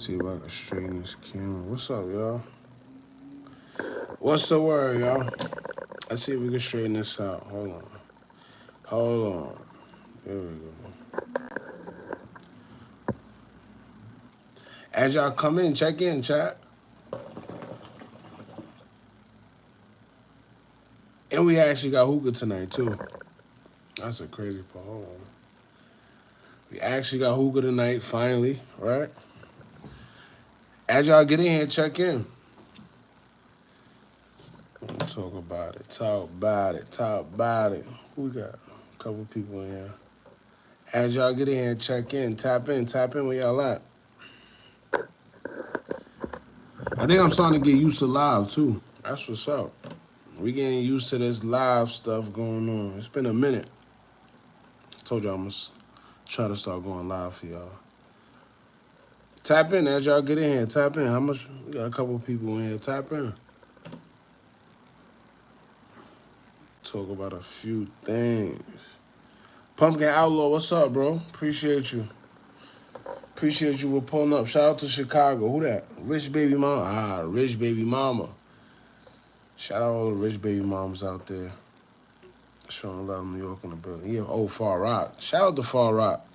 See if I can straighten this camera. What's up, y'all? What's the word, y'all? Let's see if we can straighten this out. Hold on. Hold on. There we go. As y'all come in, check in, chat. And we actually got hookah tonight, too. That's a crazy part. Hold on. We actually got hookah tonight, finally, right? As y'all get in here, check in. Talk about it. Talk about it. Talk about it. Who we got? A couple people in here. As y'all get in here, check in. Tap in where y'all at. I think I'm starting to get used to live, too. That's what's up. We getting used to this live stuff going on. It's been a minute. I told y'all I'm going to try to start going live for y'all. Tap in as y'all get in here. Tap in. How much? We got a couple people in here. Tap in. Talk about a few things. Pumpkin Outlaw, what's up, bro? Appreciate you. Appreciate you for pulling up. Shout out to Chicago. Who that? Rich Baby Mama. Ah, Rich Baby Mama. Shout out all the rich baby moms out there. Showing love in New York in the building. Yeah, oh, Far Rock. Shout out to Far Rock.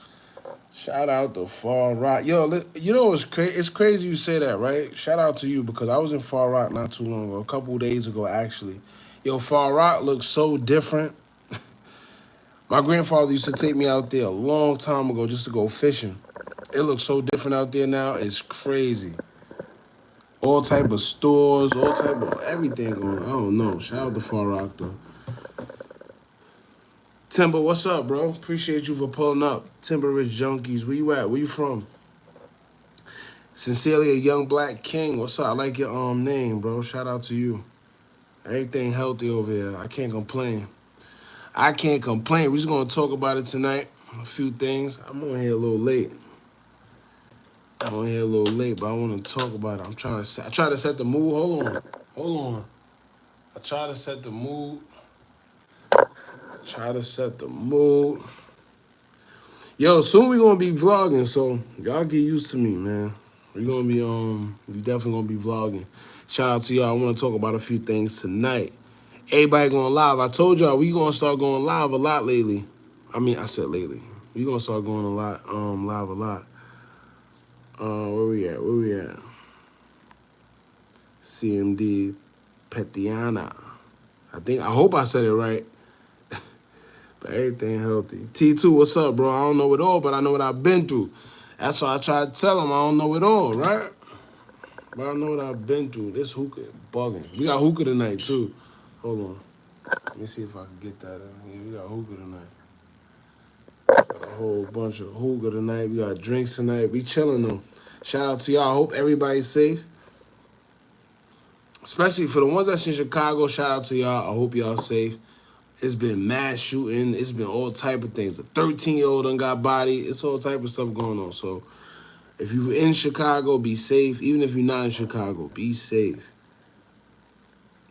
Shout out to Far Rock. Yo, you know what's crazy? It's crazy you say that, right? Shout out to you because I was in Far Rock not too long ago, a couple days ago, actually. Yo, Far Rock looks so different. My grandfather used to take me out there a long time ago just to go fishing. It looks so different out there now. It's crazy. All type of stores, all type of everything going on. I don't know. Shout out to Far Rock, though. Timber, what's up, bro? Appreciate you for pulling up. Timber Rich Junkies, where you at? Where you from? Sincerely, a young black king. What's up? I like your name, bro. Shout out to you. Everything healthy over here. I can't complain. I can't complain. We're just gonna talk about it tonight. A few things. I'm on here a little late. But I want to talk about it. I try to set the mood. Hold on. I try to set the mood. Yo, soon we gonna be vlogging, so y'all get used to me, man. We gonna be we definitely gonna be vlogging. Shout out to y'all. I want to talk about a few things tonight. Everybody going live. I told y'all we gonna start going live a lot lately. I said lately. We gonna start going live a lot. Where we at? CMD Petiana. I hope I said it right. But everything healthy. T2, what's up, bro? I don't know it all, but I know what I've been through. That's why I try to tell him I don't know it all, right? But I know what I've been through. This hookah bugging. We got hookah tonight, too. Hold on. Let me see if I can get that. Yeah, we got hookah tonight. Got a whole bunch of hookah tonight. We got drinks tonight. We chilling, though. Shout out to y'all. I hope everybody's safe. Especially for the ones that's in Chicago, shout out to y'all. I hope y'all safe. It's been mass shooting. It's been all type of things. A 13-year-old done got bodied. It's all type of stuff going on. So if you're in Chicago, be safe. Even if you're not in Chicago, be safe.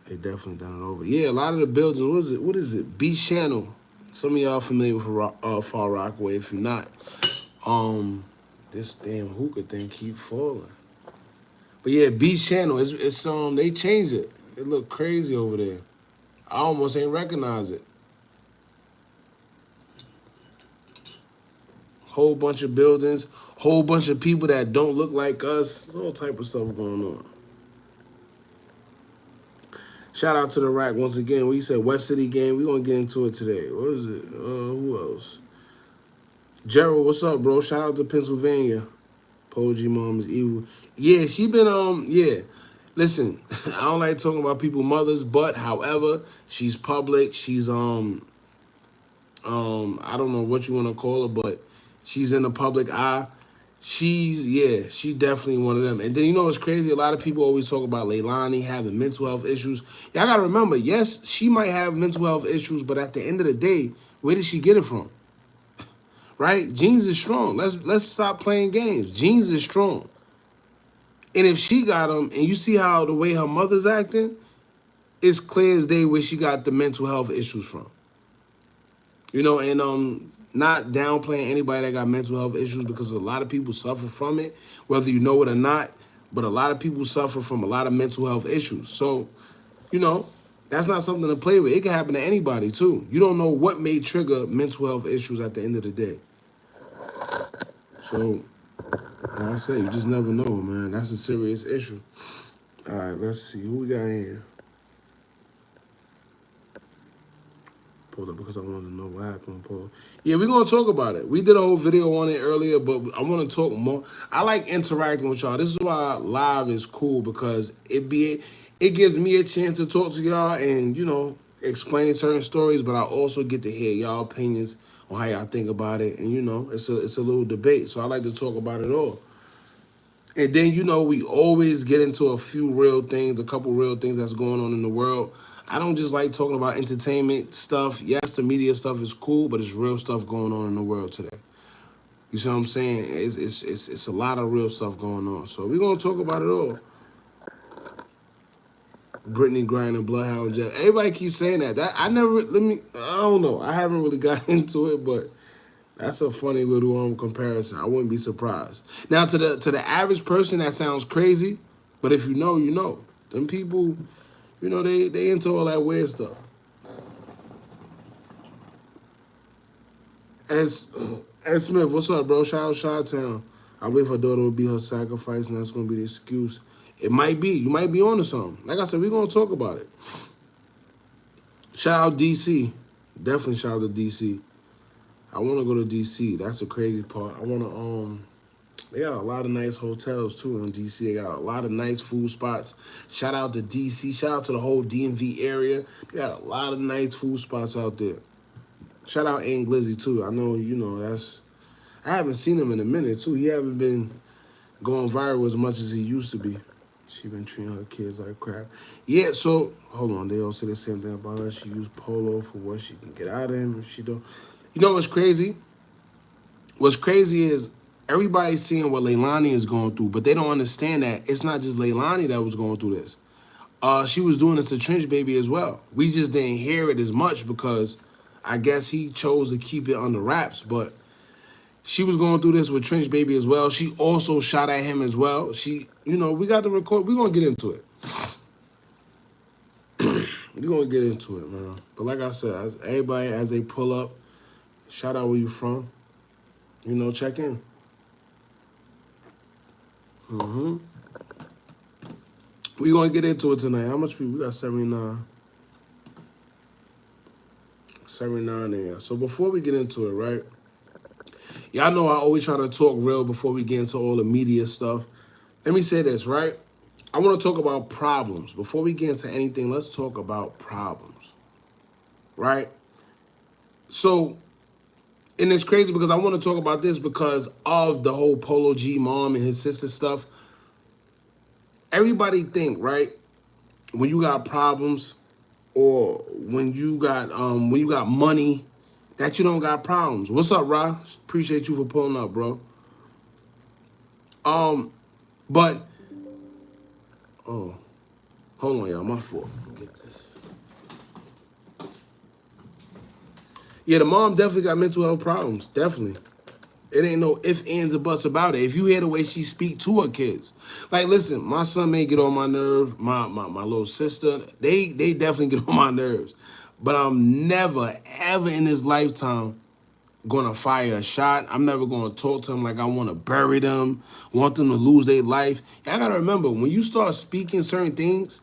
They definitely done it over. Yeah, a lot of the buildings, what is it? Beach Channel. Some of y'all familiar with Far Rockaway. If you're not, this damn hookah thing keep falling. But yeah, Beach Channel, it's they changed it. It look crazy over there. I almost ain't recognize it. Whole bunch of buildings, whole bunch of people that don't look like us. There's all type of stuff going on. Shout out to the Rack once again. We said West City game. We're going to get into it today. What is it? Who else? Gerald, what's up, bro? Shout out to Pennsylvania. Polo G mom's evil. Yeah, she been, yeah. Listen, I don't like talking about people's mothers, but however, she's public. She's, I don't know what you want to call her, but she's in the public eye. She definitely one of them. And then you know what's crazy? A lot of people always talk about Leilani having mental health issues. Y'all gotta remember, yes, she might have mental health issues, but at the end of the day, where did she get it from? Right? Jeans is strong. Let's stop playing games. Jeans is strong. And if she got them, and you see how the way her mother's acting, it's clear as day where she got the mental health issues from. You know, and not downplaying anybody that got mental health issues, because a lot of people suffer from it, whether you know it or not. But a lot of people suffer from a lot of mental health issues. So, you know, that's not something to play with. It can happen to anybody too. You don't know what may trigger mental health issues at the end of the day. So, like I say, you just never know, man. That's a serious issue. All right, let's see who we got here. Pulled up because I wanted to know what happened. Paul. Yeah, we're gonna talk about it. We did a whole video on it earlier, but I want to talk more. I like interacting with y'all. This is why live is cool, because it gives me a chance to talk to y'all and, you know, explain certain stories, but I also get to hear y'all opinions on how y'all think about it, and, you know, it's a little debate. So I like to talk about it all. And then, you know, we always get into a few real things, a couple real things that's going on in the world. I don't just like talking about entertainment stuff. Yes, the media stuff is cool, but it's real stuff going on in the world today. You see what I'm saying? It's a lot of real stuff going on. So we're gonna talk about it all. Brittany Griner, Bloodhound Jeff. Everybody keeps saying that. I don't know. I haven't really got into it, but that's a funny little comparison. I wouldn't be surprised. Now, to the average person, that sounds crazy, but if you know, you know. Them people, you know, they into all that weird stuff. As Smith, what's up, bro? Shout out Chi-Town. I believe her daughter will be her sacrifice, and that's gonna be the excuse. It might be. You might be onto something. Like I said, we're gonna talk about it. Shout out DC. Definitely shout out to DC. I want to go to DC. That's the crazy part. I want to they got a lot of nice hotels too in DC. They got a lot of nice food spots. Shout out to DC. Shout out to the whole DMV area. They got a lot of nice food spots out there. Shout out Aunt Glizzy too. I know, you know, I haven't seen him in a minute too. He haven't been going viral as much as he used to be. She been treating her kids like crap. Yeah, so hold on. They all say the same thing about her. She used Polo for what she can get out of him if she don't. You know what's crazy? What's crazy is everybody's seeing what Leilani is going through, but they don't understand that it's not just Leilani that was going through this. She was doing this to Trench Baby as well. We just didn't hear it as much because I guess he chose to keep it under wraps, but she was going through this with Trench Baby as well. She also shot at him as well. She, you know, we got the record. We're going to get into it. We're going to get into it, man. But like I said, everybody, as they pull up, shout out where you from. You know, check in. We're going to get into it tonight. How much people? We got 79. 79 there. So before we get into it, right? Y'all know I always try to talk real before we get into all the media stuff. Let me say this, right? I want to talk about problems. Before we get into anything, let's talk about problems, right? So, and it's crazy because I want to talk about this because of the whole Polo G mom and his sister stuff. Everybody think, right, when you got problems or when you got money, that you don't got problems. What's up, Ra? Appreciate you for pulling up, bro. But hold on, y'all. My fault. Get this. Yeah, the mom definitely got mental health problems. Definitely. It ain't no ifs, ands, or buts about it. If you hear the way she speak to her kids. Like, listen, my son may get on my nerve. My little sister, they definitely get on my nerves. But I'm never, ever in this lifetime gonna fire a shot. I'm never gonna talk to them like I want to bury them, want them to lose their life. Y'all gotta remember, when you start speaking certain things,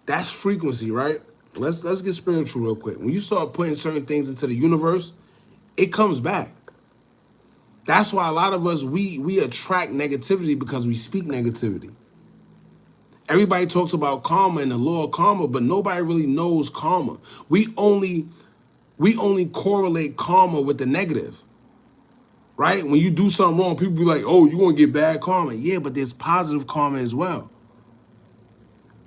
that's frequency, right? Let's get spiritual real quick. When you start putting certain things into the universe, it comes back. That's why a lot of us, we attract negativity because we speak negativity. Everybody talks about karma and the law of karma, but nobody really knows karma. We only correlate karma with the negative. Right? When you do something wrong, people be like, oh, you're going to get bad karma. Yeah, but there's positive karma as well.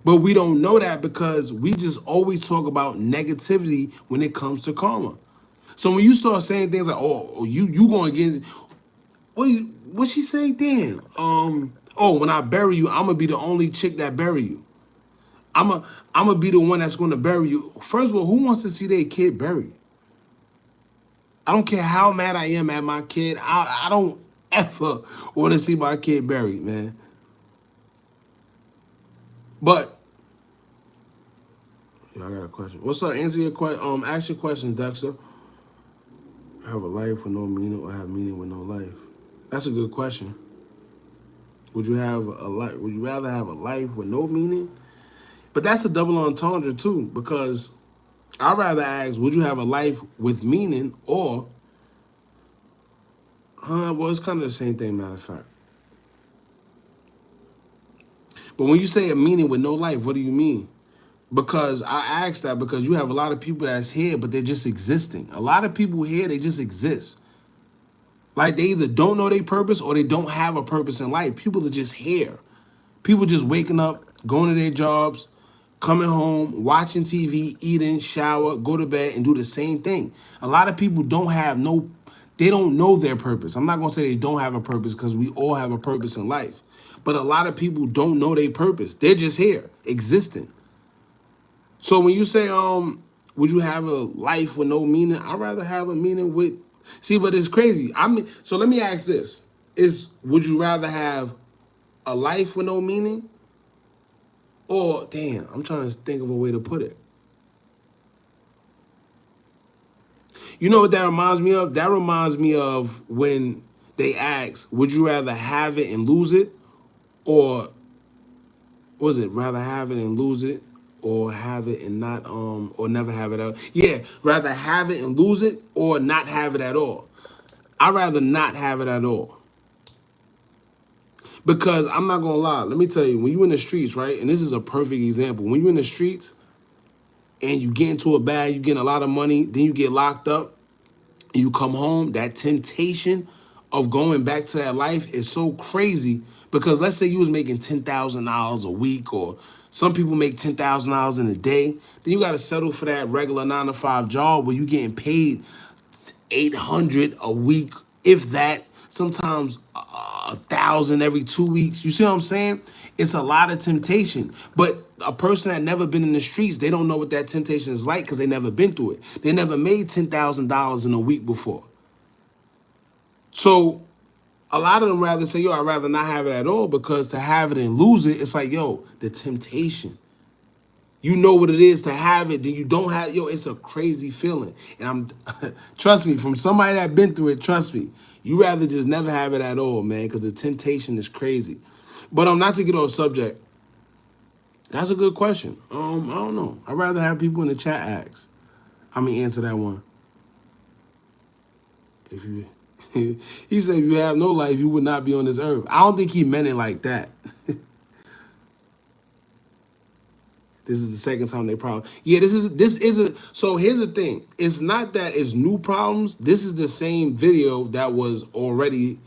But we don't know that because we just always talk about negativity when it comes to karma. So when you start saying things like, oh you going to get, what she say then? When I bury you, I'm going to be the only chick that bury you. I'm going to be the one that's going to bury you. First of all, who wants to see their kid buried? I don't care how mad I am at my kid. I don't ever want to see my kid buried, man. But yeah, I got a question. What's up? Answer your question. Ask your question, Dexter. Have a life with no meaning or have meaning with no life? That's a good question. Would you have a life? Would you rather have a life with no meaning? But that's a double entendre too, because I'd rather ask, would you have a life with meaning or, well, it's kind of the same thing, matter of fact. But when you say a meaning with no life, what do you mean? Because I ask that because you have a lot of people that's here, but they're just existing. A lot of people here, they just exist. Like they either don't know their purpose or they don't have a purpose in life. People are just here. People just waking up, going to their jobs, coming home, watching TV, eating, shower, go to bed, and do the same thing. A lot of people they don't know their purpose. I'm not gonna say they don't have a purpose because we all have a purpose in life. But a lot of people don't know their purpose. They're just here, existing. So when you say, would you have a life with no meaning? I'd rather have a meaning with, see, but it's crazy. So let me ask this. Would you rather have a life with no meaning? Or, damn, I'm trying to think of a way to put it. You know what that reminds me of? That reminds me of when they ask, would you rather have it and lose it? Or was it rather have it and lose it? Or have it and not, or never have it at all? Yeah, rather have it and lose it or not have it at all. I'd rather not have it at all. Because I'm not gonna lie, let me tell you, when you're in the streets, right? And this is a perfect example. When you're in the streets and you get into a bag, you get a lot of money, then you get locked up, you come home, that temptation of going back to that life is so crazy because let's say you was making $10,000 a week or some people make $10,000 in a day. Then you got to settle for that regular 9 to 5 job where you getting paid 800 a week, if that, sometimes 1,000 every 2 weeks. You see what I'm saying? It's a lot of temptation. But a person that never been in the streets, they don't know what that temptation is like because they never been through it. They never made $10,000 in a week before. So a lot of them rather say, yo, I'd rather not have it at all because to have it and lose it, it's like, yo, the temptation. You know what it is to have it, then you don't have, yo, it's a crazy feeling. And trust me, from somebody that been through it, trust me, you rather just never have it at all, man, because the temptation is crazy. But not to get off subject, that's a good question. I don't know. I'd rather have people in the chat answer that one. If you, he said, if you have no life, you would not be on this earth. I don't think he meant it like that. This is the second time they problem. Yeah, this is so here's the thing. It's not that it's new problems. This is the same video that was already,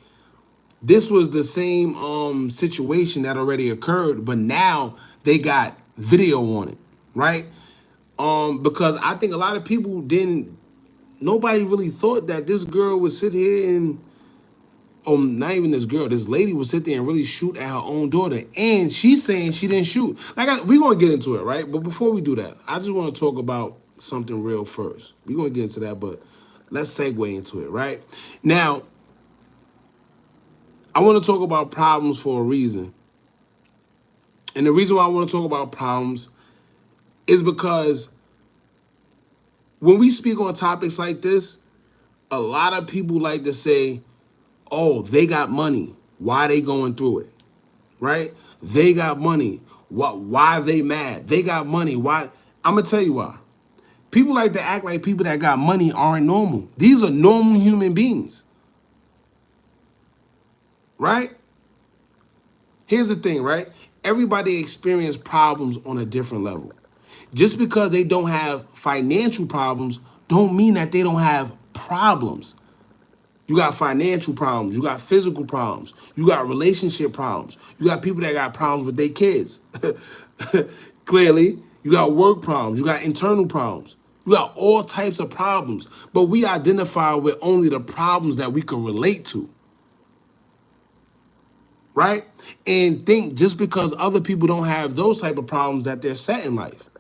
this was the same situation that already occurred, but now they got video on it, right? Because I think a lot of people nobody really thought that this girl would sit here and not even this girl, this lady would sit there and really shoot at her own daughter. And she's saying she didn't shoot. We're going to get into it, right? But before we do that, I just want to talk about something real first. We're going to get into that, but let's segue into it, right? Now, I want to talk about problems for a reason. And the reason why I want to talk about problems is because when we speak on topics like this, a lot of people like to say, oh, they got money. Why they going through it? Right? They got money. Why they mad? They got money. Why? I'm going to tell you why. People like to act like people that got money aren't normal. These are normal human beings. Right? Here's the thing, right? Everybody experiences problems on a different level. Just because they don't have financial problems don't mean that they don't have problems. You got financial problems. You got physical problems. You got relationship problems. You got people that got problems with their kids. Clearly, you got work problems. You got internal problems. You got all types of problems. But we identify with only the problems that we can relate to. Right? And think just because other people don't have those type of problems that they're set in life.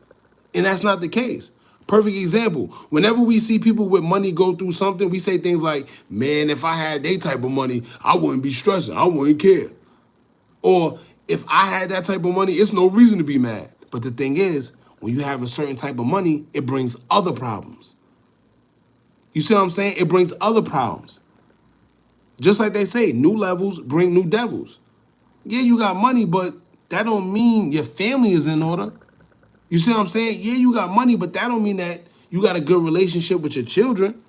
And that's not the case. Perfect example. Whenever we see people with money go through something, we say things like, man, if I had that type of money, I wouldn't be stressing. I wouldn't care. Or if I had that type of money, it's no reason to be mad. But the thing is, when you have a certain type of money, it brings other problems. You see what I'm saying? It brings other problems. Just like they say, new levels bring new devils. Yeah, you got money, but that don't mean your family is in order. You see what I'm saying? Yeah, you got money, but that don't mean that you got a good relationship with your children.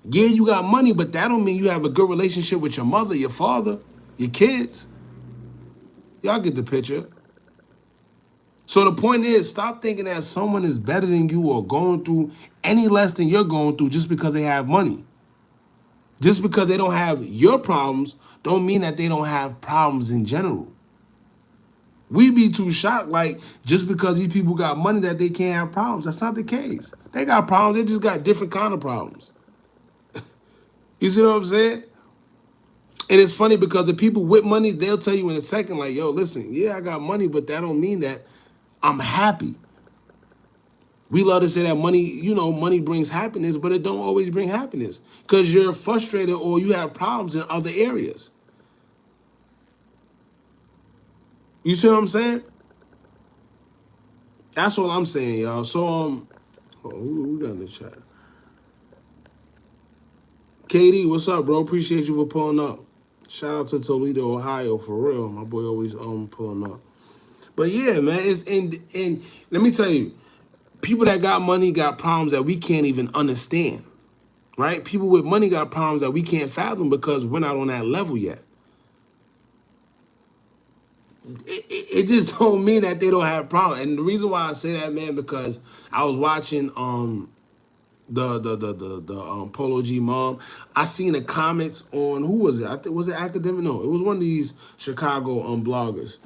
Yeah, you got money, but that don't mean you have a good relationship with your mother, your father, your kids. Y'all get the picture. So the point is, stop thinking that someone is better than you or going through any less than you're going through just because they have money. Just because they don't have your problems don't mean that they don't have problems in general. We be too shocked, like, just because these people got money that they can't have problems. That's not the case. They got problems. They just got different kind of problems. You see what I'm saying? And it's funny because the people with money, they'll tell you in a second, like, yo, listen, yeah, I got money, but that don't mean that I'm happy. We love to say that money, you know, money brings happiness, but it don't always bring happiness because you're frustrated or you have problems in other areas. You see what I'm saying? That's what I'm saying, y'all. So, who got in the chat? Katie, what's up, bro? Appreciate you for pulling up. Shout out to Toledo, Ohio, for real. My boy always pulling up. But yeah, man, it's and let me tell you, people that got money got problems that we can't even understand. Right? People with money got problems that we can't fathom because we're not on that level yet. It just don't mean that they don't have problems. And the reason why I say that, man, because I was watching the Polo G mom. I seen the comments on, who was it? I think, was it Academic? No, it was one of these Chicago bloggers.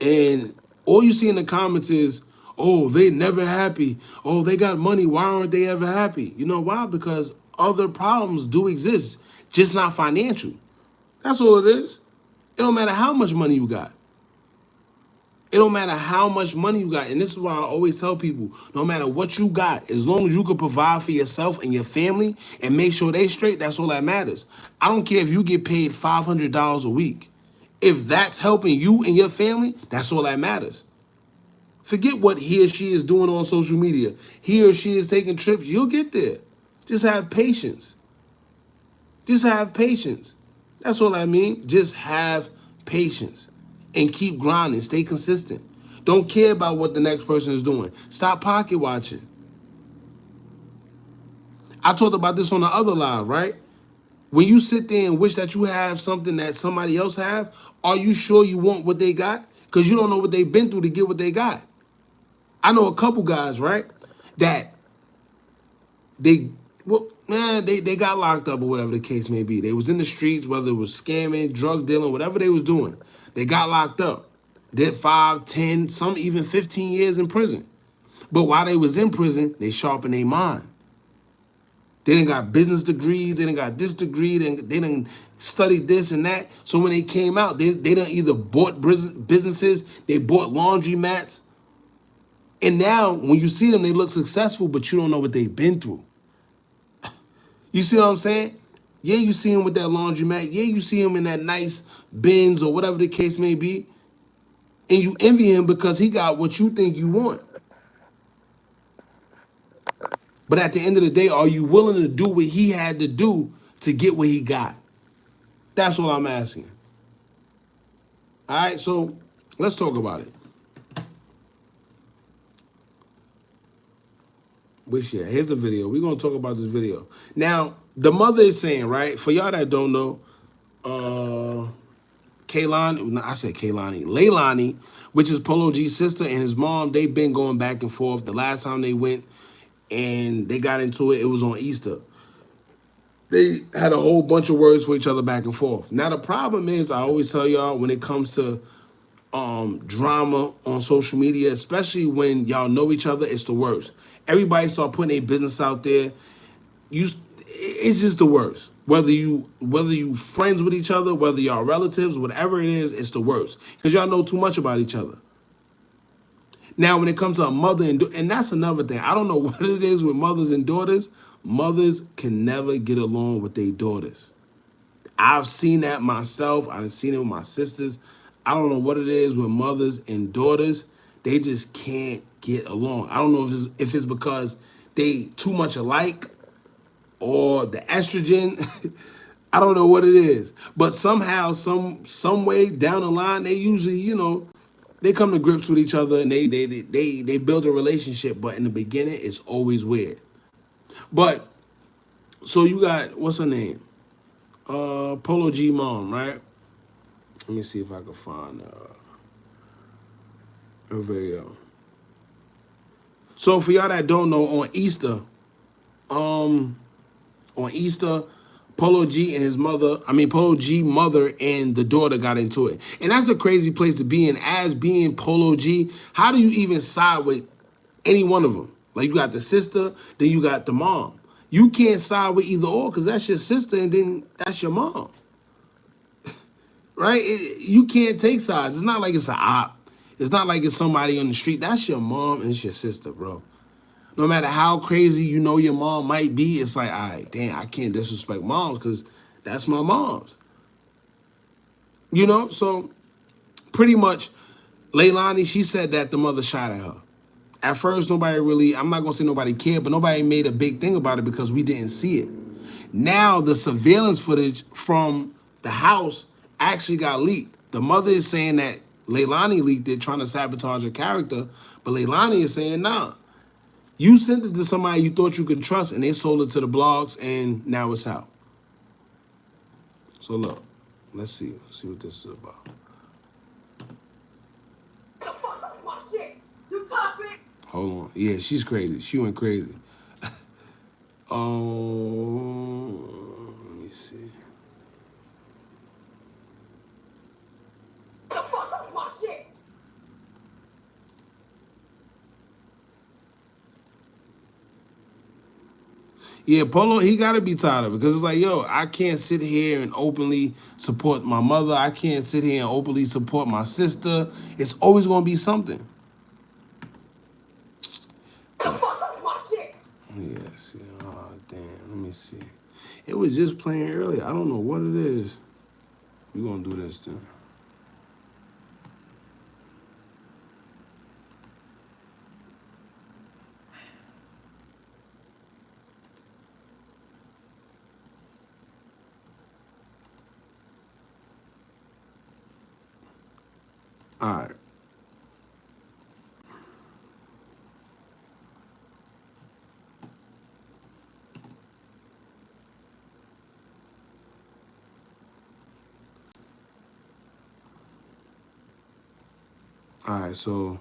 And all you see in the comments is, oh, they never happy. Oh, they got money. Why aren't they ever happy? You know why? Because other problems do exist, just not financial. That's all it is. It don't matter how much money you got. It don't matter how much money you got. And this is why I always tell people, no matter what you got, as long as you can provide for yourself and your family and make sure they straight, that's all that matters. I don't care if you get paid $500 a week. If that's helping you and your family, that's all that matters. Forget what he or she is doing on social media. He or she is taking trips. You'll get there. Just have patience. Just have patience. That's all I mean. Just have patience and keep grinding. Stay consistent. Don't care about what the next person is doing. Stop pocket watching. I talked about this on the other live, right? When you sit there and wish that you have something that somebody else have, are you sure you want what they got? Because you don't know what they've been through to get what they got. I know a couple guys, right, that they got locked up or whatever the case may be. They was in the streets, whether it was scamming, drug dealing, whatever they was doing. They got locked up. Did 5, 10, some even 15 years in prison. But while they was in prison, they sharpened their mind. They done got business degrees, they done got this degree, they done studied this and that. So when they came out, they done either bought businesses, they bought laundry mats. And now when you see them, they look successful, but you don't know what they've been through. You see what I'm saying? Yeah, you see him with that laundromat. Yeah, you see him in that nice Benz or whatever the case may be. And you envy him because he got what you think you want. But at the end of the day, are you willing to do what he had to do to get what he got? That's what I'm asking. All right, so let's talk about it. Which, yeah, here's the video. We're going to talk about this video. Now, the mother is saying, right, for y'all that don't know, Leilani, which is Polo G's sister, and his mom, they've been going back and forth. The last time they went and they got into it, it was on Easter. They had a whole bunch of words for each other back and forth. Now, the problem is, I always tell y'all, when it comes to drama on social media, especially when y'all know each other, it's the worst. Everybody start putting their business out there. It's just the worst. Whether you friends with each other, whether y'all relatives, whatever it is, it's the worst. Because y'all know too much about each other. Now, when it comes to a mother and that's another thing. I don't know what it is with mothers and daughters. Mothers can never get along with their daughters. I've seen that myself. I've seen it with my sisters. I don't know what it is with mothers and daughters. They just can't get along. I don't know if it's because they too much alike or the estrogen. I don't know what it is. But somehow, some way down the line, they usually, they come to grips with each other and they build a relationship. But in the beginning, it's always weird. But so you got, what's her name? Polo G mom, right? Let me see if I can find her video. So for y'all that don't know, on Easter, Polo G and his mother, Polo G mother and the daughter got into it. And that's a crazy place to be in. As being Polo G, how do you even side with any one of them? Like, you got the sister, then you got the mom. You can't side with either or because that's your sister and then that's your mom. Right? You can't take sides. It's not like it's an op. It's not like it's somebody on the street. That's your mom and it's your sister, bro. No matter how crazy your mom might be, it's like, all right, damn, I can't disrespect moms because that's my mom's. So pretty much, Leilani, she said that the mother shot at her. At first, nobody really, I'm not going to say nobody cared, but nobody made a big thing about it because we didn't see it. Now, the surveillance footage from the house actually got leaked. The mother is saying that Leilani leaked it, trying to sabotage her character, but Leilani is saying, nah. You sent it to somebody you thought you could trust, and they sold it to the blogs, and now it's out. So look, let's see what this is about. Hold on. Yeah, she's crazy. She went crazy. Let me see. Yeah, Polo, he got to be tired of it because it's like, yo, I can't sit here and openly support my mother. I can't sit here and openly support my sister. It's always going to be something. Yes. Oh, damn. Let me see. It was just playing earlier. I don't know what it is. We're going to do this then. All right. All right, so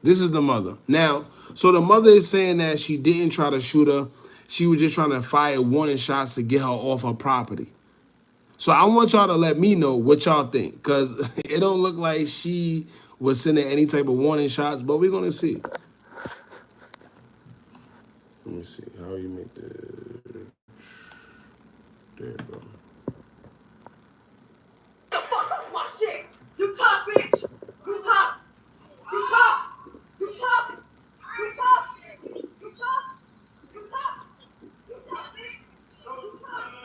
this is the mother. Now, so the mother is saying that she didn't try to shoot her. She was just trying to fire warning shots to get her off her property. So I want y'all to let me know what y'all think, because it don't look like she was sending any type of warning shots, but we're going to see. Let me see. How you make this? There you go. The fuck up my shit! You talk, bitch! You talk! You talk! You talk! You talk! You talk! You talk! You talk, bitch! You talk!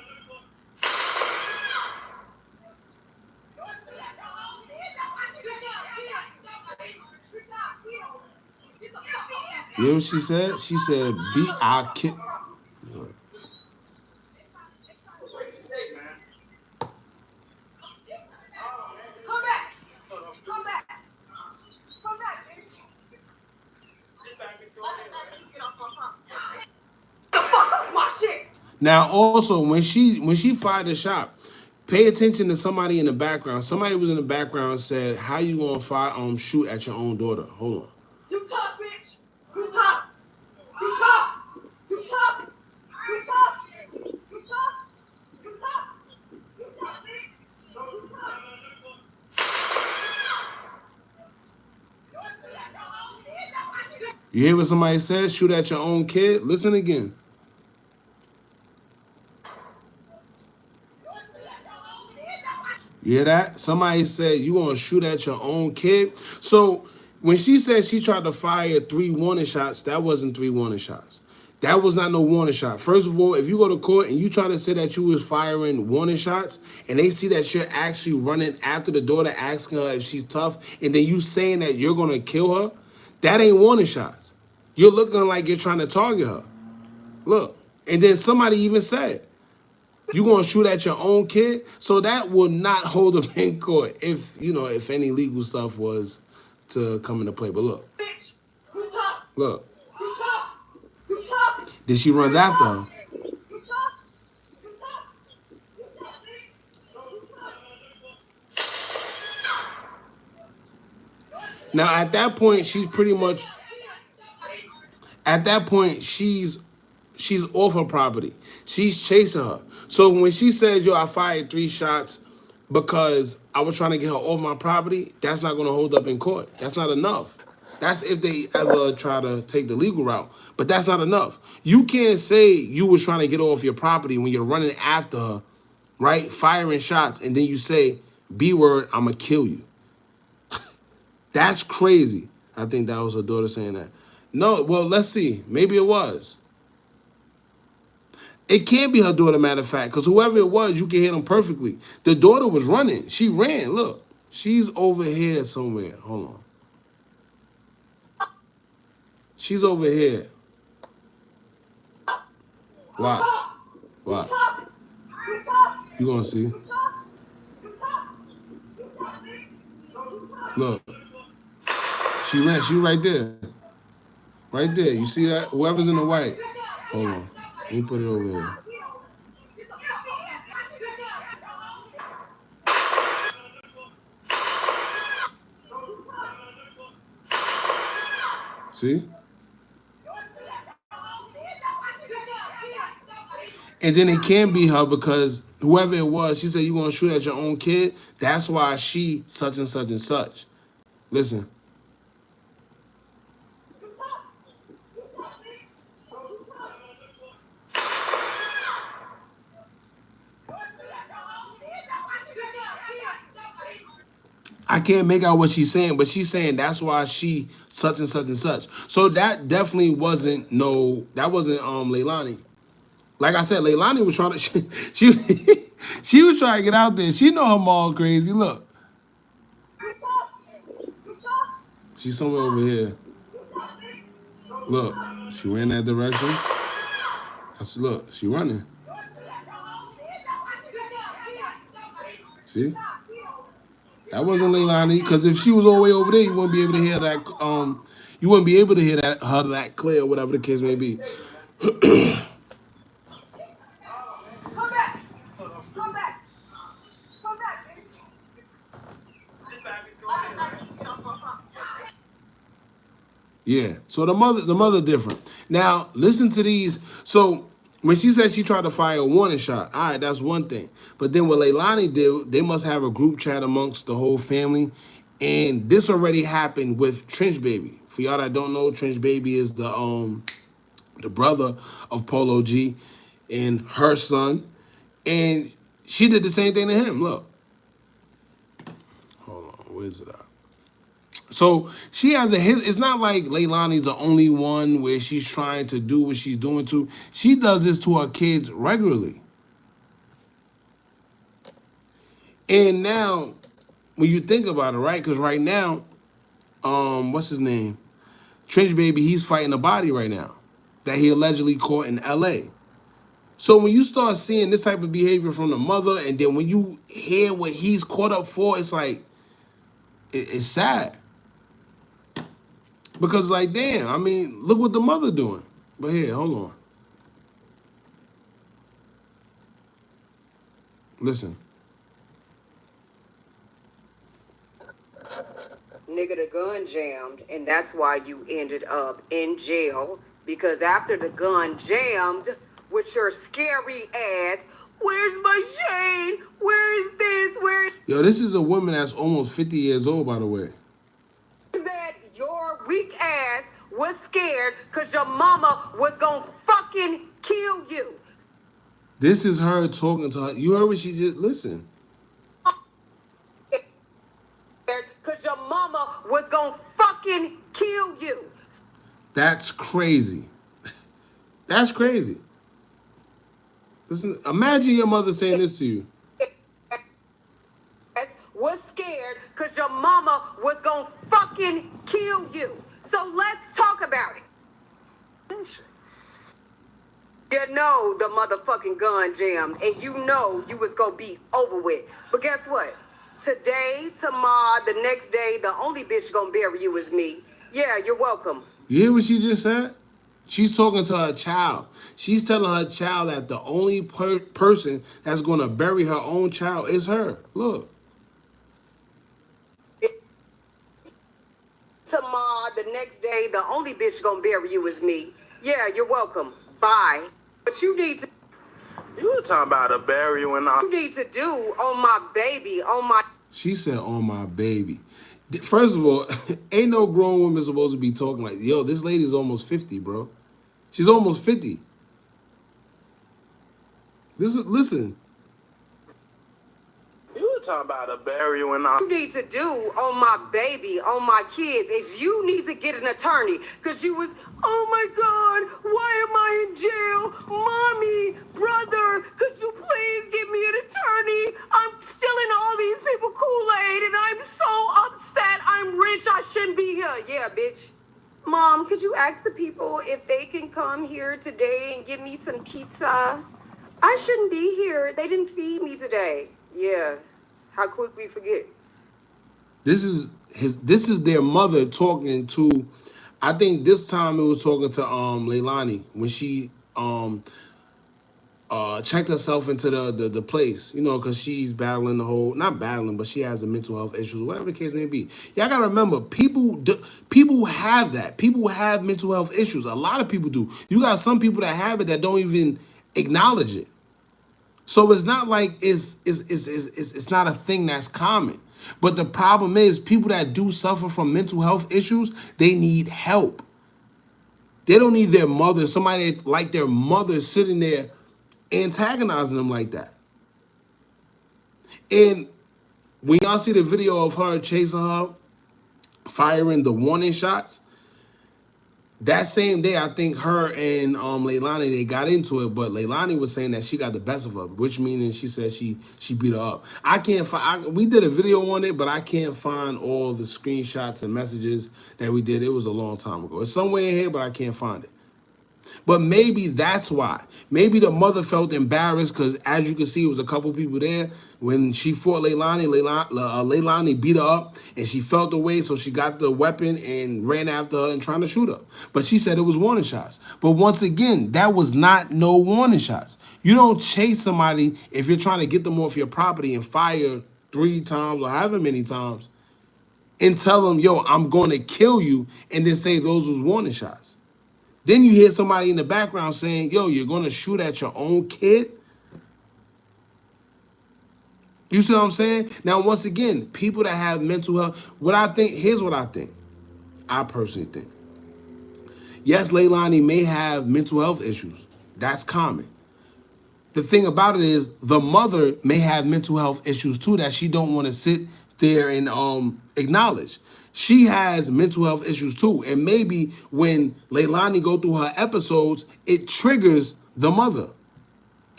You know what she said? She said, beat our kid. Come back! Come back! Come back, bitch! Get off my phone. The fuck up my shit! Now, also, when she fired the shot, pay attention to somebody in the background. Somebody was in the background and said, how you gonna shoot at your own daughter? Hold on. You talk, bitch! You talk! You talk! You talk! You talk! You talk! You talk! You talk, bitch! You talk! You hear what somebody said? Shoot at your own kid? Listen again. You hear that? Somebody said you gonna shoot at your own kid. So when she said she tried to fire 3 warning shots, that wasn't 3 warning shots. That was not no warning shot. First of all, if you go to court and you try to say that you was firing warning shots and they see that you're actually running after the daughter asking her if she's tough and then you saying that you're going to kill her, that ain't warning shots. You're looking like you're trying to target her. Look. And then somebody even said, you going to shoot at your own kid? So that will not hold up in court if, you know, if any legal stuff was to come into play. But look. Bitch, you tough. Look. You tough. You tough. Then she runs after her. You tough. You tough. You tough, bitch. Now at that point, she's pretty much. At that point, she's off her property. She's chasing her. So when she says, "Yo, I fired 3 shots because I was trying to get her off my property," that's not going to hold up in court. That's not enough. That's if they ever try to take the legal route. But that's not enough. You can't say you was trying to get off your property when you're running after her, right? Firing shots, and then you say, B word, I'm going to kill you. That's crazy. I think that was her daughter saying that. No, well, let's see. Maybe it was. It can't be her daughter, matter of fact, because whoever it was, you can hear them perfectly. The daughter was running. She ran. Look, she's over here somewhere. Hold on. She's over here. Watch. Watch. You gonna see. Look. She ran. She right there. Right there. You see that? Whoever's in the white. Hold on. Let me put it over here. See? And then it can be her because whoever it was, she said, you going to shoot at your own kid? That's why she such and such and such. Listen. I can't make out what she's saying, but she's saying that's why she such and such and such. So that definitely wasn't that wasn't Leilani. Like I said, Leilani was trying to she was trying to get out there. She know her mom crazy. Look. She's somewhere over here. Look, she ran that direction. Look, she running. See? That wasn't Leilani, because if she was all the way over there, you wouldn't be able to hear that. You wouldn't be able to hear her that clear, whatever the case may be. Come back. Come back. Come back, bitch. Yeah. So the mother different. Now listen to these. So when she said she tried to fire a warning shot, all right, that's one thing. But then what Leilani did, they must have a group chat amongst the whole family. And this already happened with Trench Baby. For y'all that don't know, Trench Baby is the brother of Polo G and her son. And she did the same thing to him. Look. Hold on. Where's it at? So she has it's not like Leilani's the only one where she's trying to do what she's doing to. She does this to her kids regularly. And now, when you think about it, right? Because right now, what's his name? Trench Baby, he's fighting a body right now that he allegedly caught in LA. So when you start seeing this type of behavior from the mother, and then when you hear what he's caught up for, it's like, it's sad. Because like, damn, I mean, look what the mother doing. But here, hold on. Listen. Nigga, the gun jammed, and that's why you ended up in jail. Because after the gun jammed with your scary ass, where's my chain? Where is this? Where Yo, this is a woman that's almost 50 years old, by the way. is that? Your weak ass was scared because your mama was gonna fucking kill you. This is her talking to her. You heard what she just, listen. Because your mama was gonna fucking That's crazy. That's crazy. Listen, imagine your mother saying this to you. Was scared because your mama was gonna fucking kill you. So let's talk about it. You know the motherfucking gun jammed, and you know you was gonna be over with. But guess what? Today, tomorrow, the next day, the only bitch gonna bury you is me. Yeah, you're welcome. You hear what she just said? She's talking to her child. She's telling her child that the only person that's going to bury her own child is her. Look. Tomorrow, the next day, the only bitch gonna bury you is me. Yeah, you're welcome. Bye. But you need to. You were talking about a burial and all. You need to do on my baby, on my. She said, on my baby. First of all, ain't no grown woman supposed to be talking like, yo, this lady's almost 50, bro. She's almost 50. Listen. You were talking about a burial and all. You need to do on my baby, on my kids, is you need to get an attorney. Because you was, oh my God, why am I in jail? Mommy, brother, could you please give me an attorney? I'm stealing all these people Kool-Aid and I'm so upset. I'm rich. I shouldn't be here. Yeah, bitch. Mom, could you ask the people if they can come here today and give me some pizza? I shouldn't be here. They didn't feed me today. Yeah. How quick we forget. This is their mother talking to, I think this time it was talking to Leilani when she checked herself into the place, you know, because she's battling the whole, not battling, but she has the mental health issues, whatever the case may be. Y'all gotta remember, people have that. People have mental health issues. A lot of people do. You got some people that have it that don't even acknowledge it. So it's not like it's not a thing that's common. But the problem is people that do suffer from mental health issues, they need help. They don't need their mother, somebody like their mother sitting there antagonizing them like that. And when y'all see the video of her chasing her, firing the warning shots, that same day, I think her and Leilani, they got into it, but Leilani was saying that she got the best of her, which meaning she said she beat her up. I can't find, we did a video on it, but I can't find all the screenshots and messages that we did. It was a long time ago. It's somewhere in here, but I can't find it. But maybe that's why. Maybe the mother felt embarrassed because, as you can see, it was a couple people there. When she fought Leilani beat her up, and she felt the way, so she got the weapon and ran after her and trying to shoot her. But she said it was warning shots. But once again, that was not no warning shots. You don't chase somebody if you're trying to get them off your property and fire 3 times or however many times and tell them, yo, I'm going to kill you, and then say those was warning shots. Then you hear somebody in the background saying, yo, you're going to shoot at your own kid? You see what I'm saying? Now, once again, people that have mental health, here's what I think. I personally think. Yes, Leilani may have mental health issues. That's common. The thing about it is the mother may have mental health issues too that she don't want to sit there and acknowledge. She has mental health issues too. And maybe when Leilani go through her episodes, it triggers the mother.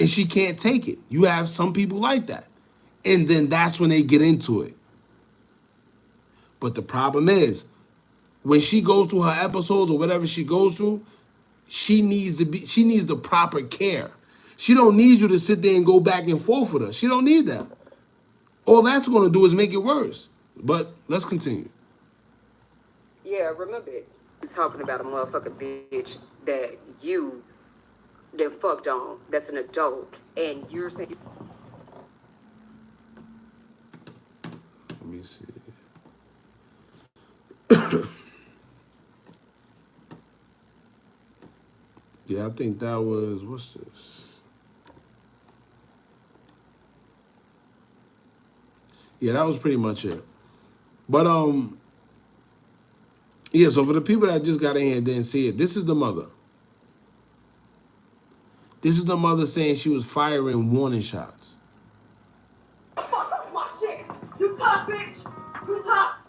And she can't take it. You have some people like that. And then that's when they get into it. But the problem is, when she goes through her episodes or whatever she goes through, she needs the proper care. She don't need you to sit there and go back and forth with her. She don't need that. All that's going to do is make it worse. But let's continue. Yeah, remember it. He's talking about a motherfucking bitch that you then fucked on, that's an adult, and you're saying. Let me see. Yeah, I think that was, what's this? Yeah, that was pretty much it. But yeah, so for the people that just got in here and didn't see it, this is the mother. This is the mother saying she was firing warning shots. Fuck up my shit. You tough, bitch. You tough.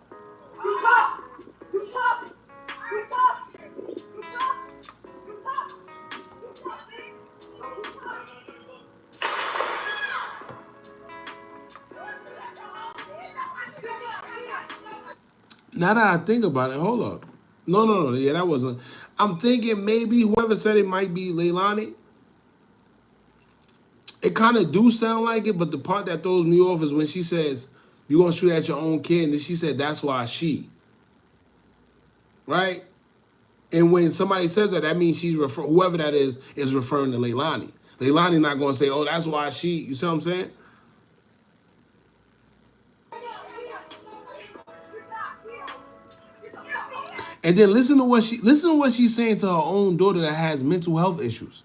You tough. You tough. You tough. You Now that I think about it, hold up. No. Yeah, that wasn't. I'm thinking maybe whoever said it might be Leilani. It kind of do sound like it, but the part that throws me off is when she says, "You're gonna shoot at your own kid," and then she said, "That's why she." Right? And when somebody says that, that means whoever that is referring to Leilani. Leilani not gonna say, "Oh, that's why she." You see what I'm saying? And then listen to what she's saying to her own daughter that has mental health issues.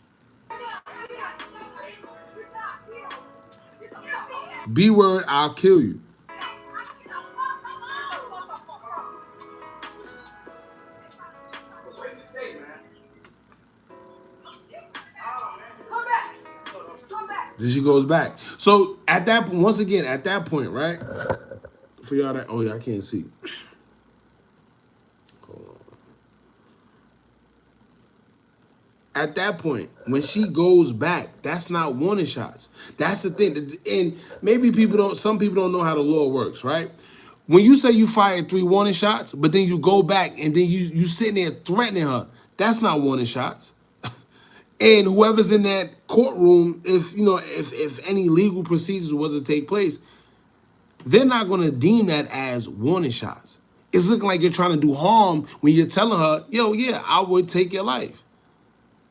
B word, I'll kill you. Then she goes back. So at that once again, at that point, right? For y'all that yeah, I can't see. Hold on. At that point, when she goes back, that's not warning shots. That's the thing. And maybe some people don't know how the law works, right? When you say you fired 3 warning shots, but then you go back and then you sitting there threatening her, that's not warning shots. And whoever's in that courtroom, if any legal procedures was to take place, they're not going to deem that as warning shots. It's looking like you're trying to do harm when you're telling her, yo, yeah, I would take your life.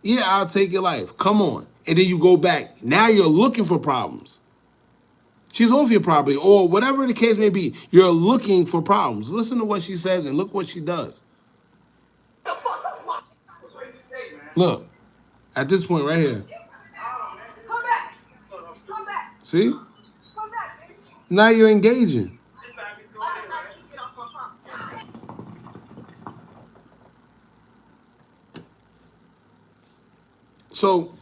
Yeah, I'll take your life. Come on. And then you go back. Now you're looking for problems. She's off your property or whatever the case may be. You're looking for problems. Listen to what she says and look what she does. Look, at this point right here. Come back. Come back. See? Come back, bitch. Now you're engaging. So,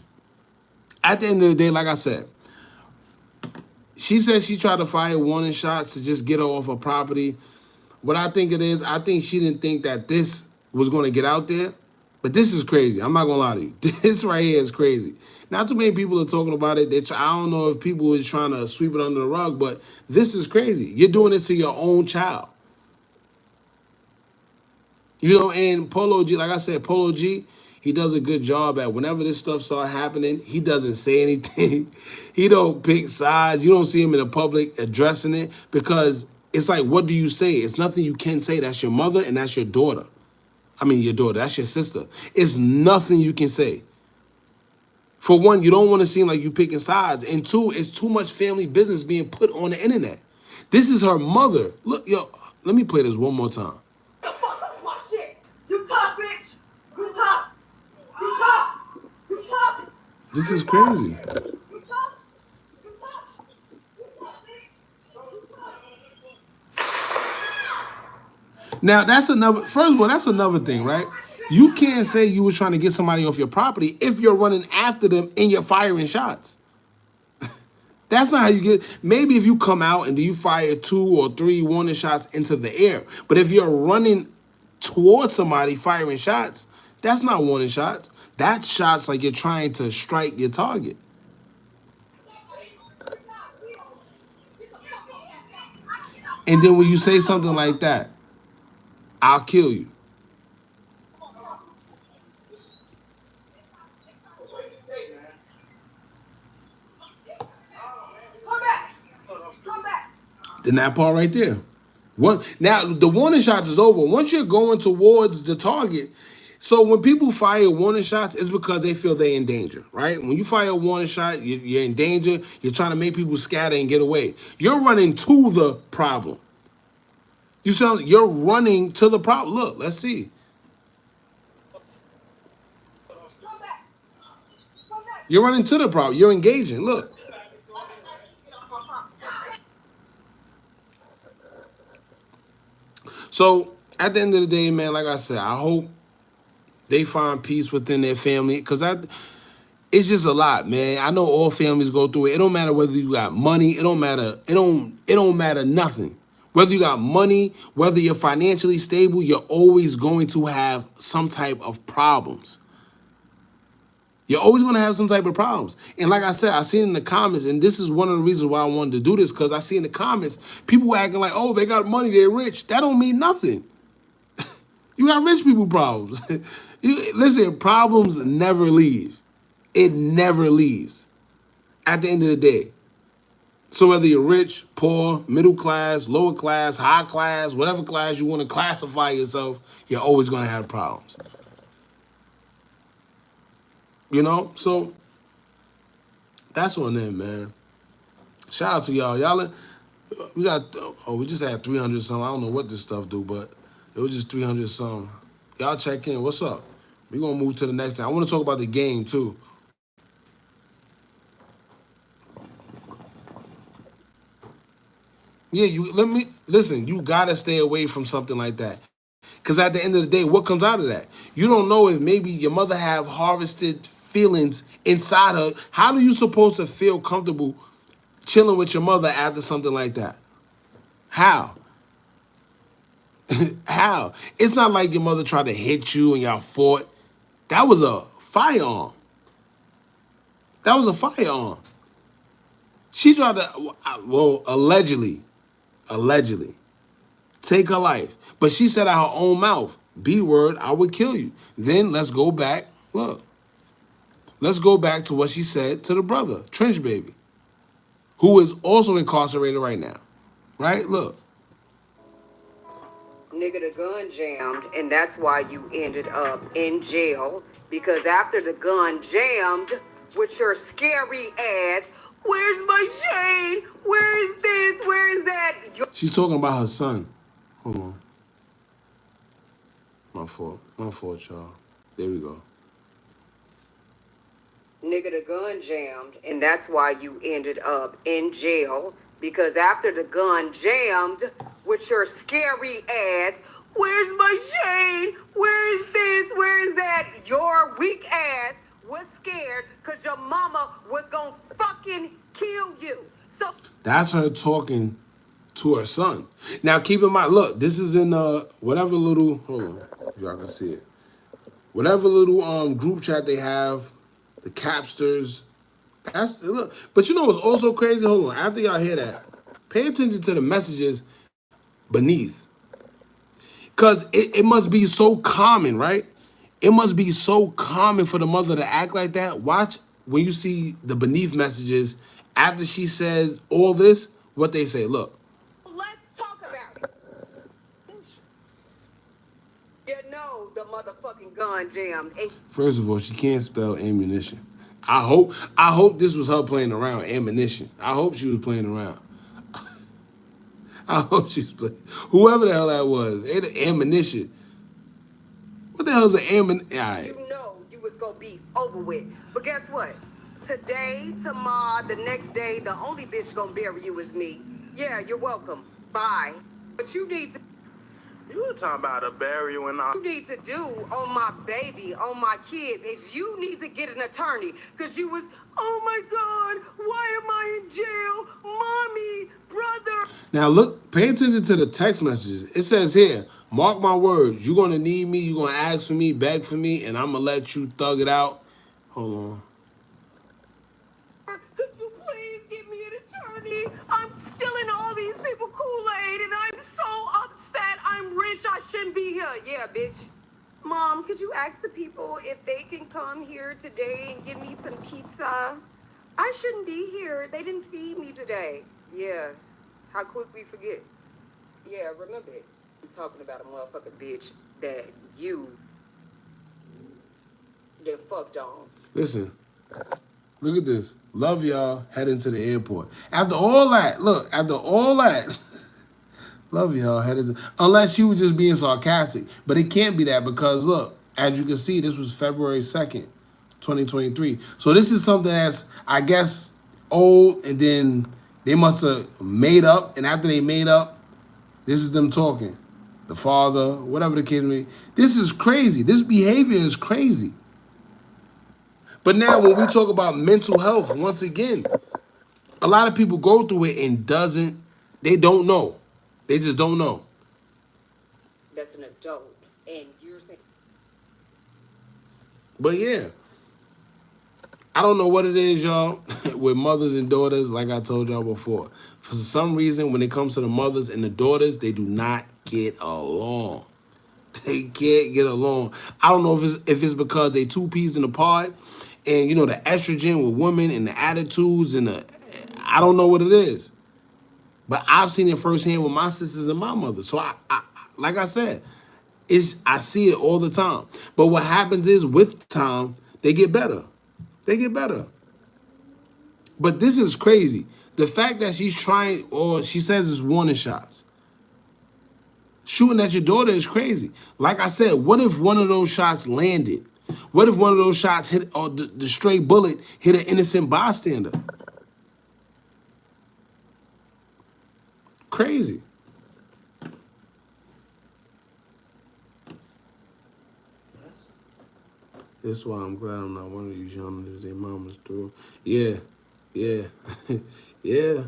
at the end of the day, like I said, she said she tried to fire warning shots to just get her off her property. What I think it is, I think she didn't think that this was going to get out there. But this is crazy. I'm not going to lie to you. This right here is crazy. Not too many people are talking about it. I don't know if people is trying to sweep it under the rug, but this is crazy. You're doing this to your own child. You know, and Polo G, like I said, Polo G, he does a good job at whenever this stuff start happening, he doesn't say anything. He don't pick sides. You don't see him in the public addressing it because it's like, what do you say? It's nothing you can say. That's your mother and that's your daughter. I mean, your daughter, that's your sister. It's nothing you can say. For one, you don't want to seem like you picking sides. And two, it's too much family business being put on the internet. This is her mother. Look, yo, let me play this one more time. The fuck up my shit. You tough, bitch. You tough. You tough. You tough. This is crazy. You tough. You tough. You tough, bitch. Now, that's another, first of all, that's another thing, right? You can't say you were trying to get somebody off your property if you're running after them and you're firing shots. That's not how you get, maybe if you come out and do you fire 2 or 3 warning shots into the air. But if you're running towards somebody firing shots, that's not warning shots. That's shots like you're trying to strike your target. And then when you say something like that, I'll kill you. Then that part right there. Now, the warning shots is over. Once you're going towards the target, so when people fire warning shots, it's because they feel they're in danger, right? When you fire a warning shot, you're in danger. You're trying to make people scatter and get away. You're running to the problem. You're running to the problem. Look, let's see. You're running to the problem. You're engaging. Look. So at the end of the day, man, like I said, I hope they find peace within their family because it's just a lot, man. I know all families go through it. It don't matter whether you got money. It don't matter. It don't matter nothing. Whether you got money, whether you're financially stable, you're always going to have some type of problems. You're always going to have some type of problems. And like I said, I seen in the comments, and this is one of the reasons why I wanted to do this, because I see in the comments, people acting like, oh, they got money, they're rich. That don't mean nothing. You got rich people problems. Listen, problems never leave. It never leaves. At the end of the day. So whether you're rich, poor, middle class, lower class, high class, whatever class you want to classify yourself, you're always going to have problems. You know? So that's on them, man. Shout out to y'all. We just had 300 something. I don't know what this stuff do, but it was just 300 something. Y'all check in. What's up? We're going to move to the next thing. I want to talk about the game, too. Yeah, listen, you got to stay away from something like that. Because at the end of the day, what comes out of that? You don't know if maybe your mother have harvested feelings inside her. How are you supposed to feel comfortable chilling with your mother after something like that? How? How? It's not like your mother tried to hit you and y'all fought. That was a firearm. That was a firearm. She tried to, well, allegedly, take her life. But she said out her own mouth, B word, I would kill you. Then let's go back. Look. Let's go back to what she said to the brother, Trench Baby, who is also incarcerated right now. Right? Look. Nigga, the gun jammed, and that's why you ended up in jail. Because after the gun jammed with your scary ass, where's my chain? Where is this? Where is that? She's talking about her son. Hold on. My fault, y'all. There we go. Nigga, the gun jammed, and that's why you ended up in jail. Because after the gun jammed with your scary ass, where's my chain? Where is this? Where is that? Your weak ass was scared because your mama was gonna fucking kill you. So that's her talking to her son. Now keep in mind, look, this is in whatever little, hold on, if y'all can see it. Whatever little group chat they have, the Capsters. That's look. But you know what's also crazy? Hold on. After y'all hear that, pay attention to the messages beneath. Because it must be so common, right? It must be so common for the mother to act like that. Watch when you see the beneath messages after she says all this, what they say. Look. let's talk about it. You know the motherfucking gun jammed. And First of all, she can't spell ammunition. I hope this was her playing around. Ammunition. I hope she was playing around. I hope she was playing. Whoever the hell that was. Ammunition. What the hell is an ammunition? Right. you know you was gonna be over with. But guess what? Today, tomorrow, the next day, the only bitch gonna bury you is me. Yeah, you're welcome. Bye. But you need to. You were talking about a burial and all. You need to do on my baby, on my kids, is you need to get an attorney. Because you was, oh my God, why am I in jail? Mommy, brother. Now look, pay attention to the text messages. It says here, mark my words, you're gonna need me, you're gonna ask for me, beg for me, and I'm gonna let you thug it out. Hold on. Could you please get me an attorney? I'm stealing all these people Kool-Aid and I'm so upset. I'm rich. I shouldn't be here. Yeah, bitch. Mom, could you ask the people if they can come here today and give me some pizza? I shouldn't be here. They didn't feed me today. Yeah. How quick we forget. Yeah, remember it. He's talking about a motherfucking bitch that you that fucked on. Listen, look at this. Love y'all, heading to the airport. After all that, look, after all that, love y'all, heading to, unless she was just being sarcastic. But it can't be that because look, as you can see, this was February 2nd, 2023. So this is something that's, I guess, old, and then they must have made up, and after they made up, this is them talking. The father, whatever the case may be. This is crazy. This behavior is crazy. But now when we talk about mental health, once again, a lot of people go through it and they don't know. They just don't know. That's an adult. And you're saying. But yeah, I don't know what it is, y'all, with mothers and daughters, like I told y'all before. For some reason, when it comes to the mothers and the daughters, they do not get along. They can't get along. I don't know if it's because they two peas in the pod, and you know the estrogen with women and the attitudes and the I don't know what it is, but I've seen it firsthand with my sisters and my mother. So I like I said, I see it all the time. But what happens is with time they get better. They get better. But this is crazy. The fact that she's trying, or she says it's warning shots. Shooting at your daughter is crazy. Like I said, what if one of those shots landed? What if one of those shots hit, or the stray bullet hit an innocent bystander? Crazy. That's why I'm glad I'm not one of these young niggas their mamas through. Yeah, yeah, yeah.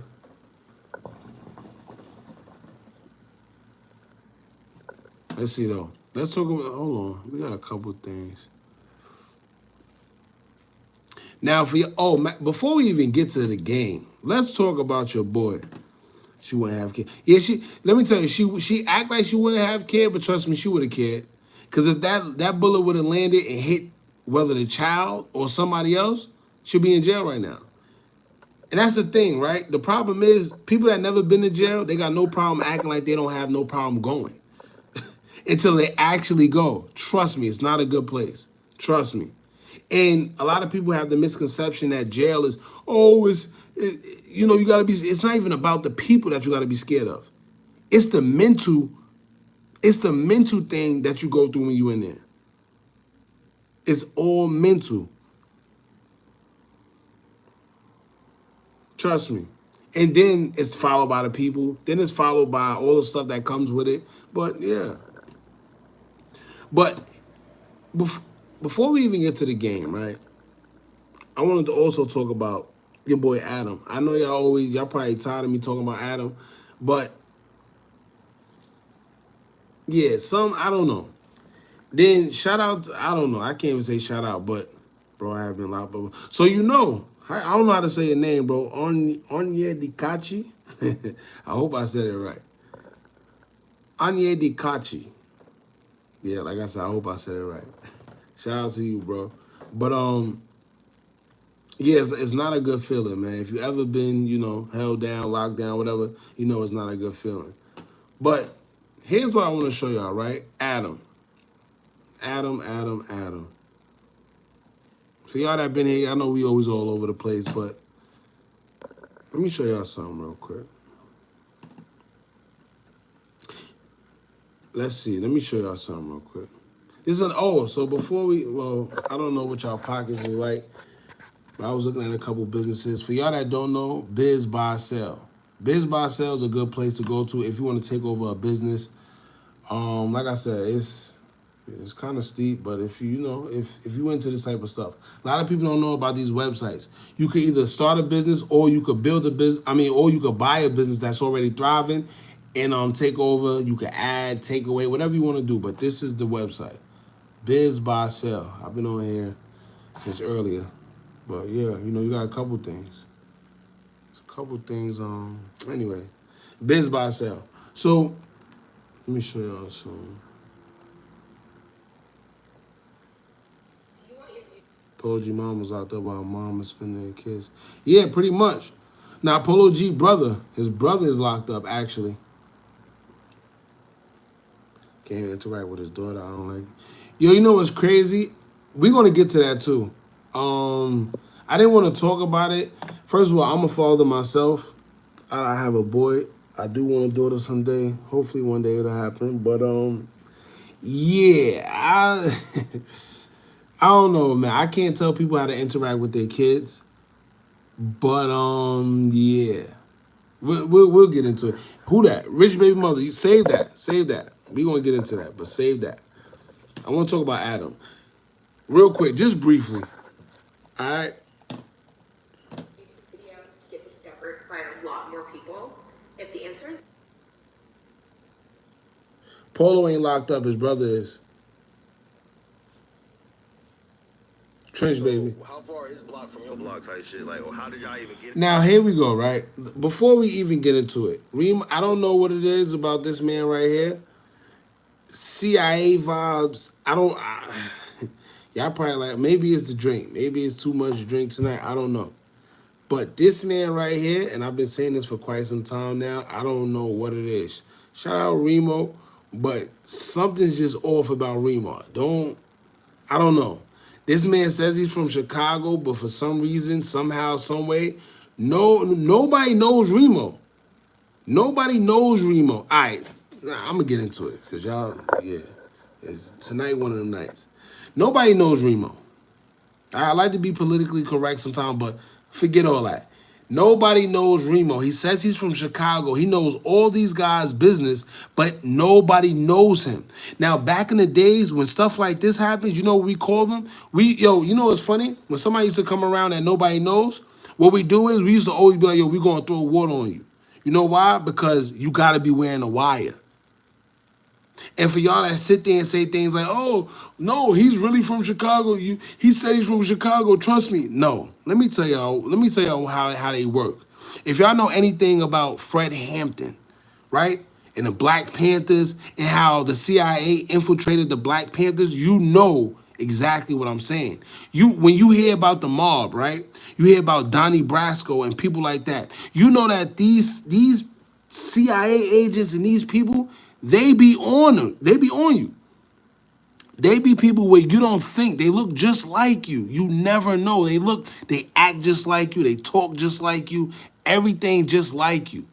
Let's see though. Let's talk about. Hold on, we got a couple things. Now for your before we even get to the game, let's talk about your boy. She wouldn't have kid. Yeah, she. Let me tell you, she act like she wouldn't have kid, but trust me, she would have cared. Cause if that bullet would have landed and hit whether the child or somebody else, she'll be in jail right now. And that's the thing, right? The problem is people that never been to jail, they got no problem acting like they don't have no problem going until they actually go. Trust me, it's not a good place. Trust me. And a lot of people have the misconception that jail is, you know, you gotta be. It's not even about the people that you gotta be scared of. It's the mental thing that you go through when you in there. It's all mental. Trust me. And then it's followed by the people. Then it's followed by all the stuff that comes with it. But yeah. But before we even get to the game, right? I wanted to also talk about your boy Adam. I know y'all probably tired of me talking about Adam, but yeah, I don't know. Then shout out to, I don't know, I can't even say shout out, but bro, I have been locked up. So you know, I don't know how to say your name, bro. Anya Dikachi. I hope I said it right. Anya Dikachi. Yeah, like I said, I hope I said it right. Shout out to you, bro. But yeah, it's not a good feeling, man. If you ever been, you know, held down, locked down, whatever, you know it's not a good feeling. But here's what I want to show y'all, right? Adam. For y'all that been here, I know we always all over the place, but let me show y'all something real quick. Let's see. Let me show y'all something real quick. This is so before I don't know what y'all pockets is like, but I was looking at a couple businesses. For y'all that don't know, Biz Buy Sell. Biz Buy Sell is a good place to go to if you want to take over a business. Like I said, it's kind of steep, but if you into this type of stuff, a lot of people don't know about these websites. You could either start a business or you could build a business. Or you could buy a business that's already thriving and take over. You could add, take away, whatever you want to do. But this is the website, Biz Buy Sell. I've been on here since earlier, but yeah, you got a couple things. Anyway, Biz Buy Sell. So let me show y'all some. Polo G mom was out there while mom was spending their kids. Yeah, pretty much. Now Polo G his brother is locked up actually. Can't interact with his daughter. I don't like it. Yo, you know what's crazy? We're gonna get to that too. I didn't want to talk about it. First of all, I'm a father myself. I have a boy. I do want a daughter someday. Hopefully one day it'll happen. But yeah, I don't know, man. I can't tell people how to interact with their kids. But yeah. We'll get into it. Who that? Rich baby mother. You save that. Save that. We're gonna get into that, but save that. I want to talk about Adam. Real quick, just briefly. Alright. Video to get discovered by a lot more people. If the answer is Polo ain't locked up, his brother is. Trench baby. How far is block from your block type shit? Like, how did y'all even get? Now here we go, right? Before we even get into it, Reem, I don't know what it is about this man right here. CIA vibes. Y'all probably like, maybe it's the drink. Maybe it's too much drink tonight. I don't know. But this man right here, and I've been saying this for quite some time now, I don't know what it is. Shout out Remo, but something's just off about Remo. I don't know. This man says he's from Chicago, but for some reason, somehow, some way, nobody knows Remo. Nobody knows Remo. All right, I'm gonna get into it because y'all, yeah, it's tonight one of them nights. Nobody knows Remo. I like to be politically correct sometimes, but forget all that. Nobody knows Remo. He says he's from Chicago. He knows all these guys' business, but nobody knows him. Now, back in the days when stuff like this happens, you know what we call them? You know what's funny? When somebody used to come around that nobody knows, what we do is we used to always be like, yo, we gonna throw water on you. You know why? Because you gotta be wearing a wire. And for y'all that sit there and say things like, "Oh, no, he's really from Chicago. He said he's from Chicago. Trust me." No. Let me tell y'all how they work. If y'all know anything about Fred Hampton, right? And the Black Panthers and how the CIA infiltrated the Black Panthers, you know exactly what I'm saying. When you hear about the mob, right? You hear about Donnie Brasco and people like that. You know that these CIA agents and these people, they be on them. They be on you. They be people where you don't think. They look just like you. You never know. They act just like you. They talk just like you. Everything just like you.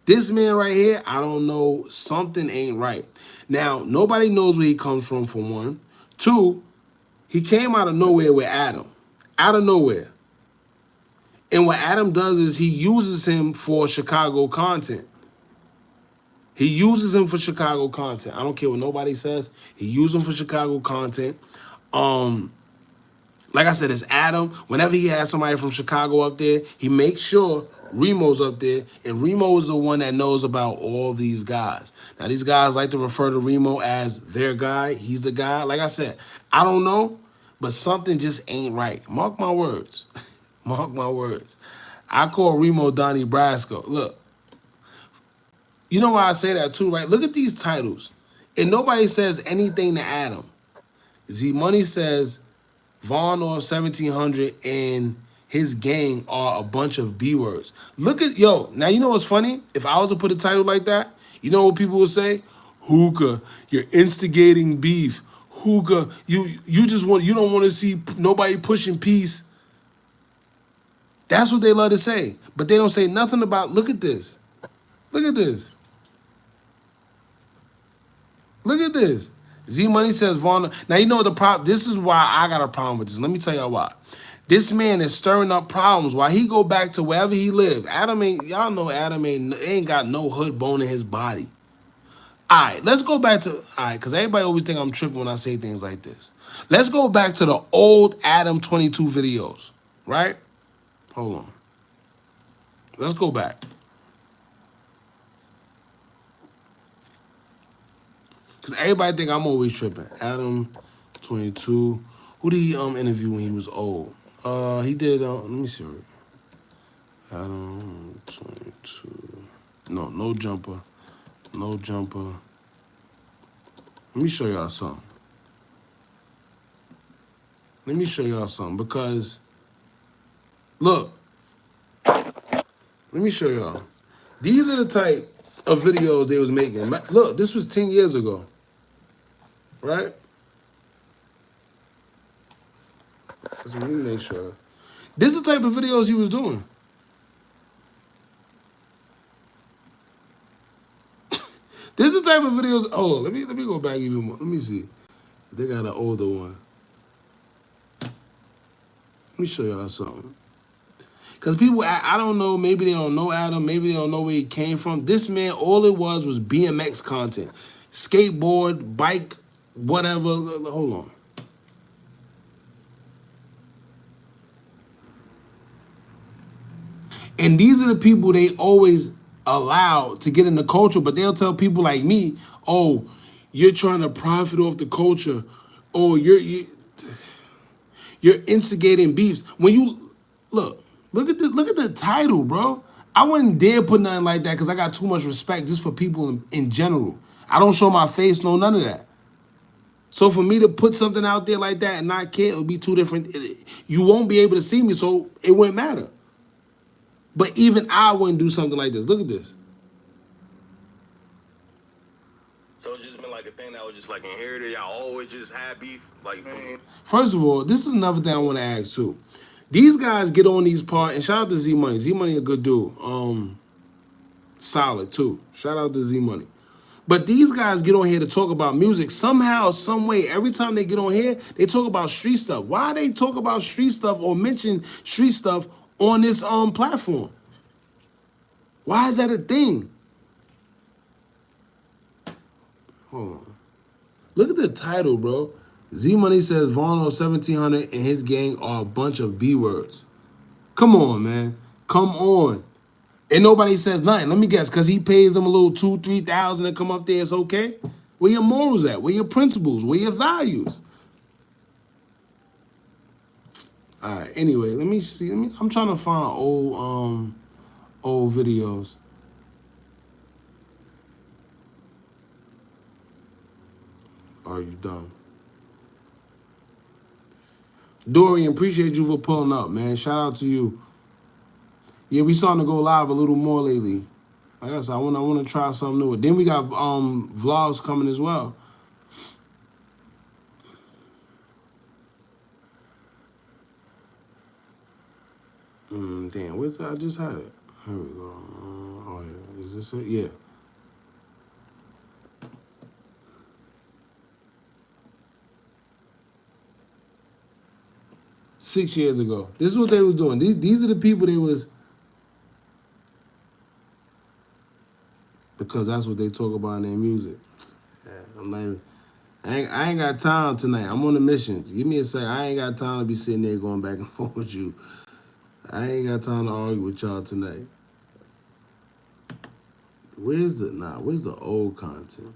This man right here, I don't know, something ain't right. Now, nobody knows where he comes from, for one. Two, he came out of nowhere with Adam. Out of nowhere. And what Adam does is he uses him for Chicago content. He uses him for Chicago content. I don't care what nobody says. He uses him for Chicago content. Like I said, it's Adam. Whenever he has somebody from Chicago up there, he makes sure Remo's up there. And Remo is the one that knows about all these guys. Now, these guys like to refer to Remo as their guy. He's the guy. Like I said, I don't know, but something just ain't right. Mark my words. Mark my words. I call Remo Donnie Brasco. Look. You know why I say that too, right? Look at these titles. And nobody says anything to Adam. Z Money says Vaughn or 1700 and his gang are a bunch of B words. Look at, now you know what's funny? If I was to put a title like that, you know what people would say? Hookah, you're instigating beef. Hookah, you don't want to see nobody pushing peace. That's what they love to say. But they don't say nothing about, look at this. Look at this. Look at this. Z Money says Vaughn. Now you know what the problem. This is why I got a problem with this. Let me tell y'all why. This man is stirring up problems while he go back to wherever he lived. Y'all know Adam ain't got no hood bone in his body. All right, let's go back to, because everybody always think I'm tripping when I say things like this. Let's go back to the old Adam 22 videos, right? Hold on. Let's go back. Because everybody think I'm always tripping. Adam 22. Who did he interview when he was old? He did, let me see. Adam 22. No jumper. No jumper. Let me show y'all something. Because, look. Let me show y'all. These are the type of videos they was making. Look, this was 10 years ago. Right? Let me make sure. This is the type of videos he was doing. This is the type of videos. Oh, let me go back even more. Let me see. They got an older one. Let me show y'all something. Because people, I don't know, maybe they don't know Adam, maybe they don't know where he came from. This man, all it was BMX content. Skateboard, bike, whatever. Hold on. And these are the people they always allow to get in the culture, but they'll tell people like me, oh, you're trying to profit off the culture. Oh, you're instigating beefs. When you look at the title, bro. I wouldn't dare put nothing like that because I got too much respect just for people in general. I don't show my face, no none of that. So for me to put something out there like that and not care, it would be two different. You won't be able to see me, so it wouldn't matter. But even I wouldn't do something like this. Look at this. So it's just been like a thing that was just like inherited. Y'all always just had beef, like from. First of all, this is another thing I want to ask too. These guys get on these parts, and shout out to Z Money. Z Money a good dude. Solid too. Shout out to Z Money. But these guys get on here to talk about music somehow, some way. Every time they get on here, they talk about street stuff. Why they talk about street stuff or mention street stuff on this platform? Why is that a thing? Hold on. Look at the title, bro. Z Money says Vaughn 1700 and his gang are a bunch of B words. Come on, man. Come on. And nobody says nothing. Let me guess, because he pays them a little 2,000-3,000 to come up there, it's okay? Where your morals at? Where your principles? Where your values? All right, anyway, let me see. I'm trying to find old videos. Are you done? Dorian, appreciate you for pulling up, man. Shout out to you. Yeah, we starting to go live a little more lately. Like I said, I want to try something new. Then we got vlogs coming as well. Damn, where's that? I just had it. Here we go. Oh yeah, is this it? Yeah. Six years ago. This is what they was doing. These are the people they was, because that's what they talk about in their music. Yeah, I'm like, I ain't got time tonight. I'm on a mission. Give me a sec. I ain't got time to be sitting there going back and forth with you. I ain't got time to argue with y'all tonight. Where's the old content?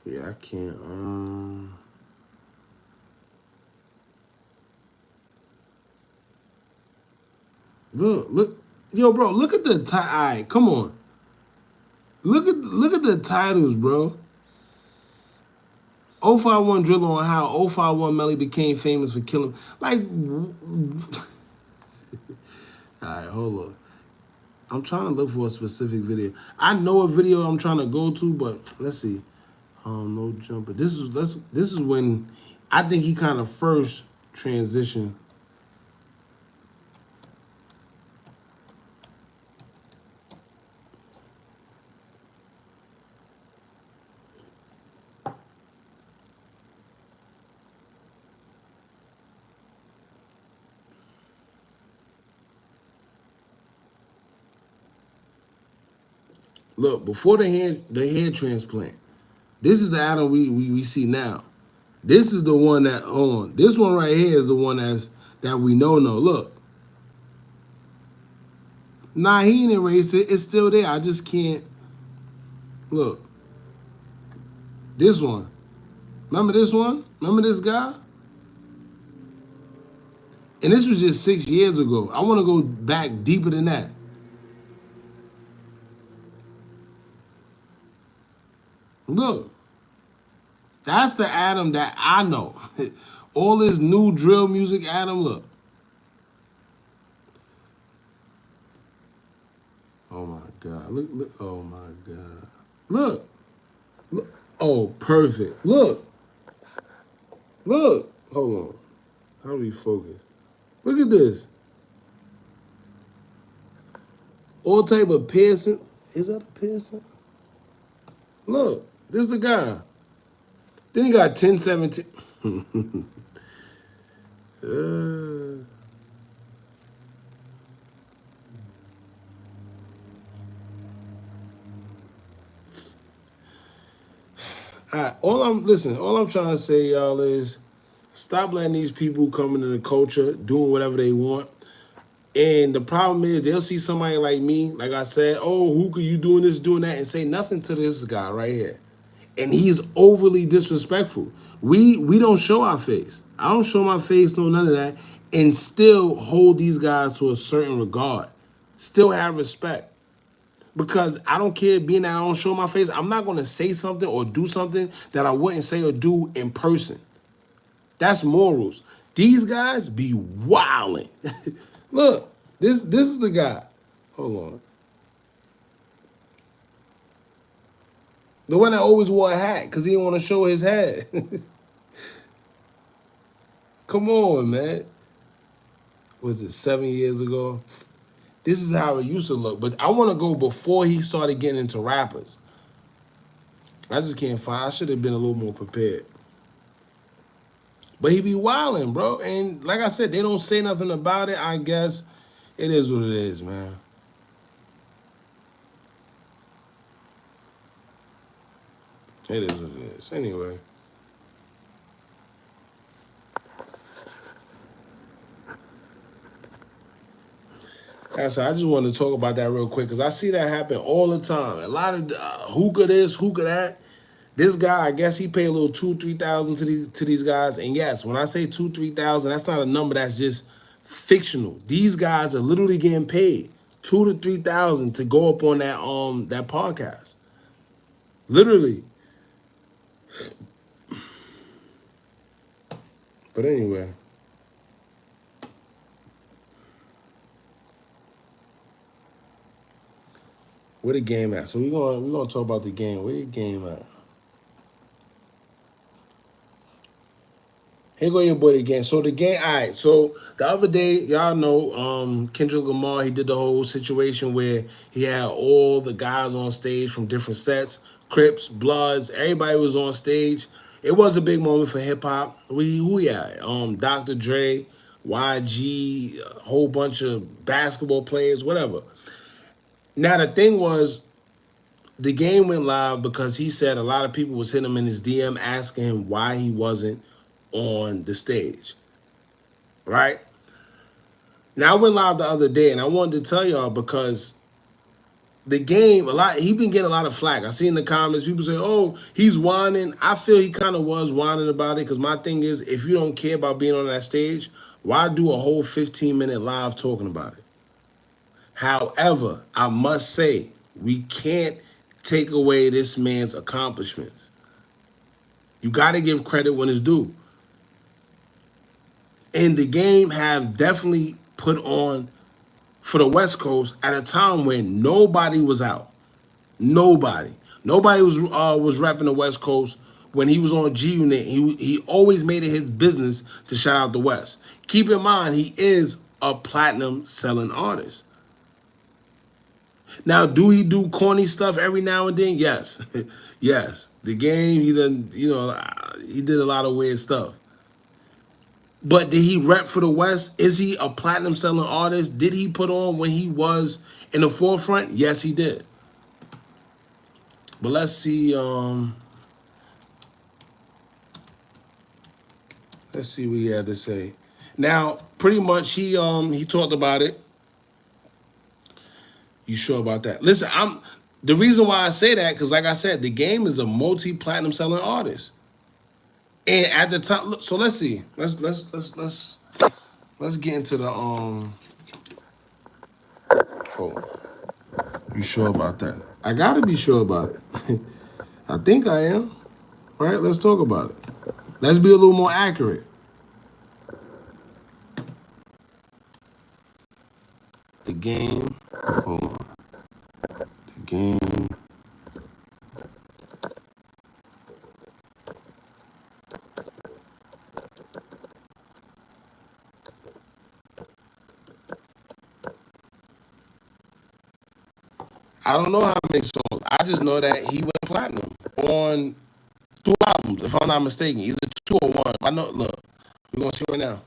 Yeah, I can't. Look, yo, bro. Look at the title. All right, come on. Look at the titles, bro. 051 drill on how 051 Melly became famous for killing. Like, all right, hold on. I'm trying to look for a specific video. I know a video I'm trying to go to, but let's see. No jumper. This is when I think he kind of first transitioned. Look, before the hair transplant, this is the Adam we see now. This is the one that on. This one right here is the one that we know. Look. Nah, he ain't erased it. It's still there. I just can't. Look. This one. Remember this one? Remember this guy? And this was just 6 years ago. I want to go back deeper than that. Look. That's the Adam that I know. All this new drill music, Adam, look. Oh my God. Look. Oh my God. Look. Look. Oh, perfect. Look. Look. Hold on. How do we focus? Look at this. All type of piercing. Is that a piercing? Look. This is the guy. Then he got 1017. All I'm trying to say, y'all, is stop letting these people come into the culture doing whatever they want. And the problem is they'll see somebody like me, like I said, oh, Hookah, you doing this, doing that, and say nothing to this guy right here. And he's overly disrespectful. We don't show our face. I don't show my face, no none of that, and still hold these guys to a certain regard. Still have respect. Because I don't care being that I don't show my face, I'm not gonna say something or do something that I wouldn't say or do in person. That's morals. These guys be wilding. Look, this is the guy. Hold on. The one that always wore a hat because he didn't want to show his head. Come on, man. Was it 7 years ago? This is how it used to look. But I want to go before he started getting into rappers. I just can't find. I should have been a little more prepared. But he be wilding, bro. And like I said, they don't say nothing about it. I guess it is what it is, man. It is what it is. Anyway. Like I said, I just wanted to talk about that real quick because I see that happen all the time. A lot of hookah this, hookah that. This guy, I guess he paid a little 2,000-3,000 to these guys. And yes, when I say 2,000-3,000, that's not a number that's just fictional. These guys are literally getting paid 2,000 to 3,000 to go up on that podcast. Literally. But anyway. Where the game at? So we're gonna talk about the game. Where the game at? Here go your boy again. So the game, all right. So the other day, y'all know, Kendrick Lamar, he did the whole situation where he had all the guys on stage from different sets, Crips, Bloods, everybody was on stage. It was a big moment for hip hop. Who had? Dr. Dre, YG, a whole bunch of basketball players, whatever. Now the thing was, the game went live because he said a lot of people was hitting him in his DM asking him why he wasn't on the stage. Right? Now I went live the other day and I wanted to tell y'all because the game, he been getting a lot of flack. I see in the comments people say, oh, he's whining. I feel he kind of was whining about it because my thing is, if you don't care about being on that stage, why do a whole 15-minute live talking about it? However, I must say, we can't take away this man's accomplishments. You got to give credit when it's due. And the game have definitely put on for the West Coast at a time when nobody was out. Nobody was repping the West Coast. When he was on G Unit, he always made it his business to shout out the West. Keep in mind, he is a platinum selling artist. Now, do he do corny stuff every now and then? Yes. Yes. The game, he did a lot of weird stuff. But did he rep for the West? Is he a platinum selling artist? Did he put on when he was in the forefront? Yes, he did. But let's see. Let's see what he had to say. Now, pretty much he talked about it. You sure about that? Listen, the reason why I say that because, like I said, the game is a multi-platinum selling artist. And at the time, so let's see. Let's get into the Hold on. You sure about that? I gotta be sure about it. I think I am. All right, let's talk about it. Let's be a little more accurate. The game. Hold on. The game. I don't know how many songs. I just know that he went platinum on 2 albums, if I'm not mistaken. Either 2 or 1. I know, look. We're going to see right now.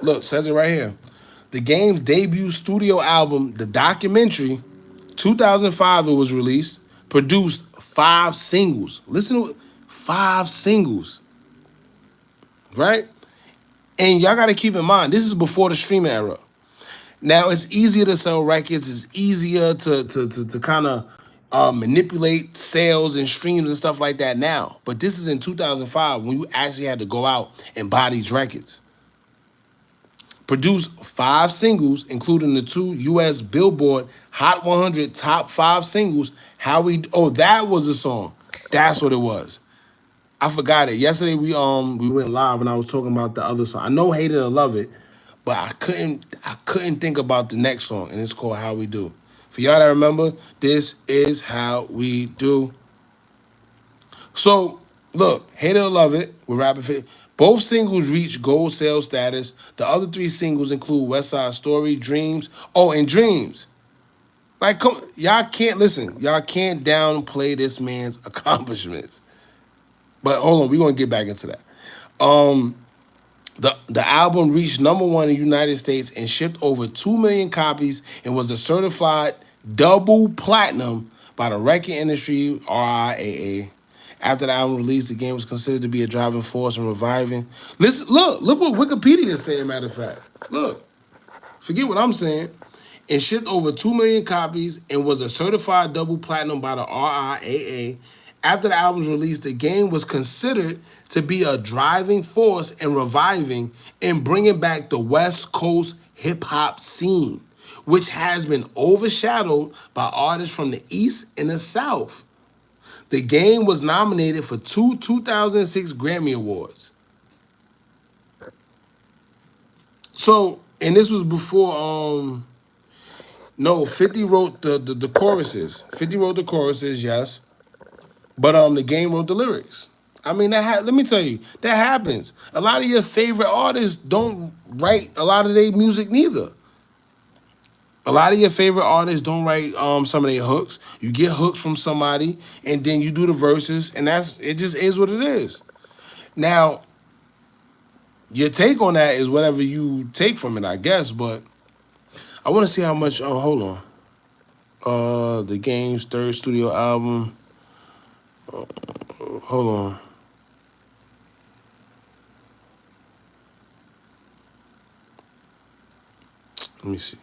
Look, says it right here. The game's debut studio album, The Documentary, 2005 it was released, produced 5 singles. Listen to 5 singles, right? And y'all got to keep in mind, this is before the streaming era. Now it's easier to sell records. It's easier to kind of manipulate sales and streams and stuff like that now. But this is in 2005 when you actually had to go out and buy these records. Produced 5 singles, including the 2 U.S. Billboard Hot 100 top 5 singles. That was a song. That's what it was. I forgot it. Yesterday we went live and I was talking about the other song. I know Hate It or Love It, but I couldn't think about the next song, and it's called How We Do. For y'all that remember, this is How We Do. So look, Hate It or Love It with Rapid Fit. Both singles reached gold sales status. The other 3 singles include West Side Story, Dreams. Oh, and Dreams. Like, y'all can't listen. Y'all can't downplay this man's accomplishments. But hold on, we're gonna get back into that. The album reached #1 in the United States and shipped over 2 million copies and was a certified double platinum by the Record Industry RIAA. After the album release, the game was considered to be a driving force in reviving. Listen, look what Wikipedia is saying, matter of fact. Look, forget what I'm saying. It shipped over 2 million copies and was a certified double platinum by the RIAA. After the album's release, the game was considered to be a driving force in reviving and bringing back the West Coast hip-hop scene, which has been overshadowed by artists from the East and the South. The game was nominated for 2 2006 Grammy Awards. So, and this was before, no, 50 wrote the choruses. 50 wrote the choruses, yes. But the game wrote the lyrics. I mean, let me tell you, that happens. A lot of your favorite artists don't write a lot of their music neither. A lot of your favorite artists don't write some of their hooks. You get hooks from somebody, and then you do the verses, and it just is what it is. Now, your take on that is whatever you take from it, I guess, but I want to see how much, hold on. The game's 3rd studio album. Hold on. Let me see.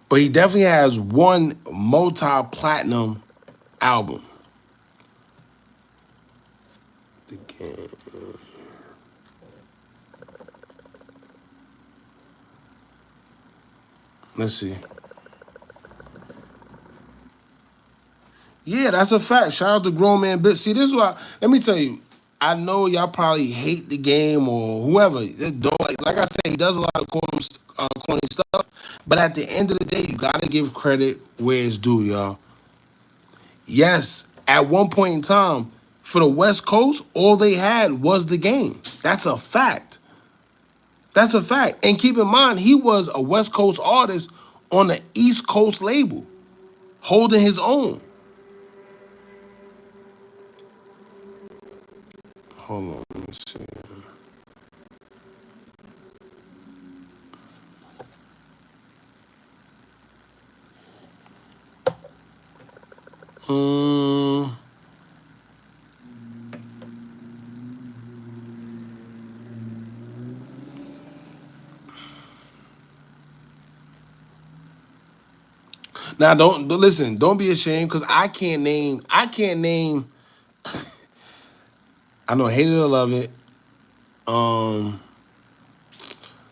But he definitely has 1 multi-platinum album. The game. Let's see. Yeah, that's a fact. Shout out to Grown Man Bitch. See, this is why. Let me tell you. I know y'all probably hate the game or whoever. Don't like I said, he does a lot of corny stuff. But at the end of the day, you gotta give credit where it's due, y'all. Yes, at one point in time, for the West Coast, all they had was the game. That's a fact. That's a fact. And keep in mind, he was a West Coast artist on the East Coast label, holding his own. Hold on, let me see. Now don't be ashamed because I can't name. I know Hate It or Love It.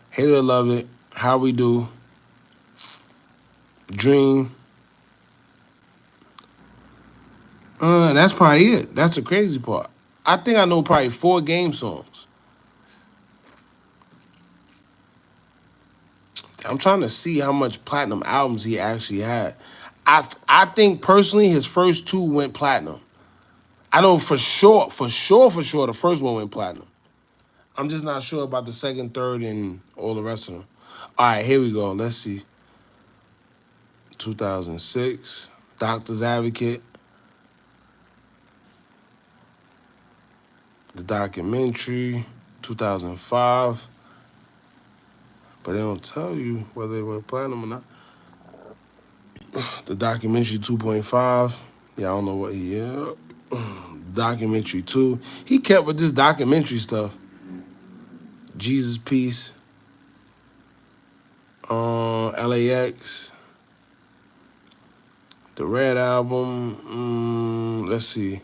Hate It or Love It. How We Do. Dream. And that's probably it. That's the crazy part. I think I know probably 4 game songs. I'm trying to see how much platinum albums he actually had. I think personally his first 2 went platinum. I know for sure, the first one went platinum. I'm just not sure about the second, third, and all the rest of them. All right, here we go. Let's see. 2006, Doctor's Advocate, the documentary, 2005. But they don't tell you whether it went platinum or not. The documentary 2.5. Yeah, I don't know what he. Yeah. Documentary 2. He kept with this documentary stuff. Jesus Peace. LAX. The Red Album. Let's see.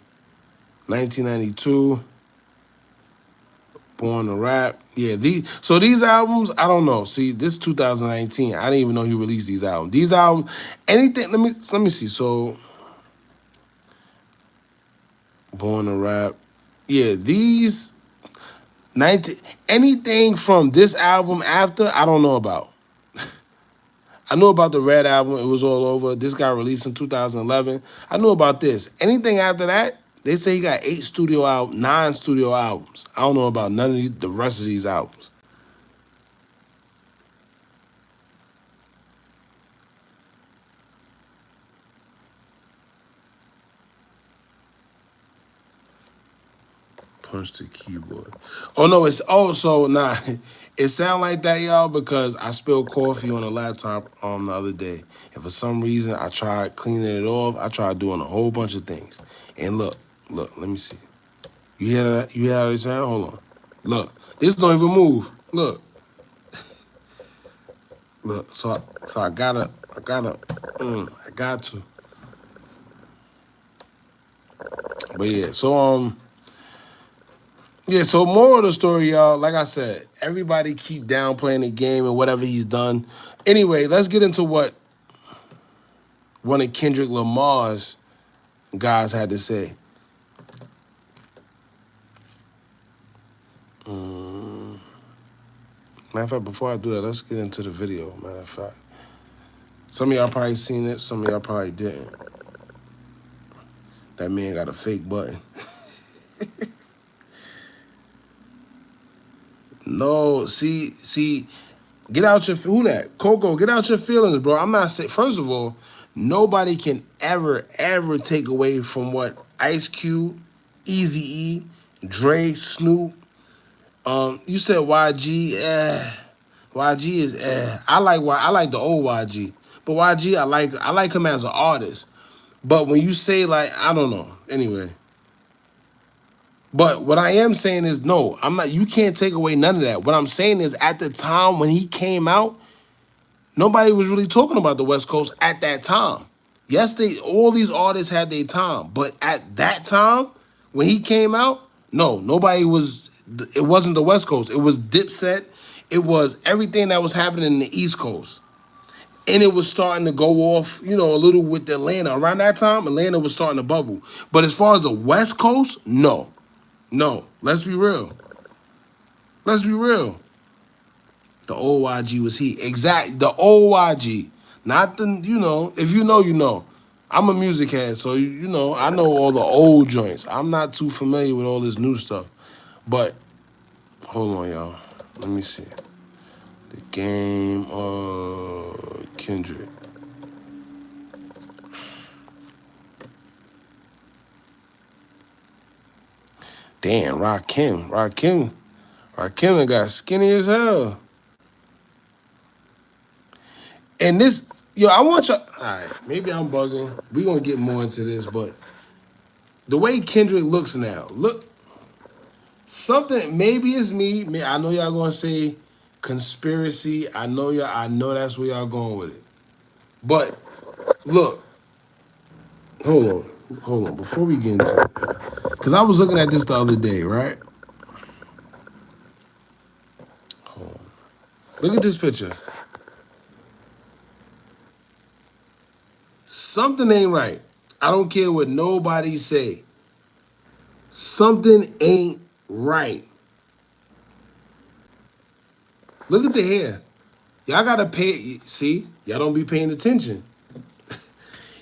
1992. Born to Rap. Yeah, these albums, I don't know. See, this 2019. I didn't even know he released these albums. These albums, anything. Let me see. So, Born to Rap. Yeah, these 19. Anything from this album after, I don't know about. I knew about the Red Album. It was all over. This got released in 2011. I knew about this. Anything after that, they say he got 9 studio albums. I don't know about none of the rest of these albums. Punch the keyboard. Oh no, it's so nah. It sound like that, y'all, because I spilled coffee on the laptop the other day. And for some reason I tried cleaning it off. I tried doing a whole bunch of things. And look, let me see. You hear that? You hear how it sound? Hold on. Look, this don't even move. Look. So I got to. But yeah, so moral of the story, y'all, like I said, everybody keep downplaying the game and whatever he's done. Anyway, let's get into what one of Kendrick Lamar's guys had to say. Matter of fact, before I do that, let's get into the video, matter of fact. Some of y'all probably seen it, some of y'all probably didn't. That man got a fake button. No, see, get out your, who that? Coco, get out your feelings, bro. I'm not saying, first of all, nobody can ever take away from what Ice Cube, Eazy-E, Dre, Snoop, you said YG, YG is, I like the old YG. But YG, I like him as an artist. But when you say like, I don't know, anyway. But what I am saying is, no, you can't take away none of that. What I'm saying is, at the time when he came out, nobody was really talking about the West Coast at that time. Yes, all these artists had their time, but at that time, when he came out, no, nobody was, it wasn't the West Coast. It was Dipset. It was everything that was happening in the East Coast. And it was starting to go off, a little with Atlanta. Around that time, Atlanta was starting to bubble. But as far as the West Coast, no. No, let's be real. Let's be real. The old YG was he. Exact. The old YG. Not the, if you know, you know. I'm a music head, so, I know all the old joints. I'm not too familiar with all this new stuff. But, hold on, y'all. Let me see. The Game of Kendrick. Damn, Rakim got skinny as hell. And this, I want you. All right, maybe I'm bugging. We're going to get more into this, but the way Kendrick looks now, something, maybe it's me. I know y'all going to say conspiracy. I know that's where y'all going with it. But look, hold on, before we get into it. Because I was looking at this the other day, right? Hold on. Look at this picture. Something ain't right. I don't care what nobody say. Something ain't right. Look at the hair. Y'all gotta pay. See, y'all don't be paying attention.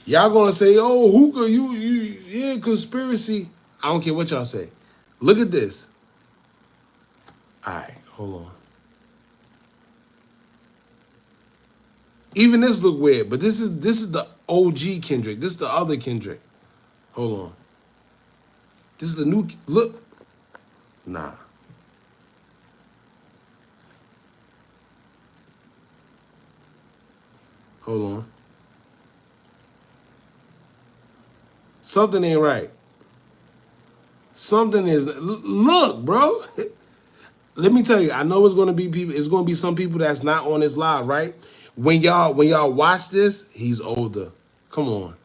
Y'all gonna say, "Oh, Hookah, yeah, conspiracy." I don't care what y'all say. Look at this. All right, hold on. Even this look weird, but this is the OG Kendrick. This is the other Kendrick. Hold on. This is the new look. Nah. Hold on. Something ain't right. Something is. Look, bro. Let me tell you. I know it's gonna be people. It's gonna be some people that's not on this live, right? When y'all watch this, he's older. Come on,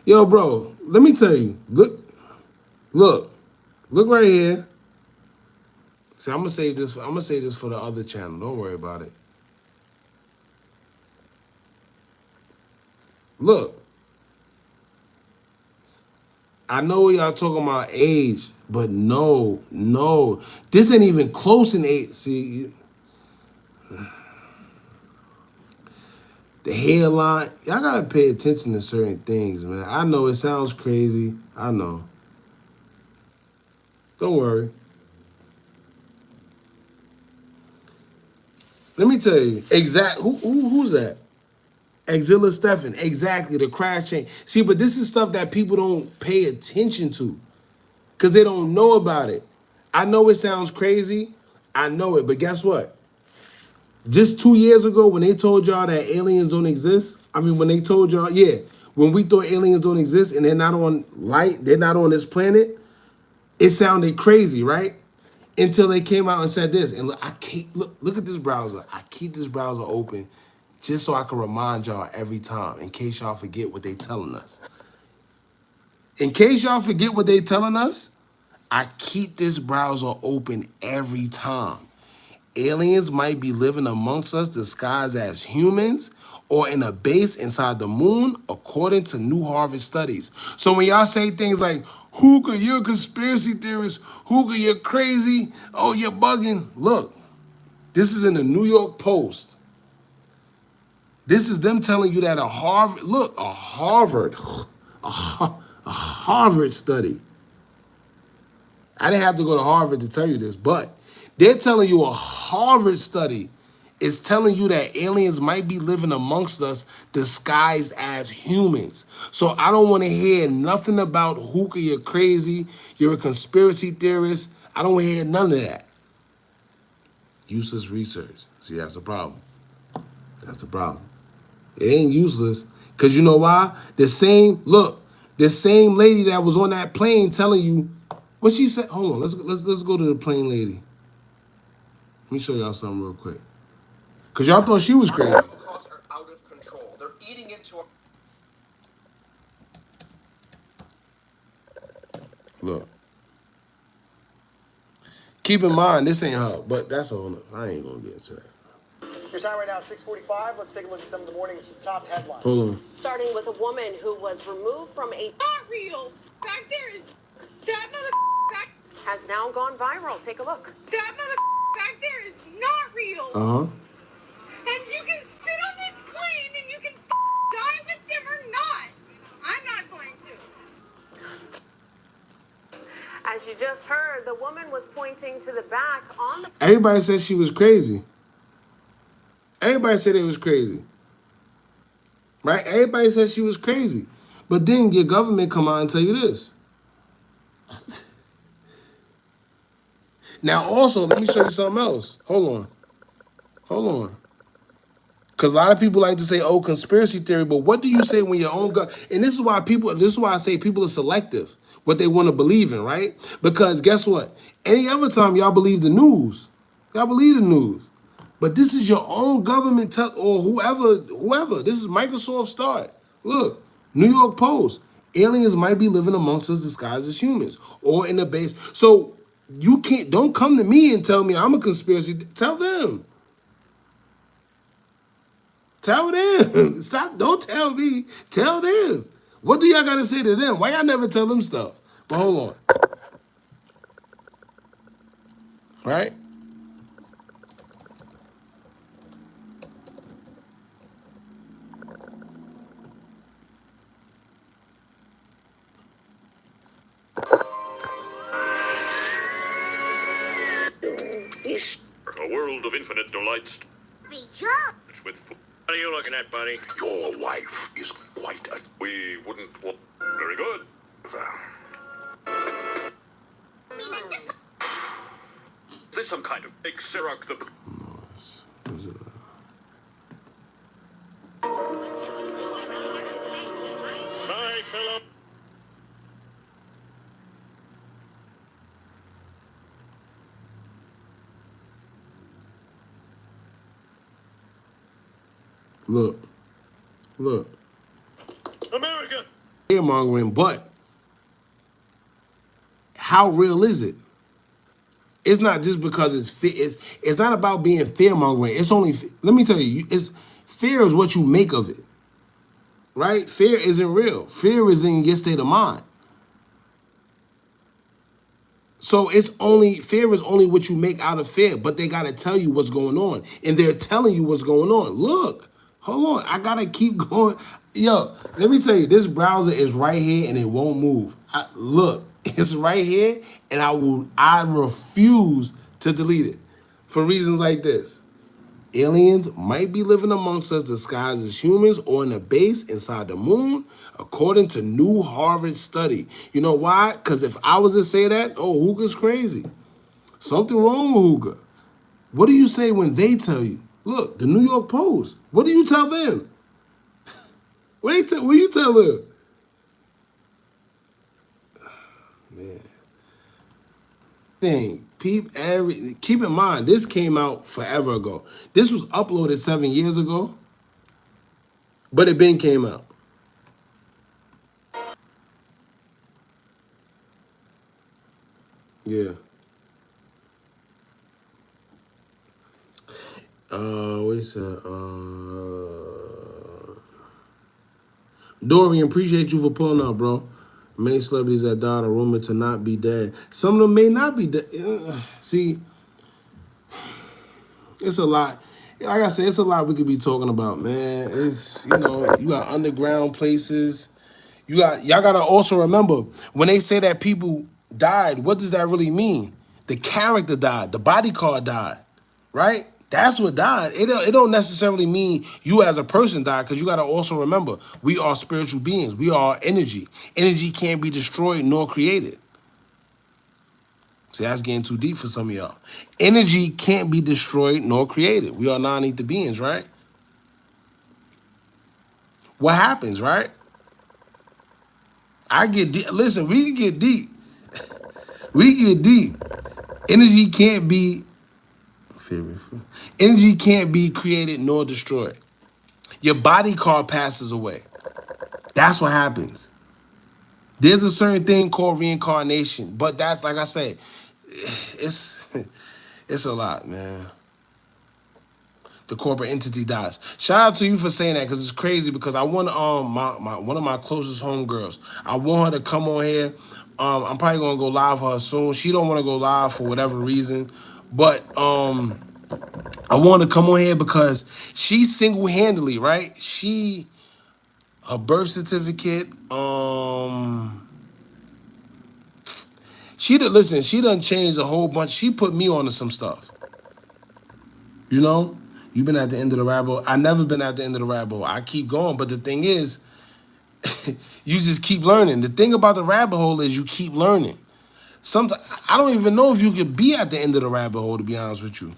yo, bro. Let me tell you. Look right here. See, I'm gonna save this. I'm gonna save this for the other channel. Don't worry about it. Look, I know y'all talking about age, but no, this ain't even close in age. See, the hairline. Y'all gotta pay attention to certain things, man. I know it sounds crazy. I know. Don't worry. Let me tell you. Who's that? Exilla Stephan. Exactly, the crash chain. See, but this is stuff that people don't pay attention to because they don't know about it. I know it sounds crazy. I know it, but guess what? Just 2 years ago, when they told y'all that aliens don't exist, I mean, when they told y'all, yeah, when we thought aliens don't exist and they're not on light, they're not on this planet, it sounded crazy, right? Until they came out and said this. And look at this browser. I keep this browser open just so I can remind y'all every time in case y'all forget what they telling us. In case y'all forget what they telling us, I keep this browser open every time. Aliens might be living amongst us disguised as humans or in a base inside the moon, according to New Harvard studies. So when y'all say things like, Hookah, you're a conspiracy theorist, Hookah, you're crazy, oh, you're bugging. Look, this is in the New York Post. This is them telling you that a Harvard study. I didn't have to go to Harvard to tell you this, but they're telling you a Harvard study is telling you that aliens might be living amongst us disguised as humans. So I don't want to hear nothing about Hookah, you're crazy, you're a conspiracy theorist. I don't want to hear none of that. Useless research. See, that's a problem. That's a problem. It ain't useless. Because you know why? The same lady that was on that plane telling you what she said. Hold on, let's go to the plane lady. Let me show y'all something real quick. Cause y'all thought she was crazy. Medical costs are out of control. They're eating into our... Look. Keep in mind, this ain't her, but that's all. I ain't gonna get into that. Your time right now is 6:45. Let's take a look at some of the morning's top headlines. Hold on. Starting with a woman who was removed from a... Not real. Back there is that mother back. has now gone viral. Take a look. That mother back there is not real. And you can sit on this plane and you can die with them or not. I'm not going to. As you just heard, the woman was pointing to the back on the... Everybody said she was crazy. Everybody said it was crazy. Right? Everybody said she was crazy. But then your government come out and tell you this. Now also, let me show you something else. Hold on. Because a lot of people like to say, oh, conspiracy theory, but what do you say when your own God? And this is why I say people are selective, what they want to believe in, right? Because guess what? Any other time y'all believe the news. Y'all believe the news. But this is your own government or whoever. This is Microsoft Start. Look, New York Post. Aliens might be living amongst us disguised as humans or in a base. So don't come to me and tell me I'm a conspiracy. Tell them. Tell them. Stop. Don't tell me. Tell them. What do y'all got to say to them? Why y'all never tell them stuff? But hold on. Right? A world of infinite delights. With what are you looking at, buddy? Your wife is quite a... We wouldn't want... Very good. Is this some kind of big Sirach the... Hi, Philip. Look. America. Fear-mongering, but how real is it? It's not just because it's not about being fear-mongering. It's only, let me tell you, it's fear is what you make of it, right? Fear isn't real. Fear is in your state of mind. So it's only, fear is only what you make out of fear, but they gotta tell you what's going on. And they're telling you what's going on. Look, hold on, I gotta keep going. Yo, let me tell you, this browser is right here and it won't move. Look, it's right here and I refuse to delete it for reasons like this. Aliens might be living amongst us disguised as humans or in a base inside the moon, according to new Harvard study. You know why? Because if I was to say that, oh, Hookah's crazy. Something wrong with Hookah. What do you say when they tell you? Look, the New York Post. What do you tell them? What do you tell them? Man. Keep in mind, this came out forever ago. This was uploaded 7 years ago, but it been came out. Yeah. What he said? Dorian, appreciate you for pulling out, bro. Many celebrities that died are rumored to not be dead. Some of them may not be dead. See, it's a lot. Like I said, it's a lot we could be talking about, man. It's, you got underground places. Y'all gotta also remember, when they say that people died, what does that really mean? The character died, the bodyguard died, right? That's what died. It don't necessarily mean you as a person died, because you gotta also remember, we are spiritual beings. We are energy. Energy can't be destroyed nor created. See, that's getting too deep for some of y'all. Energy can't be destroyed nor created. We are non-ether beings, right? What happens, right? I get deep. Listen, we can get deep. We get deep. Energy can't be energy can't be created nor destroyed. Your body card passes away. That's what happens. There's a certain thing called reincarnation, but that's, like I said, it's it's a lot, man. The corporate entity dies. Shout out to you for saying that, because it's crazy, because I want one of my closest homegirls. I want her to come on here. I'm probably gonna go live for her soon. She don't want to go live for whatever reason, but I want to come on here because she single-handedly, right? Her birth certificate, she done changed a whole bunch. She put me onto some stuff. You've been at the end of the rabbit hole. I never been at the end of the rabbit hole. I keep going, but the thing is, you just keep learning. The thing about the rabbit hole is you keep learning. Sometimes I don't even know if you could be at the end of the rabbit hole, to be honest with you.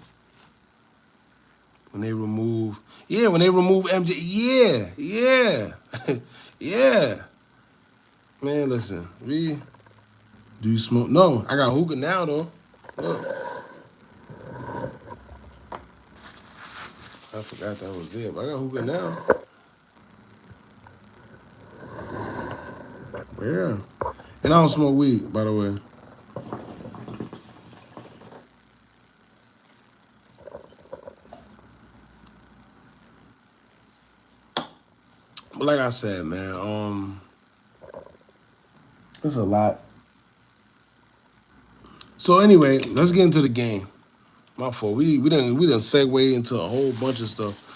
When they remove MJ, yeah. Yeah. Man, listen, do you smoke? No, I got hookah now, though. Look. I forgot that was there, but I got hookah now. Yeah. And I don't smoke weed, by the way. But like I said, man, this is a lot. So anyway, let's get into the game. My fault. We done segue into a whole bunch of stuff.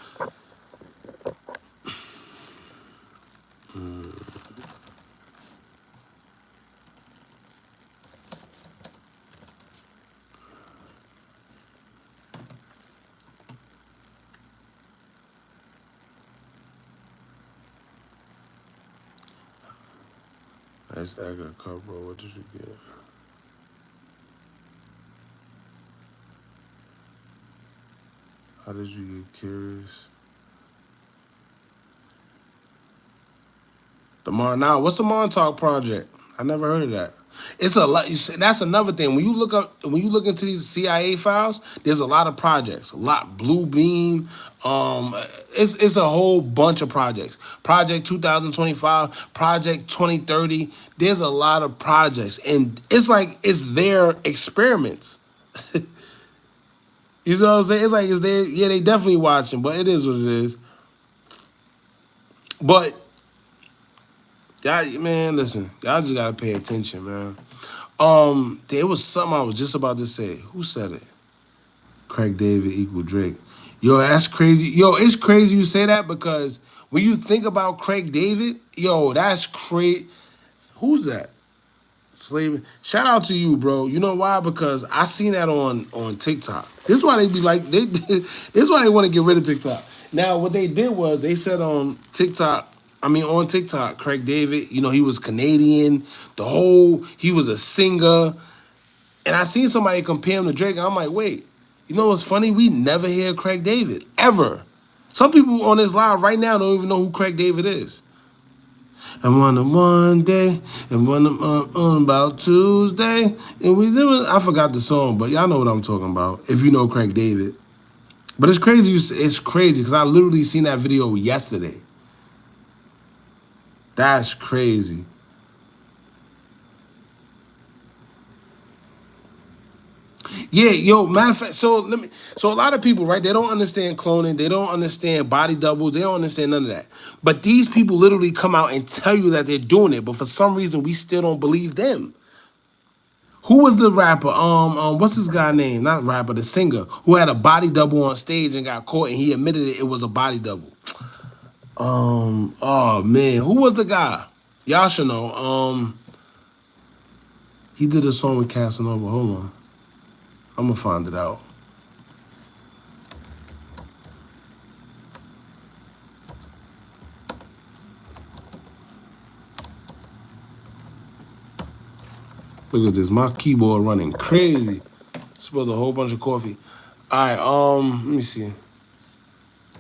Nice agate cup, bro. What did you get? How did you get curious? What's the Montauk Project? I never heard of that. It's a lot. That's another thing. When you look into these CIA files, there's a lot of projects. A lot. Blue Beam. It's a whole bunch of projects. Project 2025, Project 2030. There's a lot of projects, and it's like it's their experiments. You know what I'm saying? It's like it's their. Yeah, they definitely watching, but it is what it is. But y'all, man, listen, y'all just gotta pay attention, man. There was something I was just about to say. Who said it? Craig David equal Drake. Yo, that's crazy. Yo, it's crazy you say that because when you think about Craig David, yo, that's crazy. Who's that? Slaving. Shout out to you, bro. You know why? Because I seen that on TikTok. This is why they be like this is why they want to get rid of TikTok. Now, what they did was they said on TikTok, Craig David, you know, he was Canadian, he was a singer. And I seen somebody compare him to Drake, and I'm like, wait, you know what's funny? We never hear Craig David, ever. Some people on this live right now don't even know who Craig David is. And one day, and on about Tuesday, and I forgot the song, but y'all know what I'm talking about, if you know Craig David. But it's crazy, because I literally seen that video yesterday. That's crazy. Yeah, yo, matter of fact, so a lot of people, right, they don't understand cloning, they don't understand body doubles, they don't understand none of that. But these people literally come out and tell you that they're doing it, but for some reason we still don't believe them. Who was the rapper? What's this guy name? Not rapper, the singer who had a body double on stage and got caught and he admitted it was a body double. Oh man, who was the guy? Y'all should know. He did a song with Casanova. Hold on, I'm gonna find it out. Look at this, my keyboard running crazy. Spilled a whole bunch of coffee. All right, let me see.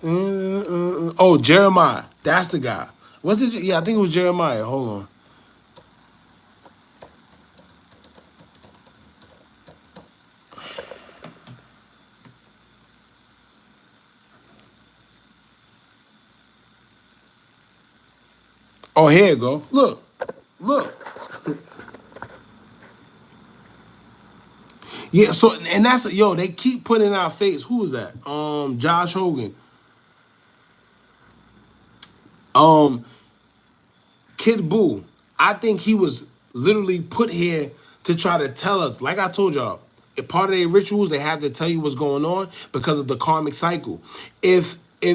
Oh, Jeremiah. That's the guy. Was it? Yeah, I think it was Jeremiah. Hold on. Oh, here you go. Look. Yeah, so, and that's, yo, they keep putting in our face. Who is that? Josh Hogan. Kid Buu. I think he was literally put here to try to tell us, like I told y'all, if part of their rituals, they have to tell you what's going on because of the karmic cycle. If they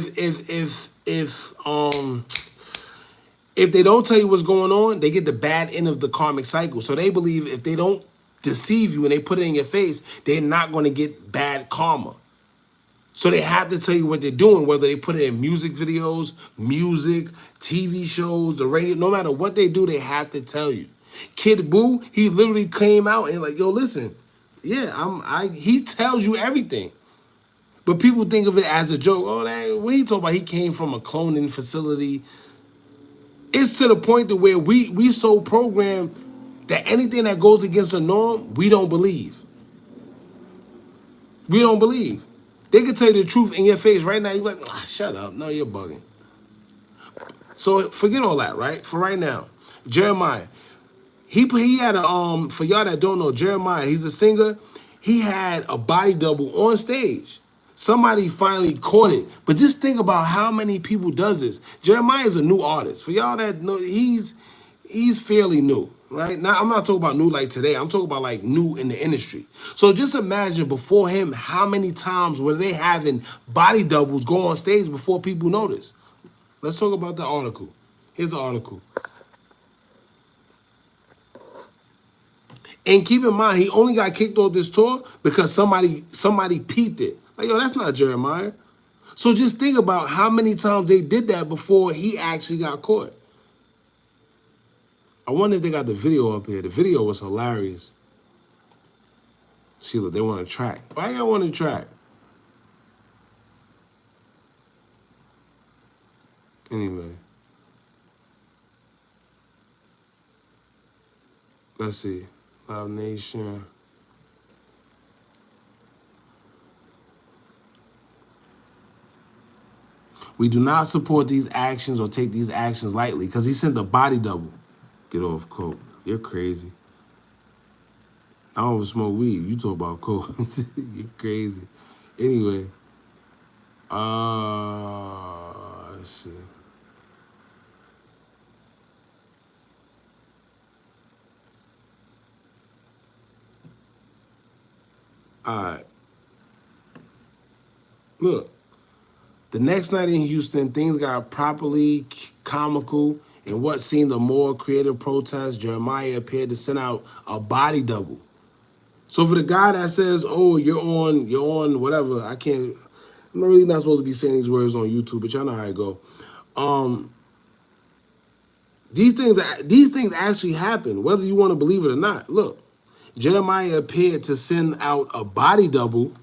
don't tell you what's going on, they get the bad end of the karmic cycle. So they believe if they don't deceive you and they put it in your face, they're not going to get bad karma. So they have to tell you what they're doing, whether they put it in music videos, music, TV shows, the radio, no matter what they do, they have to tell you. Kid Buu, he literally came out and like, yo, listen, yeah, he tells you everything. But people think of it as a joke. Oh, what he talking about? He came from a cloning facility. It's to the point to where we so programmed that anything that goes against the norm, we don't believe. We don't believe. They can tell you the truth in your face right now. You're like, shut up. No, you're bugging. So forget all that, right? For right now, Jeremiah, he had a for y'all that don't know, Jeremiah, he's a singer. He had a body double on stage. Somebody finally caught it. But just think about how many people does this. Jeremiah is a new artist. For y'all that know, he's fairly new, right? Now, I'm not talking about new like today. I'm talking about like new in the industry. So just imagine before him, how many times were they having body doubles go on stage before people notice? Let's talk about the article. Here's the article. And keep in mind, he only got kicked off this tour because somebody peeped it. Like, yo, that's not Jeremiah. So just think about how many times they did that before he actually got caught. I wonder if they got the video up here. The video was hilarious. See, look, they want to track. Why y'all want to track? Anyway. Let's see. Live Nation. We do not support these actions or take these actions lightly because he sent a body double. Get off coke. You're crazy. I don't even smoke weed. You talk about coke. You're crazy. Anyway. Let's see. All right. Look. The next night in Houston, things got properly comical. In what seemed a more creative protest, Jeremiah appeared to send out a body double. So for the guy that says, "Oh, you're on whatever," I can't. I'm really not supposed to be saying these words on YouTube, but y'all know how I go. These things actually happen, whether you want to believe it or not. Look, Jeremiah appeared to send out a body double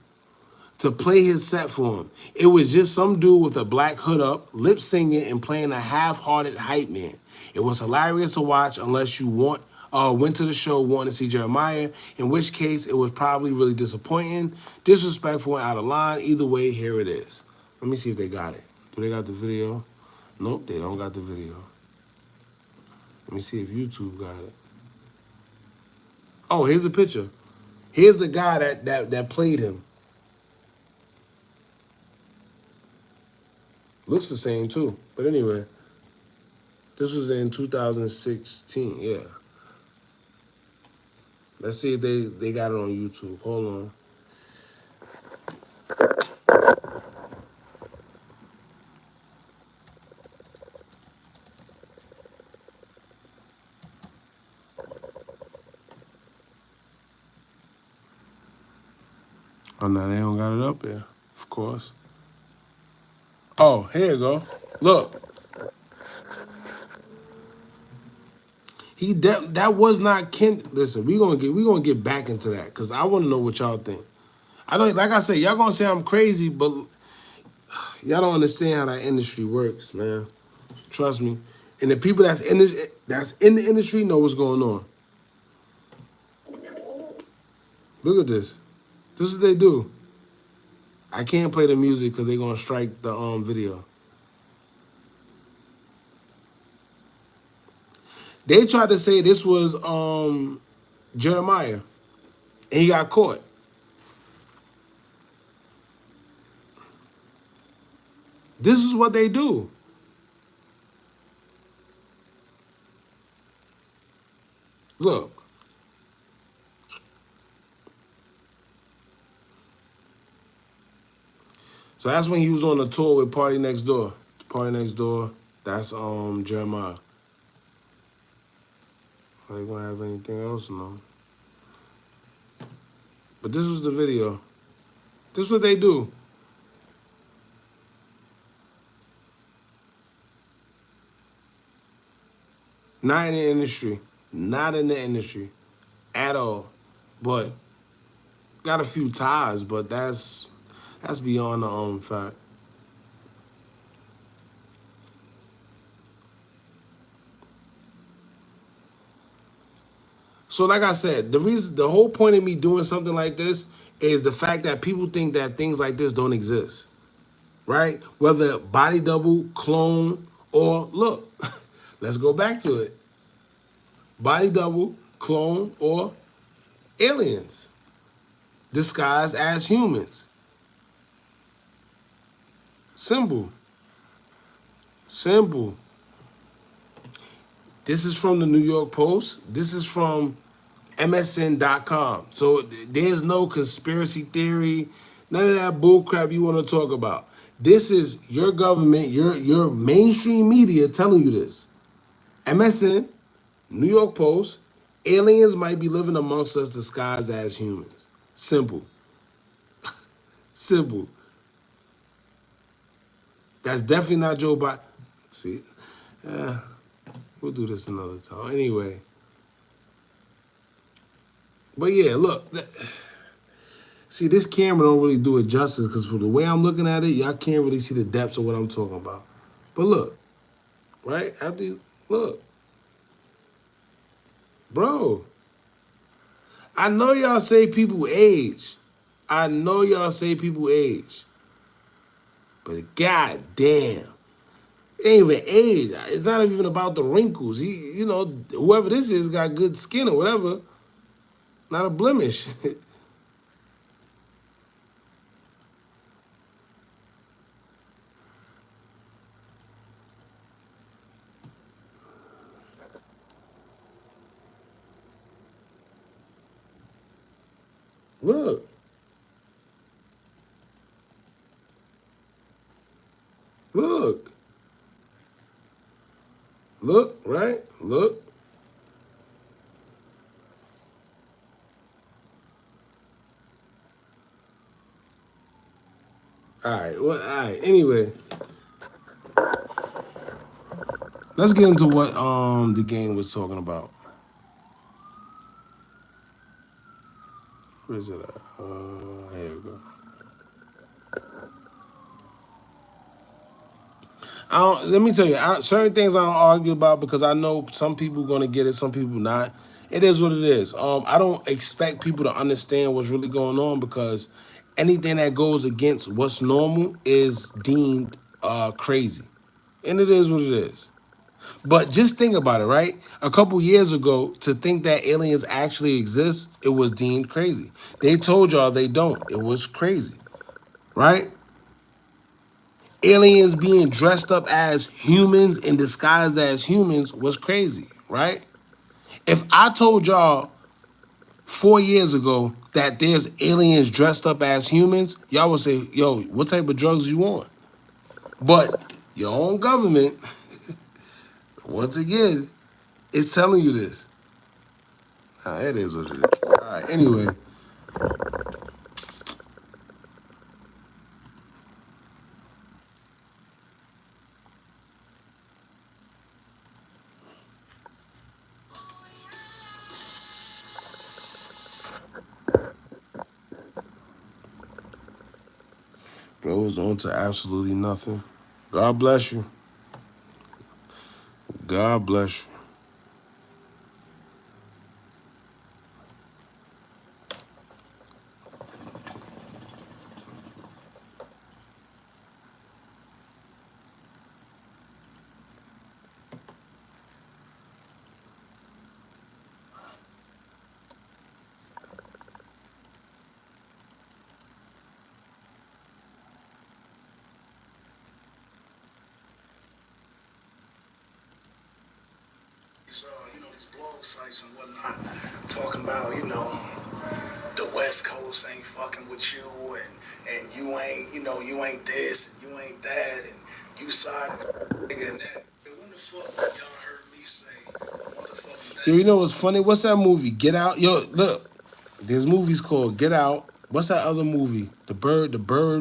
to play his set for him. It was just some dude with a black hood up, lip singing and playing a half-hearted hype man. It was hilarious to watch unless you went to the show wanting to see Jeremiah, in which case it was probably really disappointing, disrespectful, and out of line. Either way, here it is. Let me see if they got it. Do they got the video? Nope, they don't got the video. Let me see if YouTube got it. Oh, here's a picture. Here's the guy that played him. Looks the same too. But anyway, this was in 2016. Yeah. Let's see if they got it on YouTube. Hold on. Oh, no, they don't got it up there. Of course. Oh, here you go. Look. That was not Ken. Listen, we gonna get back into that because I want to know what y'all think. I don't, like I said, y'all gonna say I'm crazy, but y'all don't understand how that industry works, man. Trust me. And the people that's in the industry know what's going on. Look at this. This is what they do. I can't play the music because they're gonna strike the video. They tried to say this was Jeremiah, and he got caught. This is what they do. Look. So that's when he was on the tour with Party Next Door. Party Next Door, that's Jeremiah. Are they gonna have anything else? No. But this was the video. This is what they do. Not in the industry. Not in the industry. At all. But got a few ties, but that's beyond the fact. So like I said, the whole point of me doing something like this is the fact that people think that things like this don't exist. Right? Whether body double, clone, or look, let's go back to it. Body double, clone, or aliens disguised as humans. Simple. Simple. This is from the New York Post. This is from MSN.com. So there's no conspiracy theory, none of that bullcrap you want to talk about. This is your government, your mainstream media telling you this. MSN, New York Post, aliens might be living amongst us disguised as humans. Simple. Simple. That's definitely not Joe Biden. See, we'll do this another time. Anyway. But yeah, look. See, this camera don't really do it justice because for the way I'm looking at it, y'all can't really see the depths of what I'm talking about. But look, right? After you, look. Bro. I know y'all say people age. I know y'all say people age. But god damn. It ain't even age. It's not even about the wrinkles. He, you know, whoever this is got good skin or whatever. Not a blemish. Look. Look. Look, right? Look. Alright, well, alright. Anyway. Let's get into what the game was talking about. Where is it at? Here we go. Let me tell you, certain things I don't argue about because I know some people going to get it, some people not. It is what it is. I don't expect people to understand what's really going on because anything that goes against what's normal is deemed crazy. And it is what it is. But just think about it, right? A couple years ago, to think that aliens actually exist, it was deemed crazy. They told y'all they don't. It was crazy, right? Aliens being dressed up as humans and disguised as humans was crazy, right? If I told y'all 4 years ago that there's aliens dressed up as humans, y'all would say, yo, what type of drugs you on? But your own government, once again, is telling you this. It is what it is. All right, anyway. Bro is on to absolutely nothing. God bless you. God bless you. These blog sites and whatnot talking about, the West Coast ain't fucking with you and you ain't, you ain't this and you ain't that and you side nigga and that. When the fuck y'all heard me say a motherfucking Yo, thing? you know what's funny? What's that movie? Get Out? Yo, look. There's movies called Get Out. What's that other movie? The Bird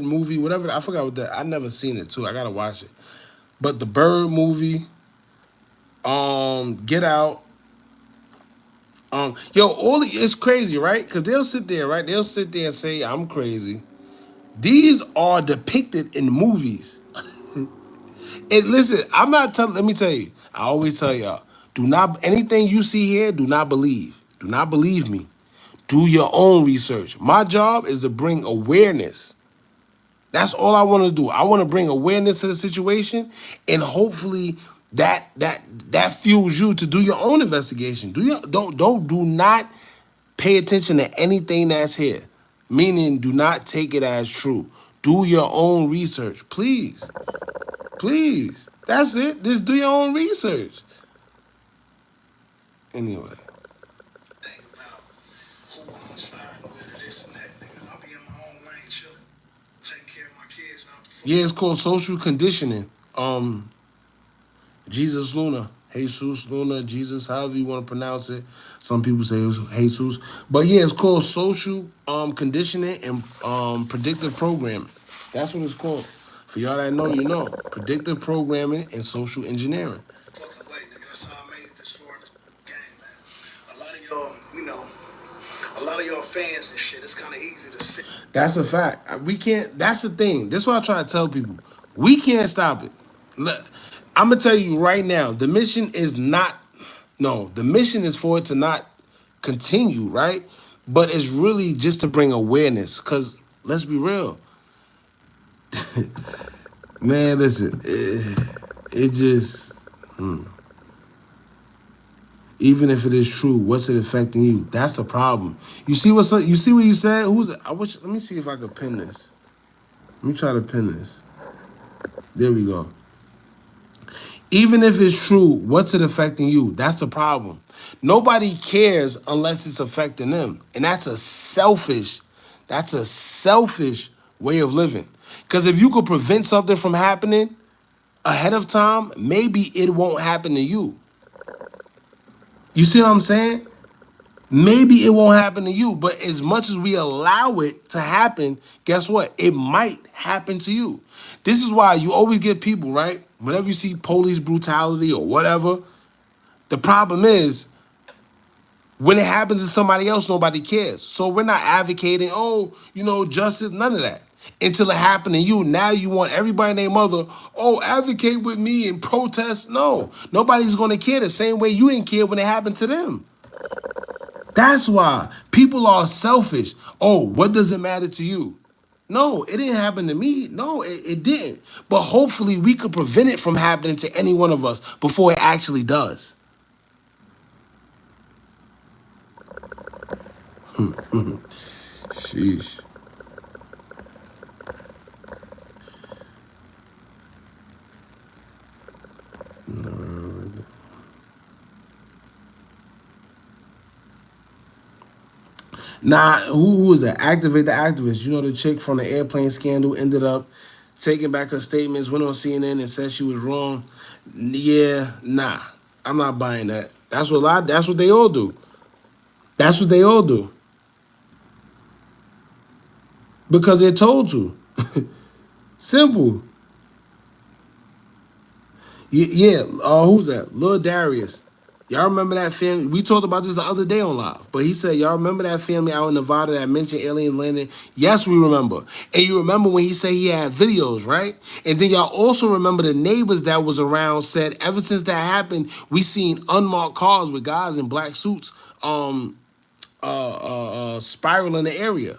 movie, whatever. I forgot what that. I never seen it too. I gotta watch it. But the Bird movie, Get Out, yo, it's crazy, right? Because they'll sit there, right? They'll sit there and say I'm crazy. These are depicted in movies. And listen, I'm not telling. Let me tell you. I always tell y'all, do not anything you see here. Do not believe. Do not believe me. Do your own research. My job is to bring awareness. That's all I want to do. I want to bring awareness to the situation, and hopefully that fuels you to do your own investigation. Do not pay attention to anything that's here. Meaning, do not take it as true. Do your own research, please, please. That's it. Just do your own research. Anyway. Think about who I'm sliding with or this and that, nigga. I'll be in my own lane chilling, taking care of my kids. Yeah, it's called social conditioning. Jesus Luna, Jesus Luna, Jesus, however you want to pronounce it. Some people say it's Jesus, but yeah, it's called social conditioning and predictive programming. That's what it's called. For y'all that know, you know. Predictive programming and social engineering. Fucking way, nigga. That's how I made it this far in this game, man. A lot of y'all, a lot of y'all fans and shit. It's kind of easy to see. That's a fact. We can't. That's the thing. That's what I try to tell people. We can't stop it. Look, I'm gonna tell you right now. The mission is not. No, the mission is for it to not continue. Right. But it's really just to bring awareness. Cause let's be real, man. Listen, it just. Even if it is true, what's it affecting you? That's the problem. You see you see what you said? Who's it? Let me see if I can pin this. Let me try to pin this. There we go. Even if it's true, what's it affecting you? That's the problem. Nobody cares unless it's affecting them. And that's a selfish way of living. Because if you could prevent something from happening ahead of time, maybe it won't happen to you. You see what I'm saying? Maybe it won't happen to you, but as much as we allow it to happen, guess what? It might happen to you. This is why you always get people, right? Whenever you see police brutality or whatever, the problem is when it happens to somebody else, nobody cares. So we're not advocating, justice, none of that. Until it happened to you, now you want everybody and their mother, advocate with me and protest. No, nobody's going to care the same way you didn't care when it happened to them. That's why people are selfish. Oh, what does it matter to you? No, it didn't happen to me. No, it didn't. But hopefully we could prevent it from happening to any one of us before it actually does. Sheesh. Nah, who was that? Activate the activist. You know, the chick from the airplane scandal ended up taking back her statements, went on CNN and said she was wrong. Yeah, nah. I'm not buying that. That's what they all do. That's what they all do. Because they're told to. Simple. Yeah, who's that? Lil Darius. Y'all remember that family? We talked about this the other day on live, but he said, y'all remember that family out in Nevada that mentioned alien landing? Yes, we remember. And you remember when he said he had videos, right? And then y'all also remember the neighbors that was around said ever since that happened, we seen unmarked cars with guys in black suits spiral in the area.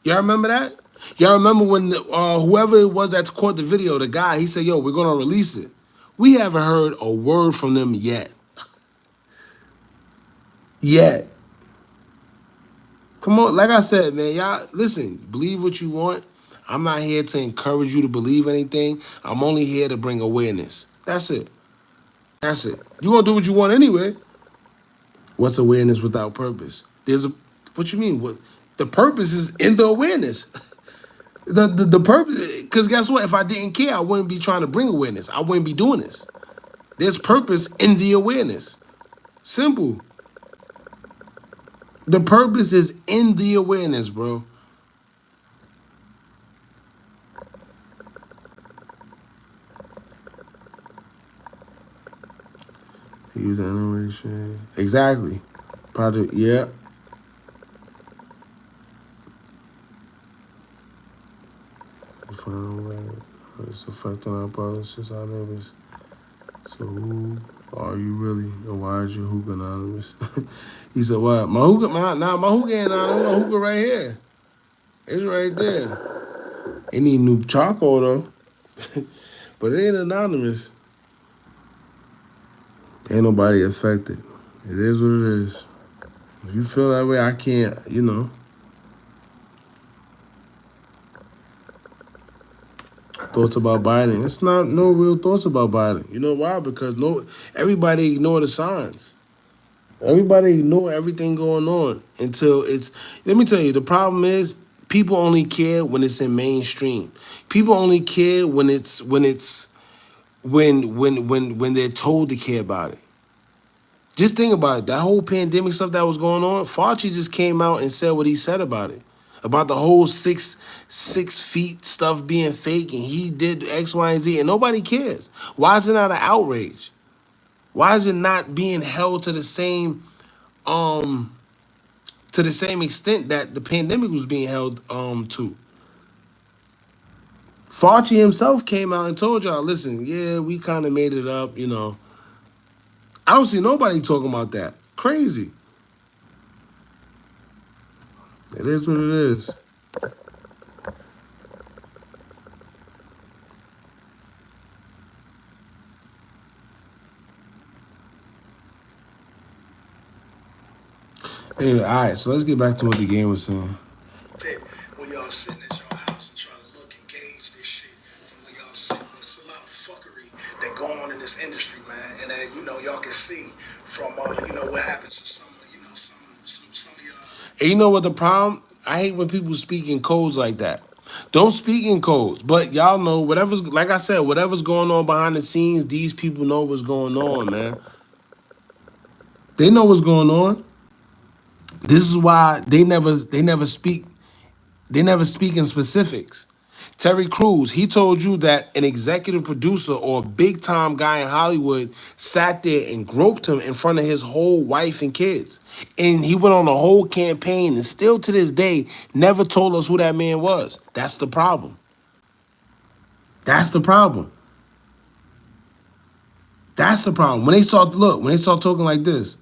Y'all remember that? Y'all remember when whoever it was that caught the video, the guy, he said, yo, we're going to release it. We haven't heard a word from them yet. Yet. Come on, like I said, man, y'all, listen, believe what you want. I'm not here to encourage you to believe anything. I'm only here to bring awareness. That's it. That's it. You're going to do what you want anyway. What's awareness without purpose? What you mean? What? The purpose is in the awareness. The purpose, because guess what? If I didn't care, I wouldn't be trying to bring awareness. I wouldn't be doing this. There's purpose in the awareness. Simple. The purpose is in the awareness, bro. Use animation. Exactly. Project, yeah. Final way. It's affecting our policies, our neighbors. So who are you really? And why is your Hookah Anonymous? He said, what? My Hookah ain't anonymous. My Hookah right here. It's right there. It need new charcoal though. But it ain't anonymous. Ain't nobody affected. It is what it is. If you feel that way, I can't, Thoughts about Biden. It's not no real thoughts about Biden. You know why? Because everybody ignore the signs. Everybody ignore everything going on until it's. Let me tell you, the problem is people only care when it's in mainstream. People only care when they're told to care about it. Just think about it. That whole pandemic stuff that was going on, Fauci just came out and said what he said about it. About the whole 6 feet stuff being fake and he did X, Y, and Z, and nobody cares. Why is it not an outrage? Why is it not being held to the same extent that the pandemic was being held to? Fauci himself came out and told y'all, listen, yeah, we kind of made it up, I don't see nobody talking about that. Crazy. It is what it is. Anyway, all right, so let's get back to what the game was saying. When y'all sitting at your house and try to look and gauge this shit from where y'all sitting, but it's a lot of fuckery that go on in this industry, man. And y'all can see from what happens to some of y'all. And you know what the problem? I hate when people speak in codes like that. Don't speak in codes, but y'all know whatever's, like I said, whatever's going on behind the scenes, these people know what's going on, man. They know what's going on. This is why they never speak. They never speak in specifics. Terry Crews, he told you that an executive producer or a big time guy in Hollywood sat there and groped him in front of his whole wife and kids. And he went on a whole campaign and still to this day never told us who that man was. That's the problem. That's the problem. That's the problem. When they start talking like this.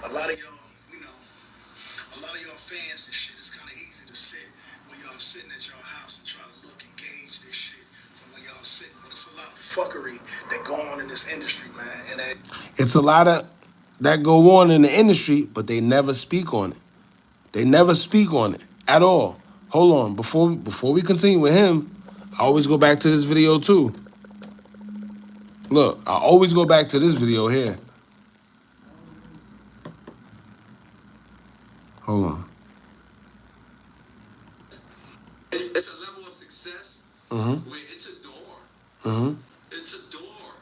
A lot of y'all, a lot of y'all fans and shit, it's kind of easy to sit when y'all sitting at your house and try to look and gauge this shit from where y'all sitting. But it's a lot of fuckery that go on in this industry, man. It's a lot of that go on in the industry, but they never speak on it. They never speak on it at all. Hold on, before we continue with him, I always go back to this video too. Look, I always go back to this video here. Hold on. It's a level of success where it's a door. It's a door.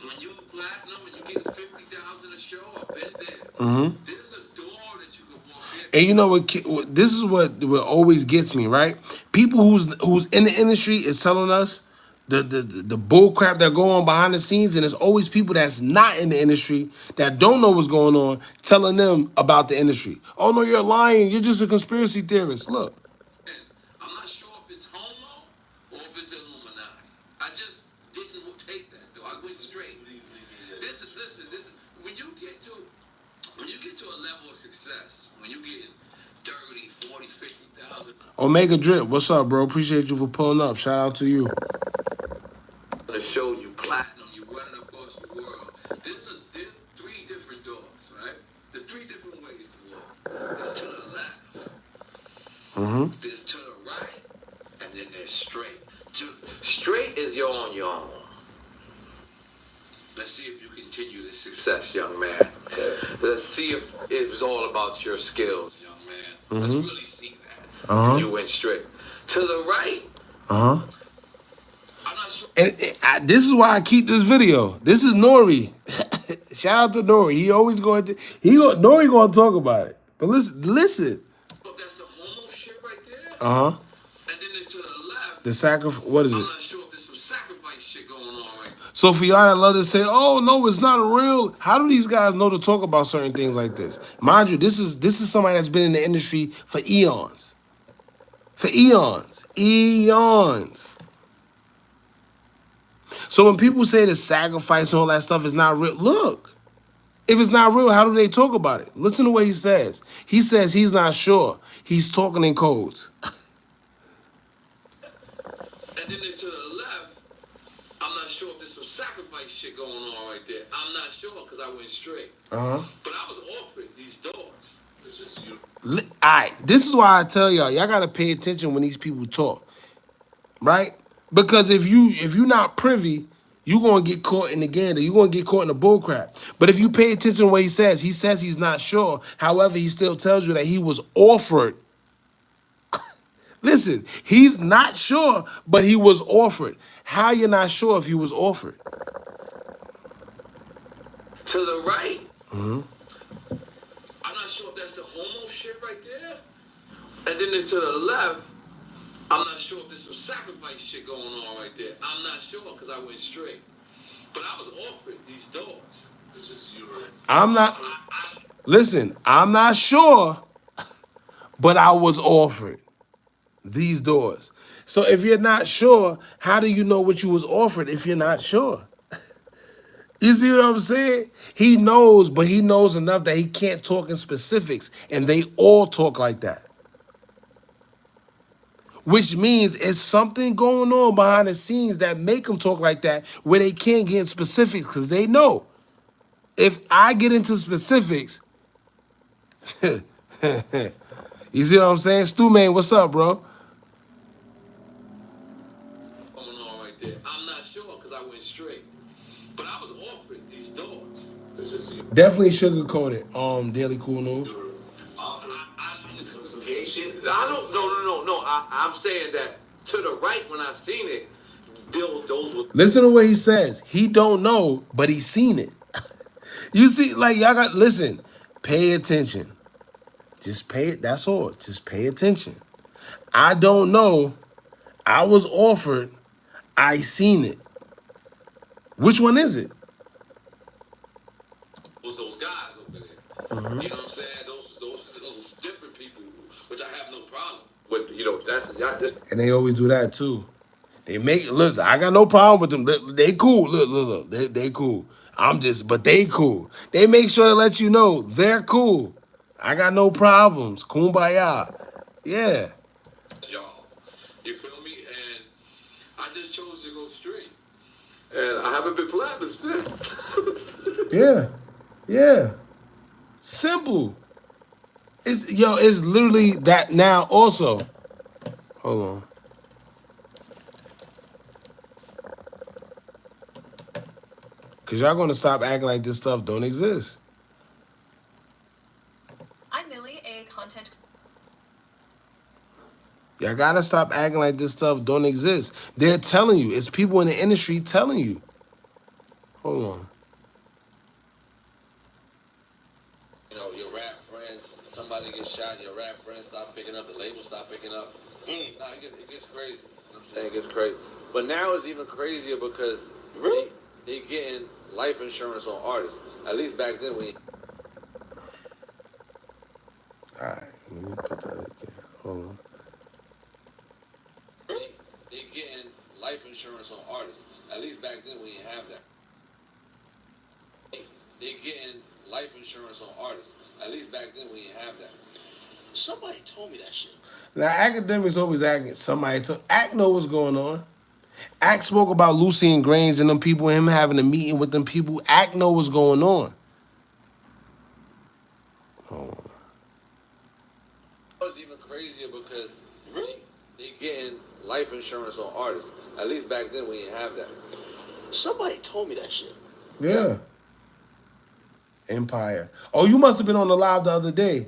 When you're platinum and you get 50,000 a show, I've been there. There's a door that you can walk in. And you know what? This is what always gets me, right? People who's in the industry is telling us the bull crap that go on behind the scenes, and it's always people that's not in the industry that don't know what's going on telling them about the industry. Oh no, you're lying. You're just a conspiracy theorist. Look. I'm not sure if it's homo or if it's Illuminati. I just didn't take that though. I went straight. Listen. When you get to a level of success, when you get 30, 40, 50,000. Omega Drip, what's up, bro? Appreciate you for pulling up. Shout out to you. To show you platinum, you running across the world. There's three different doors, right? There's three different ways to walk. There's to the left. There's to the right, and then there's straight. Straight is you're on your own. Let's see if you continue this success, young man. Let's see if it's all about your skills, young man. Let's really see that. You went straight. To the right. I'm not sure. And this is why I keep this video. This is Nori. Shout out to Nori. Nori going to talk about it. But listen. That's the homo shit right there. And then there's to the left. The sacrifice. What is it? I'm not sure if there's some sacrifice shit going on right now. So for y'all that love to say, "Oh no, it's not real." How do these guys know to talk about certain things like this? Mind you, this is somebody that's been in the industry for eons. Eons. So when people say the sacrifice and all that stuff is not real, look. If it's not real, how do they talk about it? Listen to what he says. He says he's not sure. He's talking in codes. And then there's to the left. I'm not sure if there's some sacrifice shit going on right there. I'm not sure because I went straight. But I was offered these doors. It's just you. All right, this is why I tell y'all gotta pay attention when these people talk, right? Because if you're not privy, you're gonna get caught in the gander. You're gonna get caught in the bull crap. But if you pay attention to what he says he's not sure. However, he still tells you that he was offered. Listen, he's not sure, but he was offered. How you not sure if he was offered? To the right. I'm not sure if that's the homo shit right there. And then there's to the left. I'm not sure if there's some sacrifice shit going on right there. I'm not sure because I went straight. But I was offered these doors. It's just you. Listen, I'm not sure, but I was offered these doors. So if you're not sure, how do you know what you was offered if you're not sure? You see what I'm saying? He knows, but he knows enough that he can't talk in specifics, and they all talk like that. Which means it's something going on behind the scenes that make them talk like that, where they can't get in specifics because they know if I get into specifics, you see what I'm saying? Stu Man, what's up, bro? Going on right there. I'm not sure because I went straight. But I was offered these doors. Definitely sugarcoated. Daily Cool News. I don't. No. I'm saying that to the right when I've seen it, those was. Listen to what he says. He don't know, but he's seen it. You see, like y'all got listen. Pay attention. Just pay it. That's all. Just pay attention. I don't know. I was offered. I seen it. Which one is it? Was those guys over there? Mm-hmm. You know what I'm saying? Those different people, which I have no problem with. You know, that's. And they always do that too. They make listen. I got no problem with them. They cool. Look. They cool. But they cool. They make sure to let you know they're cool. I got no problems. Kumbaya. Yeah. Y'all, you feel me? And I just chose to go straight, and I haven't been platinum since. Yeah. Simple. It's literally that now also. Hold on. Cause y'all gonna stop acting like this stuff don't exist. I'm Millie, a content. Y'all gotta stop acting like this stuff don't exist. They're telling you. It's people in the industry telling you. Hold on. You know, your rap friends, somebody gets shot, your rap friends stop picking up, the label stop picking up. Nah, it gets crazy. You know what I'm saying? It gets crazy. But now it's even crazier because they getting life insurance on artists. At least back then we. Alright, let me put that again. Hold on. They getting life insurance on artists. At least back then we didn't have that. They getting life insurance on artists. At least back then we didn't have that. Somebody told me that shit. Now, academics always acting. Act know what's going on. Act spoke about Lucy and Grange and them people, him having a meeting with them people. Act know what's going on. Hold on. It was even crazier because they getting life insurance on artists. At least back then we didn't have that. Somebody told me that shit. Yeah. Empire. Oh, you must have been on the live the other day.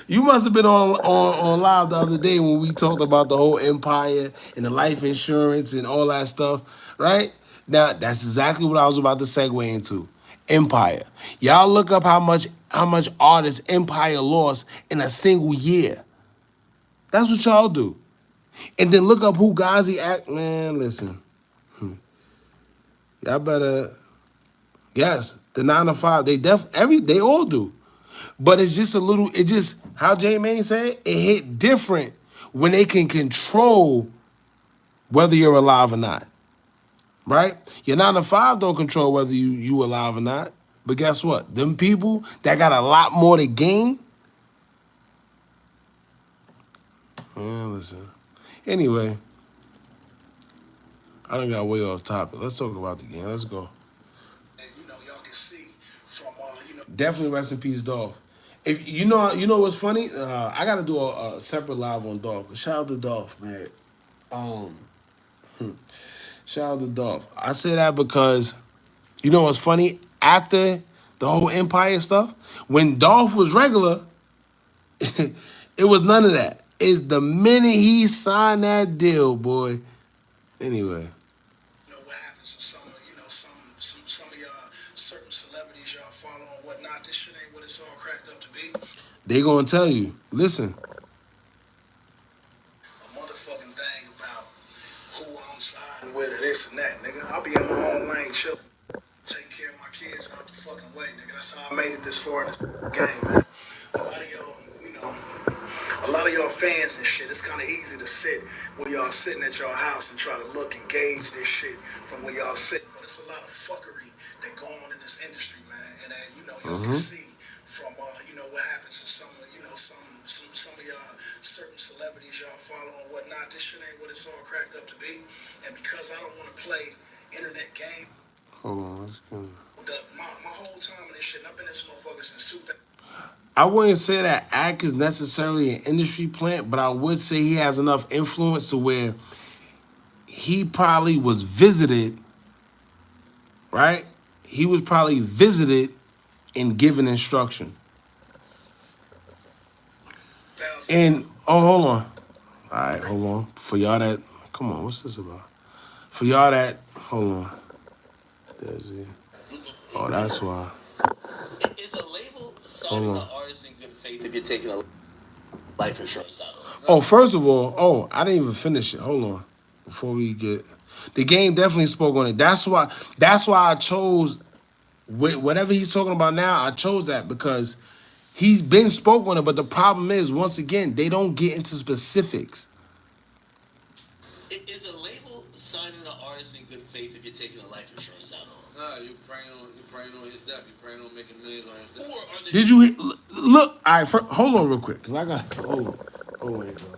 You must have been on live the other day when we talked about the whole Empire and the life insurance and all that stuff, right? Now, that's exactly what I was about to segue into. Empire. Y'all look up how much artists Empire lost in a single year. That's what y'all do. And then look up who Ghazi act. Man, listen. Y'all better. Yes, the 9 to 5. They all do. But it's just how J Main said, it hit different when they can control whether you're alive or not. Right? Your 9 to 5 don't control whether you alive or not. But guess what? Them people that got a lot more to gain. Listen. Anyway, I done got way off topic. Let's talk about the game. Let's go. And y'all can see from Definitely rest in peace, Dolph. If you know what's funny? I gotta do a separate live on Dolph. Shout out to Dolph, man. Shout out to Dolph. I say that because you know what's funny? After the whole Empire stuff, when Dolph was regular, it was none of that. It's the minute he signed that deal, boy. Anyway. What happens to some of y'all certain celebrities y'all follow and whatnot. This shit ain't what it's all cracked up to be. They gonna tell you, listen. A motherfucking thing about who I'm siding with or this and that, nigga. I'll be in my own lane chilling, taking care of my kids out the fucking way, nigga. That's how I made it this far in this game, man. A lot of y'all fans and shit, it's kind of easy to sit where y'all sitting at y'all house and try to look and gauge this shit from where y'all sitting, but it's a lot of fuckery Hold on, let's go. My whole time in this shit, and I've been in this motherfucker since 2000. I wouldn't say that Ack is necessarily an industry plant, but I would say he has enough influence to where he probably was visited, right? He was probably visited and given instruction. And, oh, hold on. All right, hold on. For y'all that, come on, what's this about? For y'all that, hold on. There's it. Oh, that's why. Is a label signing an artist in good faith if you're taking a life insurance out of it? Oh, first of all, I didn't even finish it. Hold on. Before we get, the game definitely spoke on it. That's why I chose whatever he's talking about now. I chose that because he's been spoke on it. But the problem is, once again, they don't get into specifics. Is a label signing an artist in good faith if you're taking a life insurance out of it? Nah, you praying on his death. You praying on making millions on his death. Or are they... Did you look? All right, hold on real quick, cause I got hold on, bro.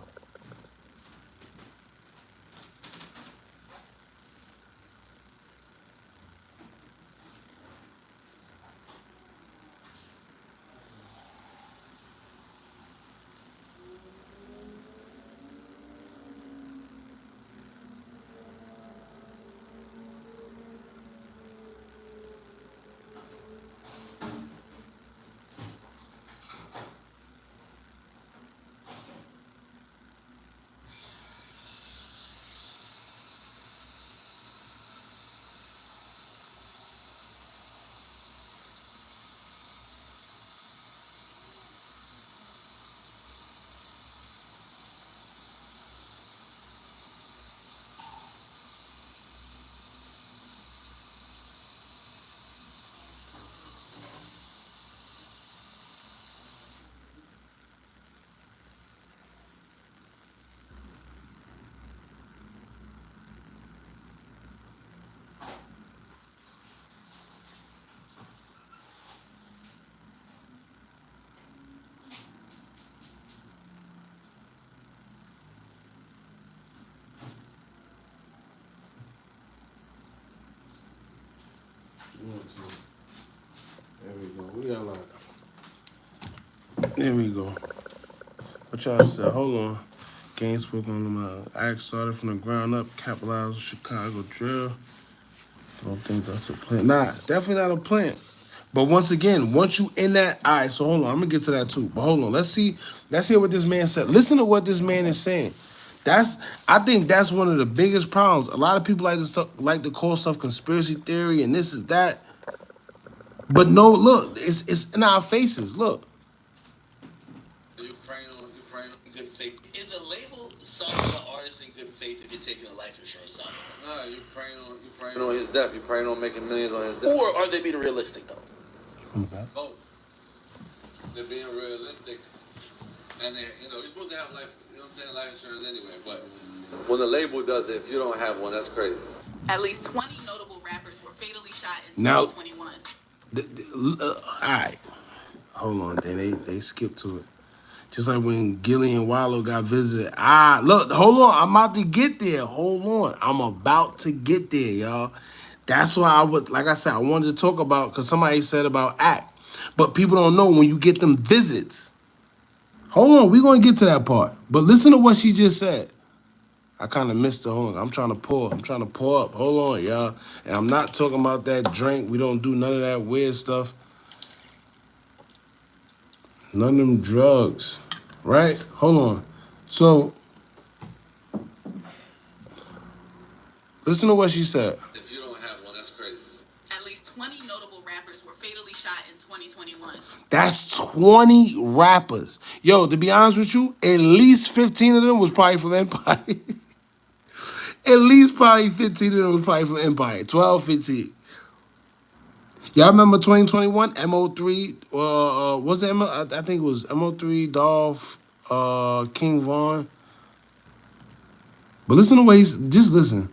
There we go. We got like. There we go. What y'all said? Hold on. Game spoke on my act started from the ground up. Capitalized Chicago drill. Don't think that's a plant. Nah, definitely not a plant. But once again, once you in that, all right. So hold on. I'm gonna get to that too. But hold on. Let's hear what this man said. Listen to what this man is saying. I think that's one of the biggest problems. A lot of people like to call stuff conspiracy theory and this is that. But no, look, it's in our faces. Look. You praying on good faith. Is a label signing an artist in good faith if you're taking a life insurance out of it? Nah, you praying on his death. You praying on making millions on his death. Or are they being realistic though? Both. They're being realistic, and you're supposed to have life. You know what I'm saying, life insurance anyway. But when the label does it, if you don't have one, that's crazy. At least 20 notable rappers were fatally shot in 2021. All right, hold on. They skipped to it. Just like when Gilly and Wallow got visited. Look, hold on. I'm about to get there. Hold on. I'm about to get there, y'all. That's why like I said, I wanted to talk about, because somebody said about Act. But people don't know when you get them visits. Hold on. We're going to get to that part. But listen to what she just said. I kind of missed it. Hold on. I'm trying to pour up. Hold on, y'all. And I'm not talking about that drink. We don't do none of that weird stuff. None of them drugs. Right? Hold on. So, listen to what she said. If you don't have one, that's crazy. At least 20 notable rappers were fatally shot in 2021. That's 20 rappers. Yo, to be honest with you, at least 15 of them was probably from Empire. At least probably 15 of them was probably from Empire. 12, 15. Y'all remember 2021? MO3, was it I think it was MO3, Dolph, King Von. But listen to what just listen.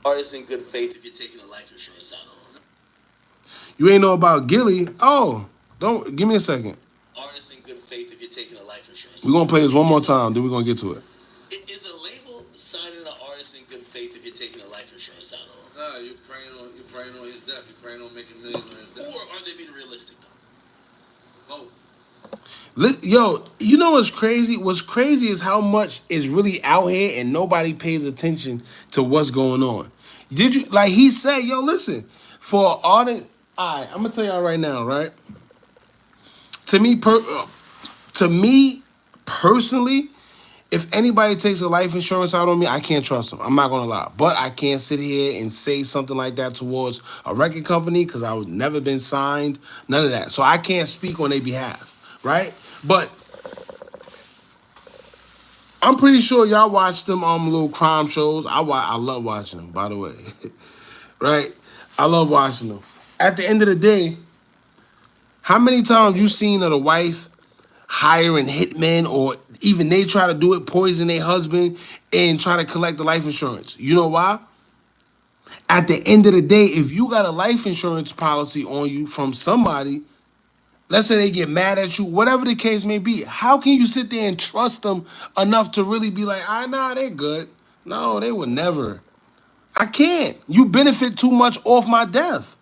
Artists in good faith if you're taking a life insurance out of them. You ain't know about Gilly? Oh, don't give me a second. Artists in good faith if you're taking a life insurance. We're gonna play this one more time, then we're gonna get to it. Is a label signing an artist in good faith if you're taking a life insurance out of them? Nah, you're praying on his death. You're praying on making millions on his death. Or are they being realistic though? Both. Yo, you know what's crazy? What's crazy is how much is really out here and nobody pays attention to what's going on. Did you, like he said, yo, listen, for all the, all right, I'm gonna tell y'all right now, right? To me, to me personally, if anybody takes a life insurance out on me, I can't trust them. I'm not gonna lie, but I can't sit here and say something like that towards a record company because I was never been signed, none of that. So I can't speak on their behalf, right? But I'm pretty sure y'all watch them little crime shows. I love watching them, by the way. Right? I love watching them. At the end of the day, how many times you seen of the wife hiring hitmen or even they try to do it, poison their husband and try to collect the life insurance? You know why? At the end of the day, if you got a life insurance policy on you from somebody, let's say they get mad at you, whatever the case may be, how can you sit there and trust them enough to really be like, nah, they're good? No, they would never. I can't. You benefit too much off my death.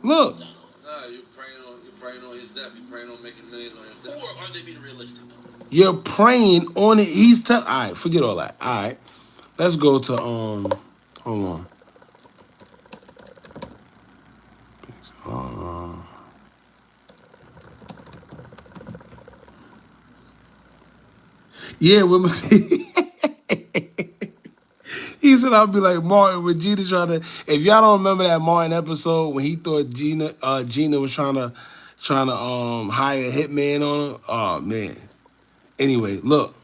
Look. Nah, you're praying on his death. You're praying on making millions on his death. Or are they being realistic though? You're praying on it. He's all right, forget all that. All right. Let's go to hold on. Yeah, he said I'll be like Martin when Gina trying to. If y'all don't remember that Martin episode when he thought Gina was trying to hire a hitman on her. Oh man. Anyway, look.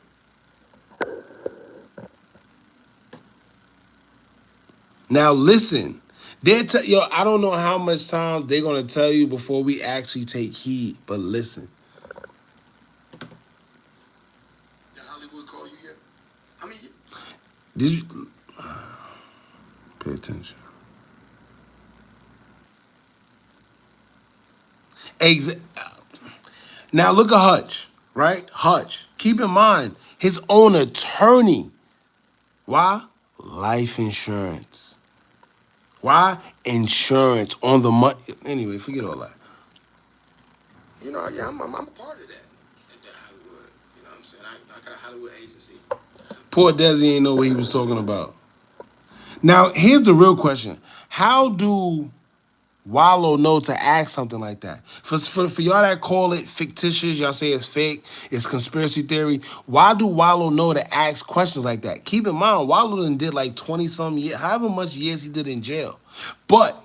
Now listen. Yo, I don't know how much time they're gonna tell you before we actually take heed, but listen. Did Hollywood call you yet? I mean, Did you pay attention? Now look at Hutch, right? Hutch. Keep in mind his own attorney. Why? Life insurance. Why? Insurance on the money. Anyway, forget all that. You know, yeah, I'm a part of that. At the Hollywood. You know what I'm saying? I got a Hollywood agency. Poor Desi ain't know what he was talking about. Now, here's the real question. How do Wallow know to ask something like that? For y'all that call it fictitious, y'all say it's fake, it's conspiracy theory. Why do Wallow know to ask questions like that? Keep in mind, Wallow done did like 20-some years, however much years he did in jail. But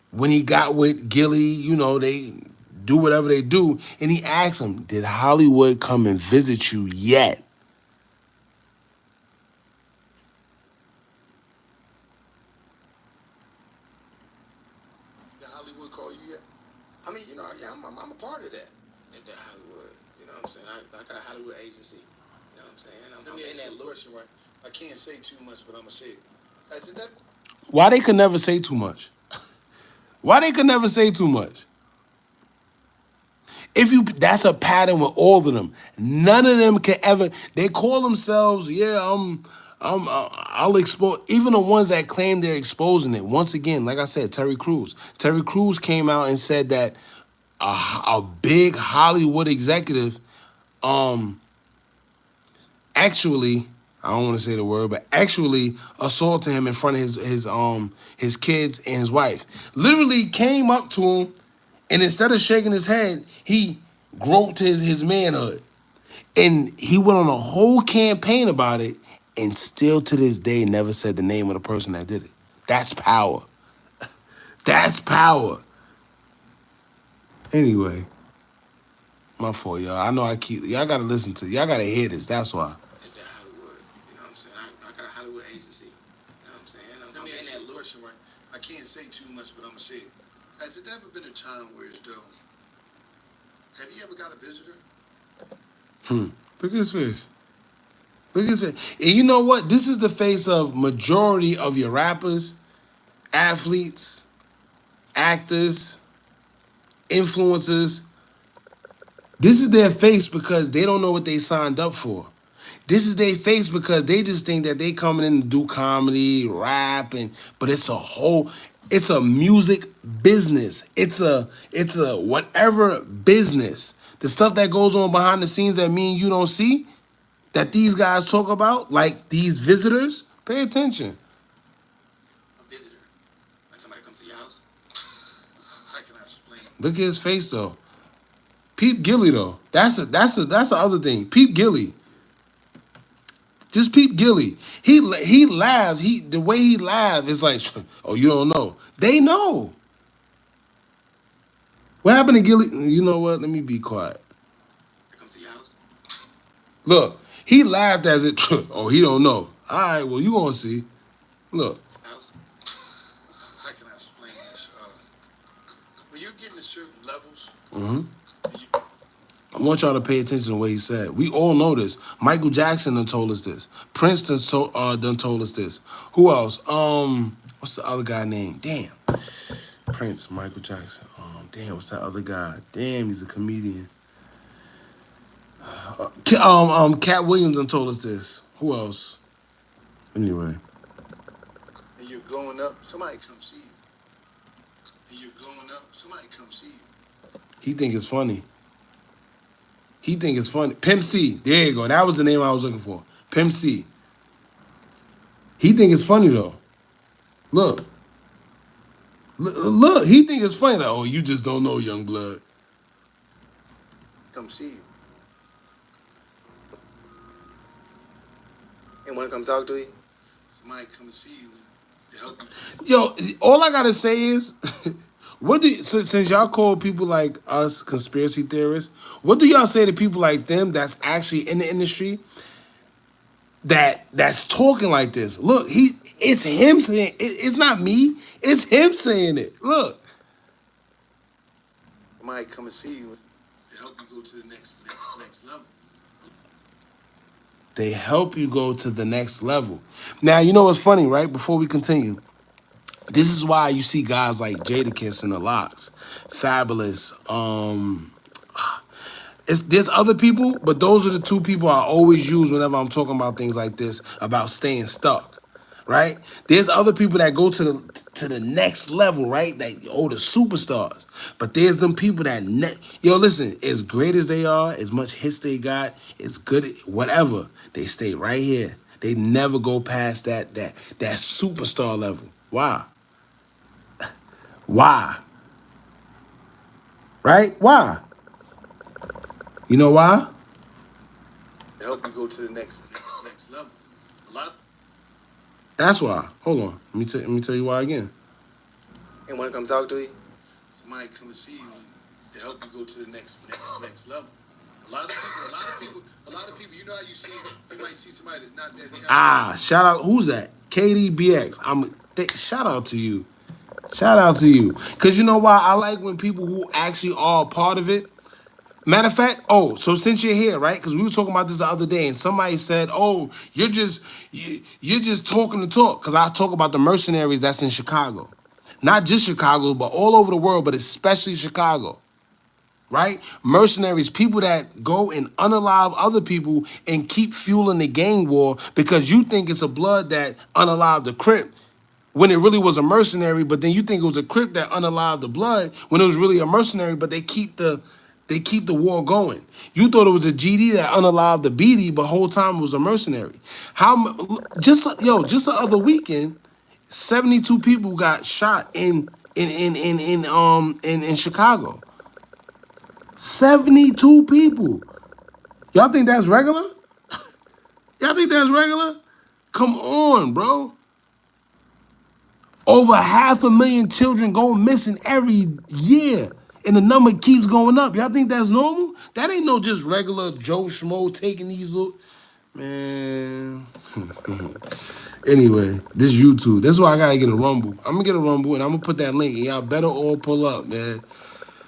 when he got with Gilly, you know, they do whatever they do, and he asked him, did Hollywood come and visit you yet? did Hollywood call you yet? I mean, you know, yeah, I'm a part of that. At the Hollywood. You know what I'm saying? I got a Hollywood agency. You know what I'm saying? I'm Let me in ask that you a look. question, right? I can't say too much, but I'm gonna say it. Has it that? Why they could never say too much? Why they could never say too much? That's a pattern with all of them. None of them can ever. They call themselves, yeah, I'll expose. Even the ones that claim they're exposing it. Once again, like I said, Terry Crews. Terry Crews came out and said that a big Hollywood executive, actually, I don't want to say the word, but actually assaulted him in front of his kids and his wife. Literally came up to him. And instead of shaking his head, he groped his manhood. And he went on a whole campaign about it and still to this day never said the name of the person that did it. That's power. That's power. Anyway, my fault, y'all. I know y'all gotta listen to, y'all gotta hear this. That's why. At the Hollywood. You know what I'm saying? I got a Hollywood agency. You know what I'm saying? I'm Let me in ask that you a look. question, right? I can't say too much, but I'm gonna say it. Has it ever been a time where it's though? Have you ever got a visitor? Look at his face. Look at his face. And you know what? This is the face of majority of your rappers, athletes, actors, influencers. This is their face because they don't know what they signed up for. This is their face because they just think that they coming in to do comedy, rap, but it's a music business. It's a whatever business. The stuff that goes on behind the scenes that me and you don't see, that these guys talk about, like these visitors, pay attention. A visitor? Like somebody comes to your house? How can I explain? Look at his face though. Peep Gilly though. That's the other thing. Peep Gilly. Just peep Gilly. He laughs. The way he laughs is like, oh, you don't know. They know. What happened to Gilly? You know what? Let me be quiet. Come to your house? Look, he laughed as it. Oh, he don't know. All right, well, you gonna see. Look. House? How can I explain this? When you get to certain levels, I want y'all to pay attention to what he said. We all know this. Michael Jackson done told us this. Prince done told us this. Who else? What's the other guy name? Damn. Prince, Michael Jackson. Damn, what's that other guy? Damn, he's a comedian. Cat Williams done told us this. Who else? Anyway. and you're growing up, somebody come see you. And you're growing up, somebody come see you. He think it's funny. He think it's funny. Pimp C. There you go. That was the name I was looking for. Pimp C. He think it's funny though. Look. Look. He think it's funny. Like, oh, you just don't know, young blood. Come see you. And want to come talk to you? Somebody come and see you to help you. Yo, all I gotta say is, since y'all call people like us conspiracy theorists, what do y'all say to people like them that's actually in the industry that's talking like this? Look, it's him saying it's not me, it's him saying it. Look. Somebody come and see you to help you go to the next level. They help you go to the next level. Now, you know what's funny, right? Before we continue, this is why you see guys like Jadakiss and the Locks, Fabulous. There's other people, but those are the two people I always use whenever I'm talking about things like this, about staying stuck, right? There's other people that go to the next level, right? Like, the superstars. But there's them people that, listen, as great as they are, as much hits they got, as good, whatever, they stay right here. They never go past that superstar level. Why? Why? Right? Why? You know why? To help you go to the next level. A lot. That's why. Hold on. Let me tell you why again. And want to come talk to you? Somebody come and see you to help you go to the next level. A lot of people. You know how you might see somebody that's not that talented. Shout out. Who's that? KDBX. Shout out to you. Shout out to you. Because you know why? I like when people who actually are a part of it. Matter of fact, so since you're here, right? Because we were talking about this the other day, and somebody said, you're just talking to talk. Because I talk about the mercenaries that's in Chicago. Not just Chicago, but all over the world, but especially Chicago. Right? Mercenaries, people that go and unalive other people and keep fueling the gang war because you think it's a blood that unalived the Crip when it really was a mercenary, but then you think it was a Crip that unalived the blood when it was really a mercenary, but they keep the war going. You thought it was a GD that unalived the BD, but whole time it was a mercenary. Just the other weekend, 72 people got shot in Chicago. 72 people. Y'all think that's regular? Y'all think that's regular? Come on, bro. Over 500,000 children go missing every year, and the number keeps going up. Y'all think that's normal? That ain't no just regular Joe Schmo taking these little... Man. Anyway, this YouTube. That's why I gotta get a Rumble. I'm gonna get a Rumble, and I'm gonna put that link, and y'all better all pull up, man.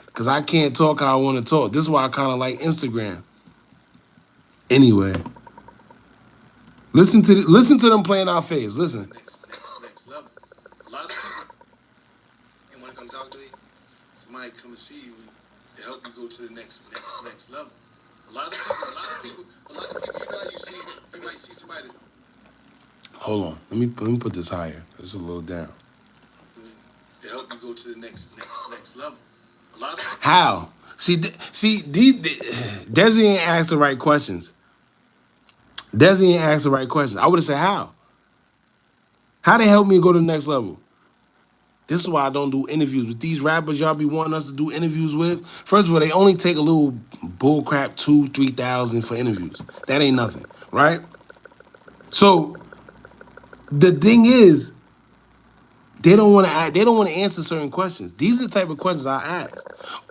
Because I can't talk how I want to talk. This is why I kind of like Instagram. Anyway. Listen to them playing our face. Listen. Next level. A lot of people. And want to come talk to you? Somebody come and see you to help you go to the next level. A lot of people. You know how you see Hold on. Let me put this higher. It's a little down. To help you go to the next level. A lot of How? See, Desi ain't asked the right questions. Desi ain't asked the right questions. I would have said how. How they help me go to the next level? This is why I don't do interviews with these rappers y'all be wanting us to do interviews with. First of all, they only take a little bullcrap 2,000-3,000 for interviews. That ain't nothing, right? So the thing is, they don't want to. They don't want to answer certain questions. These are the type of questions I ask.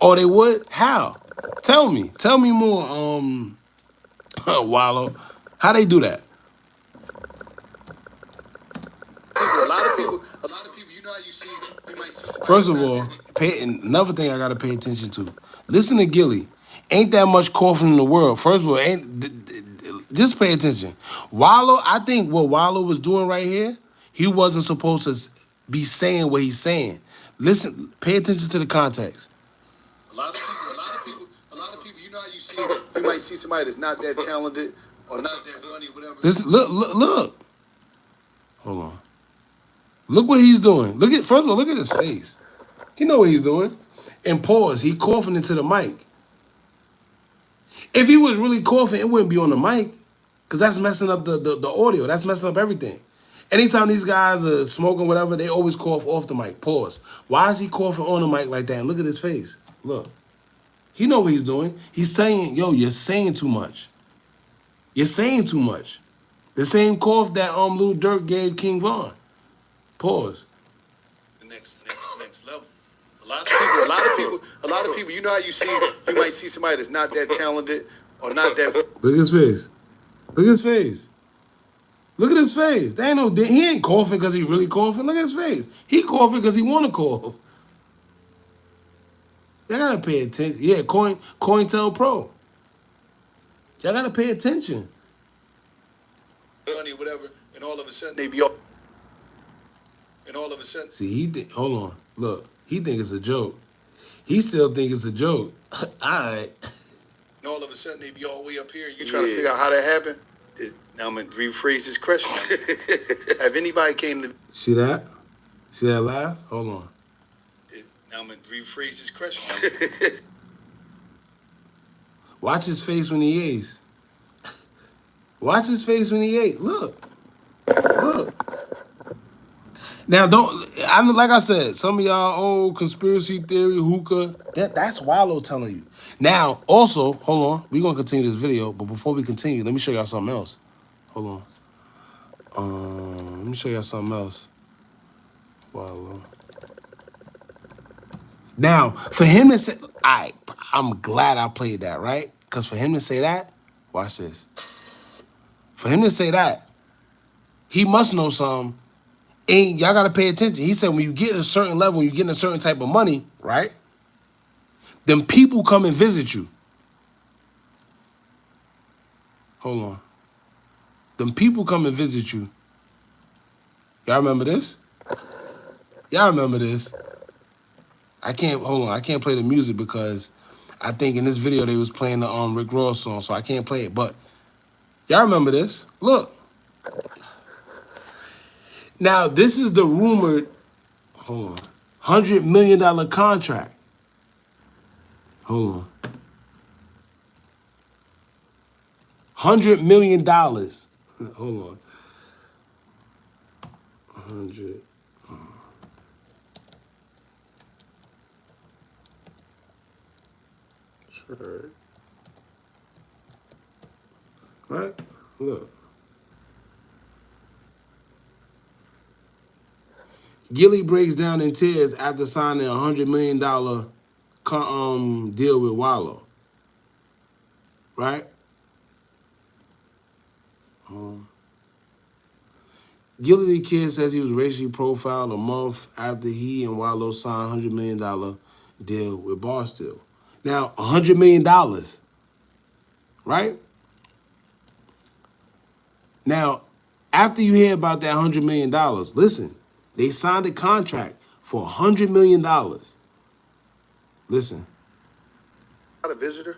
Or they would. How? Tell me. Tell me more. Wallow. How they do that? a lot of people. You know how you might see somebody. First of all, another thing I gotta pay attention to. Listen to Gilly. Ain't that much coughing in the world. First of all, just pay attention. Wallow, I think what Wallow was doing right here, he wasn't supposed to be saying what he's saying. Listen, pay attention to the context. A lot of people. You know how you might see somebody that's not that talented or not that funny, whatever. Listen, look. Hold on. Look what he's doing. First of all, look at his face. He know what he's doing. And pause. He coughing into the mic. If he was really coughing, it wouldn't be on the mic, because that's messing up the audio. That's messing up everything. Anytime these guys are smoking whatever, they always cough off the mic. Pause. Why is he coughing on the mic like that? And look at his face. Look. He know what he's doing. He's saying, yo, you're saying too much. You're saying too much. The same cough that Lil Durk gave King Von. Pause. The next level. A lot of people. You know how you might see somebody that's not that talented or not that. Look at his face. Look at his face. Look at his face. He ain't coughing because he really coughing. Look at his face. He coughing because he want to cough. Y'all gotta pay attention. Yeah, COINTELPRO. Y'all gotta pay attention. Funny, whatever, and all of a sudden they be all. And all of a sudden. See, hold on. Look, he think it's a joke. He still think it's a joke. All right. And all of a sudden they be all the way up here. You trying to figure out how that happened? Now I'm gonna rephrase this question. Have anybody came to? See that? See that laugh? Hold on. Now I'm gonna rephrase this question. Watch his face when he ace. Watch his face when he ate. Look. Now, like I said, some of y'all old conspiracy theory, hookah, that's Wallow telling you. Now, also, hold on. We're going to continue this video, but before we continue, let me show y'all something else. Hold on. Let me show y'all something else. Wallow. Now, for him to say, I'm glad I played that, right? Because for him to say that, watch this. For him to say that, he must know something. And y'all got to pay attention. He said when you get a certain level, you get a certain type of money, right? Then people come and visit you. Hold on. Then people come and visit you. Y'all remember this? Y'all remember this? Hold on. I can't play the music because I think in this video they was playing the Rick Ross song, so I can't play it. But y'all remember this? Look. Now, this is the rumored, hold on, $100 million contract. Hold on. $100 million. Hold on. 100. Sure. Right? Look. Gilly breaks down in tears after signing a $100 million deal with Wallow. Right? Gilly the Kid says he was racially profiled a month after he and Wallow signed a $100 million deal with Barstool. Now, $100 million. Right? Now, after you hear about that $100 million, listen, they signed a contract for $100 million. Listen. Not a visitor?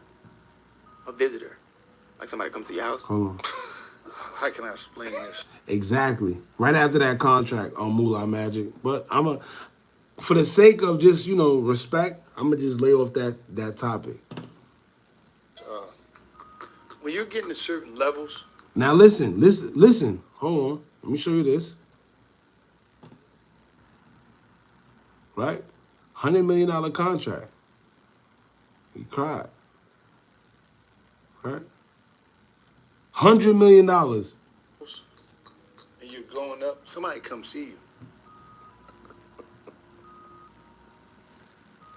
A visitor. Like somebody comes to your house? Hold on. How can I explain this? Exactly. Right after that contract on Moolah Magic. But for the sake of just, respect, I'm going to just lay off that topic. When you're getting to certain levels. Now listen. Hold on. Let me show you this. Right? $100 million contract. He cried. Right? $100 million. And you're going up, somebody come see you.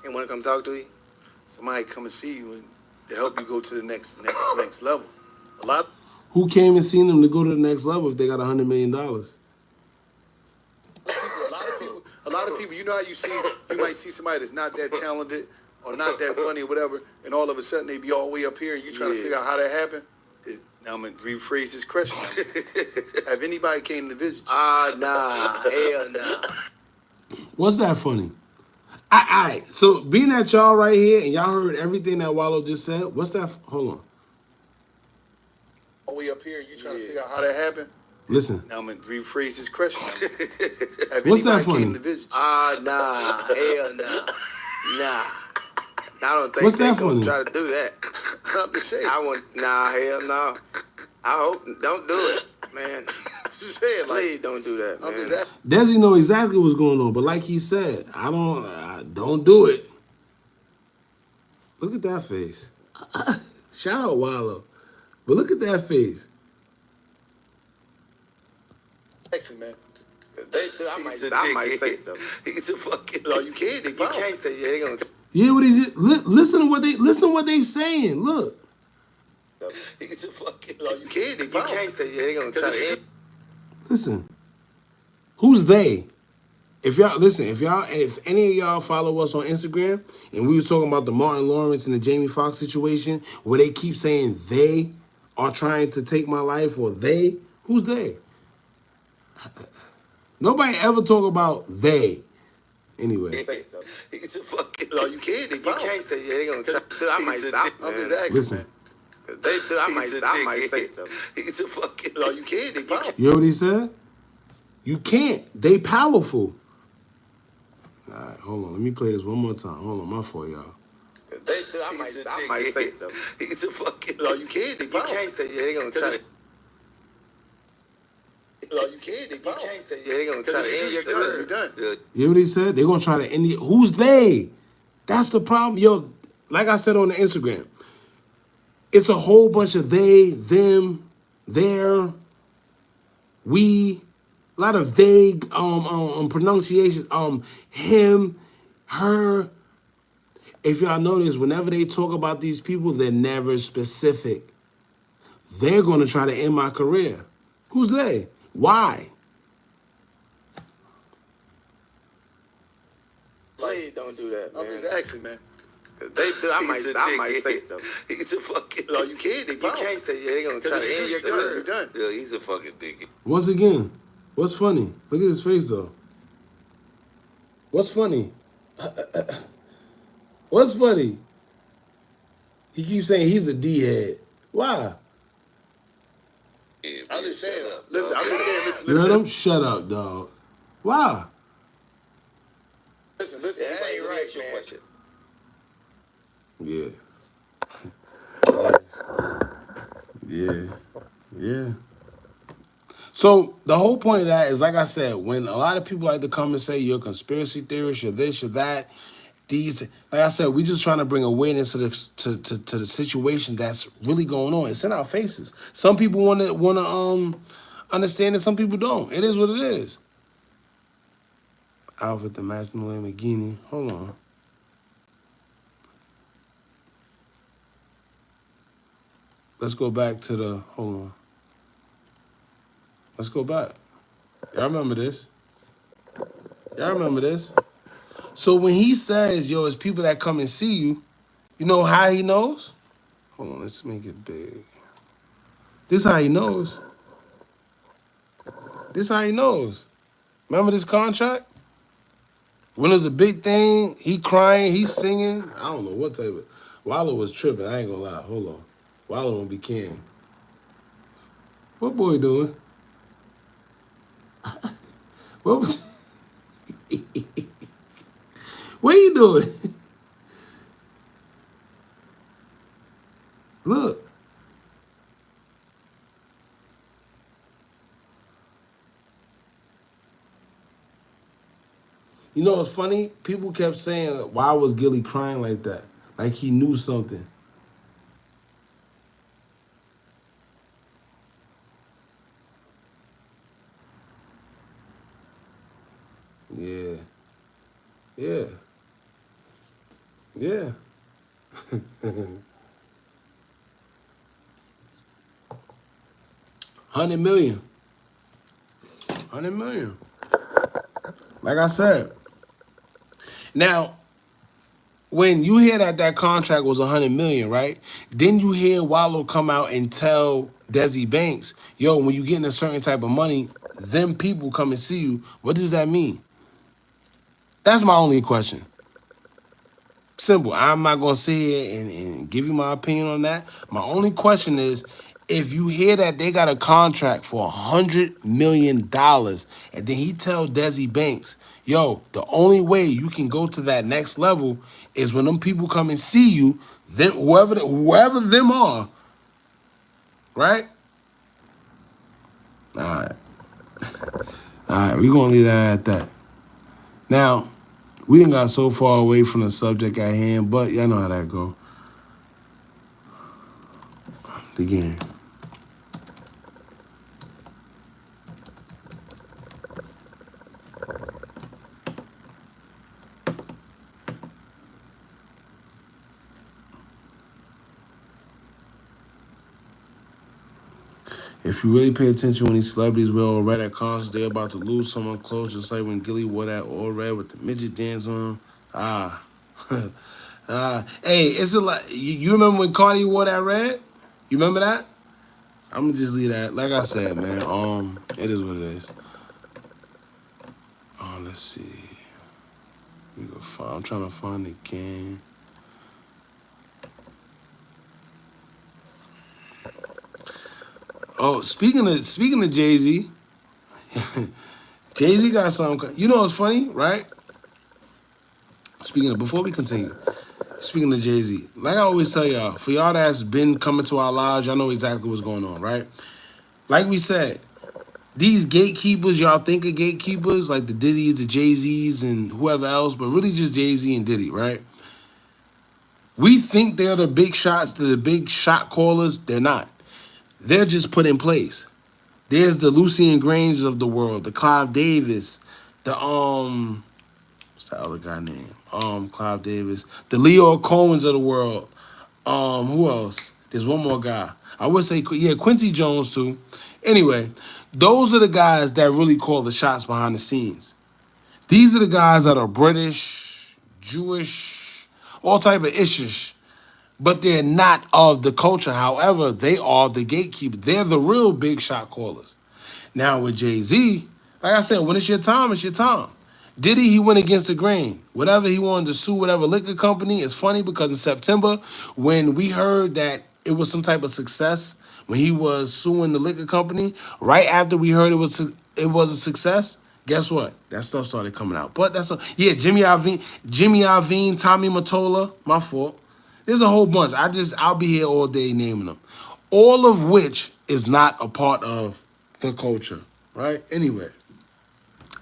And want to come talk to you? Somebody come and see you and to help you go to the next level. Who came and seen them to go to the next level if they got $100 million? A lot of people, you know how you might see somebody that's not that talented or not that funny or whatever, and all of a sudden they be all the way up here and you trying to figure out how that happened? Now I'm going to rephrase this question. Have anybody came to visit you? Nah, hell nah. What's that funny? All right, so being that y'all right here and y'all heard everything that Wallow just said, what's that? Hold on. All the way up here and you trying to figure out how that happened? Listen. Now I'm going to rephrase this question. Have What's anybody that funny? came to visit you? Nah, hell nah. Nah. I don't think What's they that gonna funny? try to do that. I'm just saying. Hell no. I hope, don't do it, man. Just saying, Please don't do that, man. Desi know exactly what's going on, but like he said, I don't do it. Look at that face. Shout out Wallow. But look at that face. Excellent, man. I might say something. He's a fucking. No, you can't. You can't say they gonna. Yeah, what he just listen to what they saying. Look. He's a fucking. No, you can't. You can't say they gonna try to. Listen. Who's they? If any of y'all follow us on Instagram, and we was talking about the Martin Lawrence and the Jamie Foxx situation, where they keep saying they are trying to take my life, or who's they? Nobody ever talk about they. Anyway. Say something. He's a fucking. No, you can't. You can't say they gonna try. I might stop. I'm just asking, man. I might say something. He's a fucking. No, you can't. They powerful. You heard what he said? You can't. They powerful. All right, hold on. Let me play this one more time. Hold on, my fault, y'all. I might say something. He's a fucking. No, you can't. They You powerful. can't say they gonna try to. No, you can't. They You powerful. can't say they gonna try to end your career. You're done. You hear what he said? They're gonna try to end it. Who's they? That's the problem. Yo, like I said on the Instagram, it's a whole bunch of they, them, their, we, a lot of vague pronunciation. Him, her. If y'all notice, whenever they talk about these people, they're never specific. They're gonna try to end my career. Who's they? Why? Please don't do that, man. I'm just asking, man. I might say something. He's a fucking. No, you can't. They You powerful. can't say they gonna try to end your career. You're done. Yeah, he's a fucking dick. Once again, what's funny? Look at his face, though. What's funny? What's funny? He keeps saying he's a D-head. Why? I'm just saying. Listen, I'm just saying. You heard Listen. him? Shut up, dog. Why? Listen. That ain't right, man. Yeah. So the whole point of that is, like I said, when a lot of people like to come and say you're a conspiracy theorist, you're this, you're that, like I said, we just trying to bring awareness to the situation that's really going on. It's in our faces. Some people want to understand it, some people don't. It is what it is. Outfit the matching Lamborghini. Hold on. Let's go back to the, hold on. Let's go back. Y'all remember this? So when he says, yo, it's people that come and see you, you know how he knows? Hold on, let's make it big. This how he knows. Remember this contract? When it was a big thing, he crying, he singing. I don't know what type of... Wallow was tripping, I ain't gonna lie. Hold on. Wallow won't be king. What boy doing? What? What you doing? Look. You know what's funny? People kept saying, why was Gilly crying like that? Like he knew something. Yeah. Yeah. Yeah. 100 million. 100 million. Like I said. Now, when you hear that contract was 100 million, right? Then you hear Wallow come out and tell Desi Banks, yo, when you getting a certain type of money, them people come and see you. What does that mean? That's my only question. Simple. I'm not gonna sit here and give you my opinion on that. My only question is, if you hear that they got a contract for $100 million, and then he tell Desi Banks, yo, the only way you can go to that next level is when them people come and see you, then whoever them are, right? All right. All right, we're gonna leave that at that. Now, we done got so far away from the subject at hand, but y'all know how that go. The game. If you really pay attention when these celebrities wear all red at concerts, they're about to lose someone close, just like when Gilly wore that all red with the midget dance on. Ah. Hey, it's a lot. You remember when Cardi wore that red? You remember that? I'm gonna just leave that. Like I said, man, it is what it is. Oh, let's see. We go find. I'm trying to find the game. Oh, speaking of Jay-Z, Jay-Z got something. You know what's funny, right? Speaking of, before we continue, speaking of Jay-Z, like I always tell y'all, for y'all that's been coming to our lives, y'all know exactly what's going on, right? Like we said, these gatekeepers, y'all think of gatekeepers, like the Diddy's, the Jay-Z's, and whoever else, but really just Jay-Z and Diddy, right? We think they're the big shots, they're the big shot callers. They're not. They're just put in place. There's the Lucian Grange of the world, the Clive Davis, the what's the other guy name? Clive Davis, the Leo Cohens of the world. Who else? There's one more guy. I would say, yeah, Quincy Jones too. Anyway, those are the guys that really call the shots behind the scenes. These are the guys that are British, Jewish, all type of issues, but they're not of the culture. However, they are the gatekeepers. They're the real big shot callers. Now with Jay-Z, like I said, when it's your time, it's your time. Diddy, he went against the grain. Whatever he wanted to sue whatever liquor company, it's funny because in September, when we heard that it was some type of success, when he was suing the liquor company, right after we heard it was a success, guess what? That stuff started coming out. But that's yeah, Jimmy Iovine, Tommy Mottola, my fault. There's a whole bunch. I'll be here all day naming them. All of which is not a part of the culture, right? Anyway,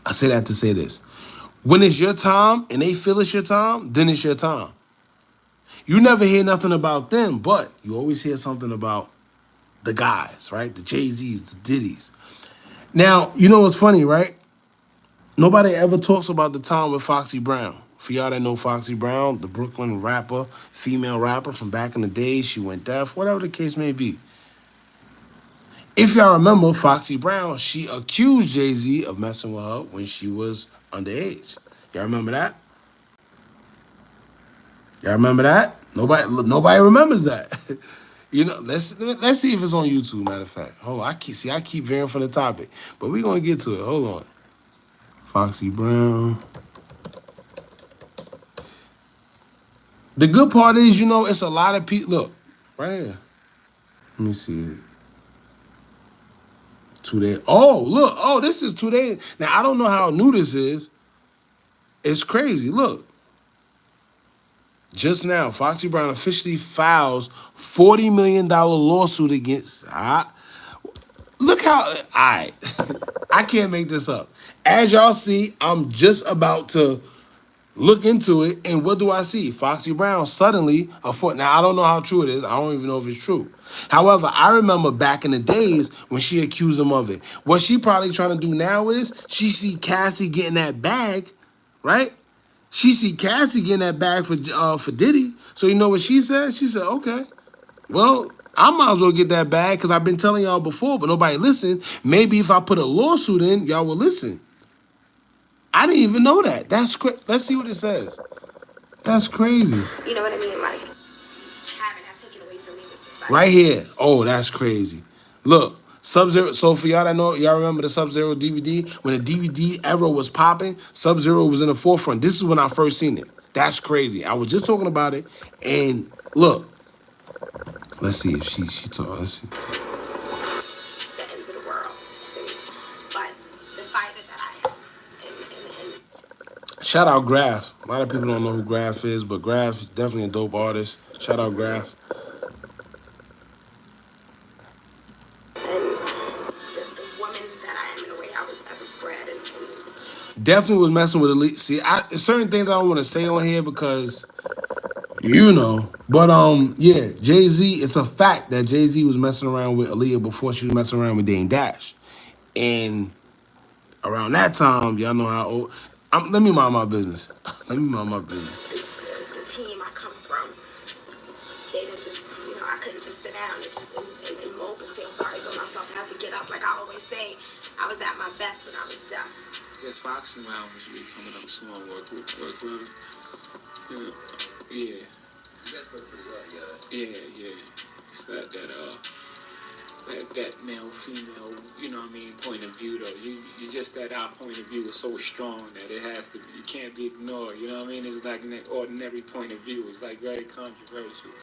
I say that to say this. When it's your time and they feel it's your time, then it's your time. You never hear nothing about them, but you always hear something about the guys, right? The Jay-Z's, the Diddy's. Now, you know what's funny, right? Nobody ever talks about the time with Foxy Brown. For y'all that know Foxy Brown, the Brooklyn rapper, female rapper from back in the day, she went deaf, whatever the case may be. If y'all remember, Foxy Brown, she accused Jay-Z of messing with her when she was underage. Y'all remember that? Y'all remember that? Nobody remembers that. You know, let's see if it's on YouTube, matter of fact. Hold on, I keep veering from the topic, but we're gonna get to it. Hold on. Foxy Brown. The good part is, you know, it's a lot of people. Look, right here. Let me see it. 2 days. Oh, look. Oh, this is 2 days. Now, I don't know how new this is. It's crazy. Look. Just now, Foxy Brown officially files $40 million lawsuit against... look how... All right. I can't make this up. As y'all see, I'm just about to look into it, and what do I see? Foxy Brown suddenly... Now, I don't know how true it is. I don't even know if it's true. However, I remember back in the days when she accused him of it. What she probably trying to do now is she see Cassie getting that bag, right? She see Cassie getting that bag for Diddy. So you know what she said? She said, okay, well, I might as well get that bag because I've been telling y'all before, but nobody listened. Maybe if I put a lawsuit in, y'all will listen. I didn't even know that. That's crazy. Let's see what it says. That's crazy. You know what I mean? Like, having that taken away from me was just like... Right here. Oh, that's crazy. Look. Sub-Zero, so for y'all that know, y'all remember the Sub-Zero DVD? When the DVD era was popping, Sub-Zero was in the forefront. This is when I first seen it. That's crazy. I was just talking about it, and look. Let's see if she talk. Let's see. The ends of the world for me. But the fighter that I am. Shout out Graf. A lot of people don't know who Graf is, but Graf is definitely a dope artist. Shout out Graf. Definitely was messing with Elite. See, certain things I don't want to say on here because, you know. But, yeah, Jay-Z, it's a fact that Jay-Z was messing around with Aaliyah before she was messing around with Dame Dash. And around that time, y'all know how old... let me mind my business. Let me mind my business. The team I come from, they didn't just, I couldn't just sit down and just and mope and feel sorry for myself. I had to get up. Like I always say, I was at my best when I was deaf. Yes, Foxy Brown should be coming up soon. Work with yeah. You guys work pretty well together. Yeah. It's that male, female, point of view though. You just that our point of view is so strong that it has to, you can't be ignored. You know what I mean? It's like an ordinary point of view. It's like very controversial.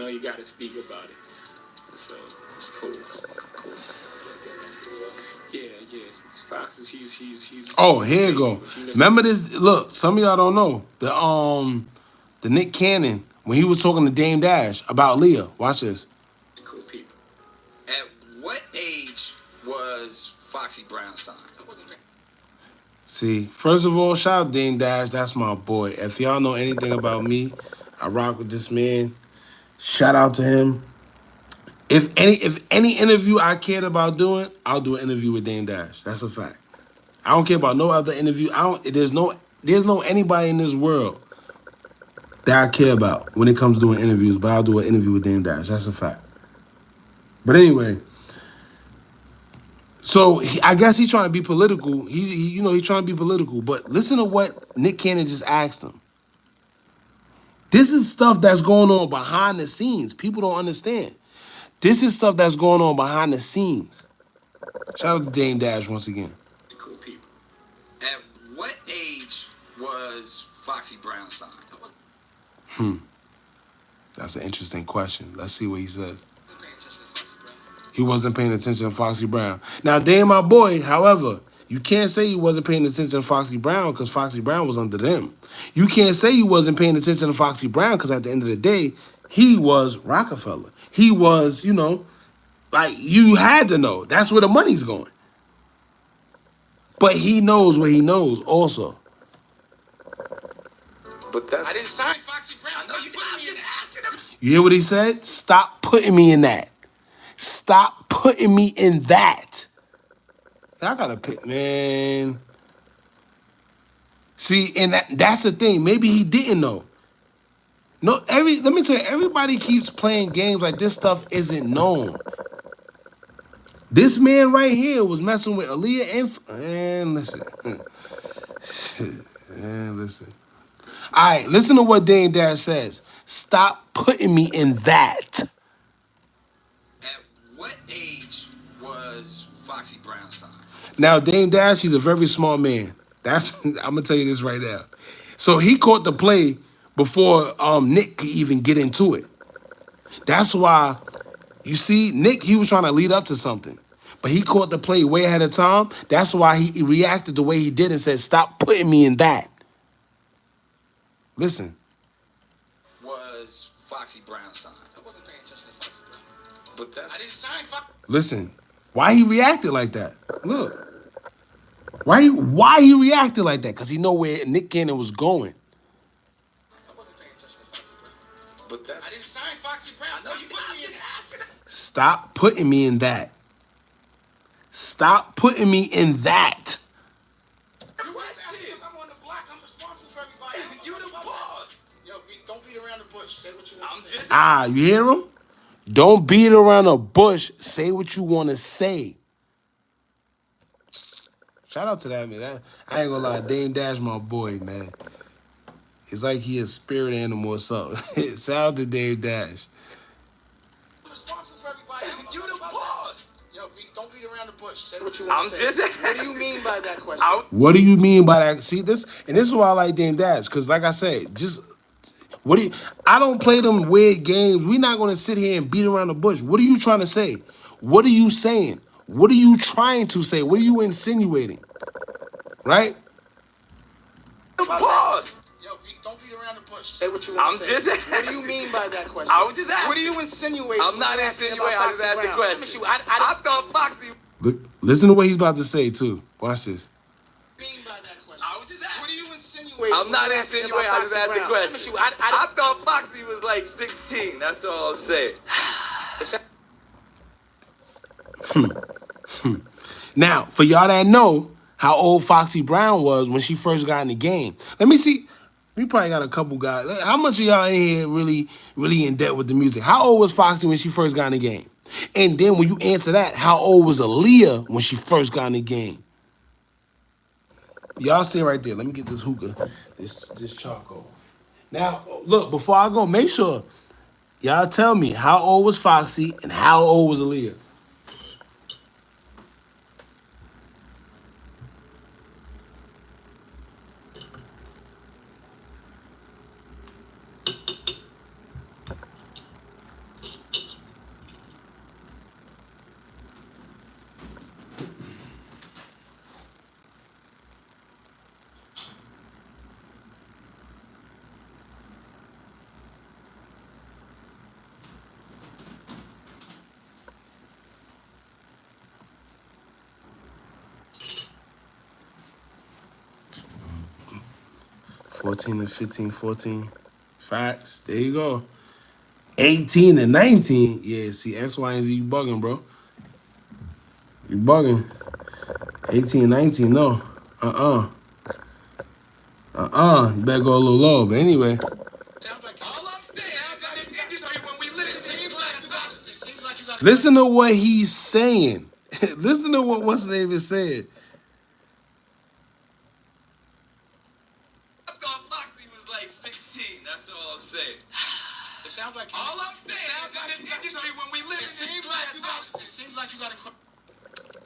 You got to speak about it. So it's cool. Yeah. Fox is she's. Oh, here you go. Remember this? Look, some of y'all don't know the Nick Cannon when he was talking to Dame Dash about Leah. Watch this. Cool people. At what age was Foxy Brown signed? See, first of all, shout out Dame Dash. That's my boy. If y'all know anything about me, I rock with this man. Shout out to him. If any interview I cared about doing, I'll do an interview with Dame Dash. That's a fact. I don't care about no other interview. There's no anybody in this world that I care about when it comes to doing interviews, but I'll do an interview with Dame Dash. That's a fact. But anyway, so I guess he's trying to be political. He's trying to be political. But listen to what Nick Cannon just asked him. This is stuff that's going on behind the scenes. People don't understand. This is stuff that's going on behind the scenes. Shout out to Dame Dash once again. Cool people. At what age was Foxy Brown signed? That's an interesting question. Let's see what he says. He wasn't paying attention to Foxy Brown. Now, Dame, my boy, however, you can't say he wasn't paying attention to Foxy Brown because Foxy Brown was under them. You can't say you wasn't paying attention to Foxy Brown because at the end of the day, he was Rockefeller. He was, like you had to know. That's where the money's going. But he knows what he knows also. But I didn't sign Foxy Brown. I know you put me in asking him. You hear what he said? Stop putting me in that. Stop putting me in that. I gotta pick, man. See, and that's the thing. Maybe he didn't know. No, let me tell you, everybody keeps playing games like this stuff isn't known. This man right here was messing with Aaliyah and listen. And listen. All right, listen to what Dame Dash says. Stop putting me in that. At what age was Foxy Brown signed? Now, Dame Dash, he's a very smart man. I'm gonna tell you this right now. So he caught the play before Nick could even get into it. That's why, you see, Nick, he was trying to lead up to something. But he caught the play way ahead of time. That's why he reacted the way he did and said, stop putting me in that. Listen. Was Foxy Brown's son. I wasn't paying attention to Foxy Brown. But that's... I didn't sign Foxy. Listen. Why he reacted like that? Look. Why he reacted like that? Because he know where Nick Cannon was going. I wasn't paying attention to Foxy Brown. But that's... I didn't sign Foxy Brown. I know you put me in that. Stop putting me in that. Stop putting me in that. I'm on the block. I'm responsible for everybody. You the boss. Yo, don't beat around the bush. Say what you want to say. You hear him? Don't beat around the bush. Say what you want to say. Shout out to that, man. I ain't gonna lie. Dame Dash, my boy, man. It's like he a spirit animal or something. Shout out to Dame Dash. Responsible for everybody. You the boss. Yo, don't beat around the bush. Say what you want to say. What do you mean by that question? What do you mean by that? See this, and this is why I like Dame Dash, because like I said, I don't play them weird games. We're not gonna sit here and beat around the bush. What are you trying to say? What are you saying? What are you trying to say? What are you insinuating? Right? The boss. Yo, don't beat around the bush. Say what you want to say. What do you mean by that question? I was just asking. What are you insinuating? I'm not insinuating. I just asked the question. I thought Foxy. Look, listen to what he's about to say too. Watch this. What are you insinuating? I'm not insinuating. I just asked the question. I thought Foxy was like 16. That's all I'm saying. Now, for y'all that know how old Foxy Brown was when she first got in the game, let me see. We probably got a couple guys. How much of y'all in here really in debt with the music? How old was Foxy when she first got in the game? And then when you answer that, how old was Aaliyah when she first got in the game? Y'all stay right there. Let me get this hookah, this charcoal. Now, look, before I go, make sure y'all tell me how old was Foxy and how old was Aaliyah? $14 and $15, $14. Facts. There you go. 18 and 19. Yeah, see, X, Y, and Z, you bugging, bro. You bugging. 18 and 19, no. You better go a little low. But anyway. Listen to what he's saying. Listen to what what's name is saying. I thought Foxy was like 16. That's all I'm saying. It sounds like all I'm saying is in this industry when we live, it seems like you got to.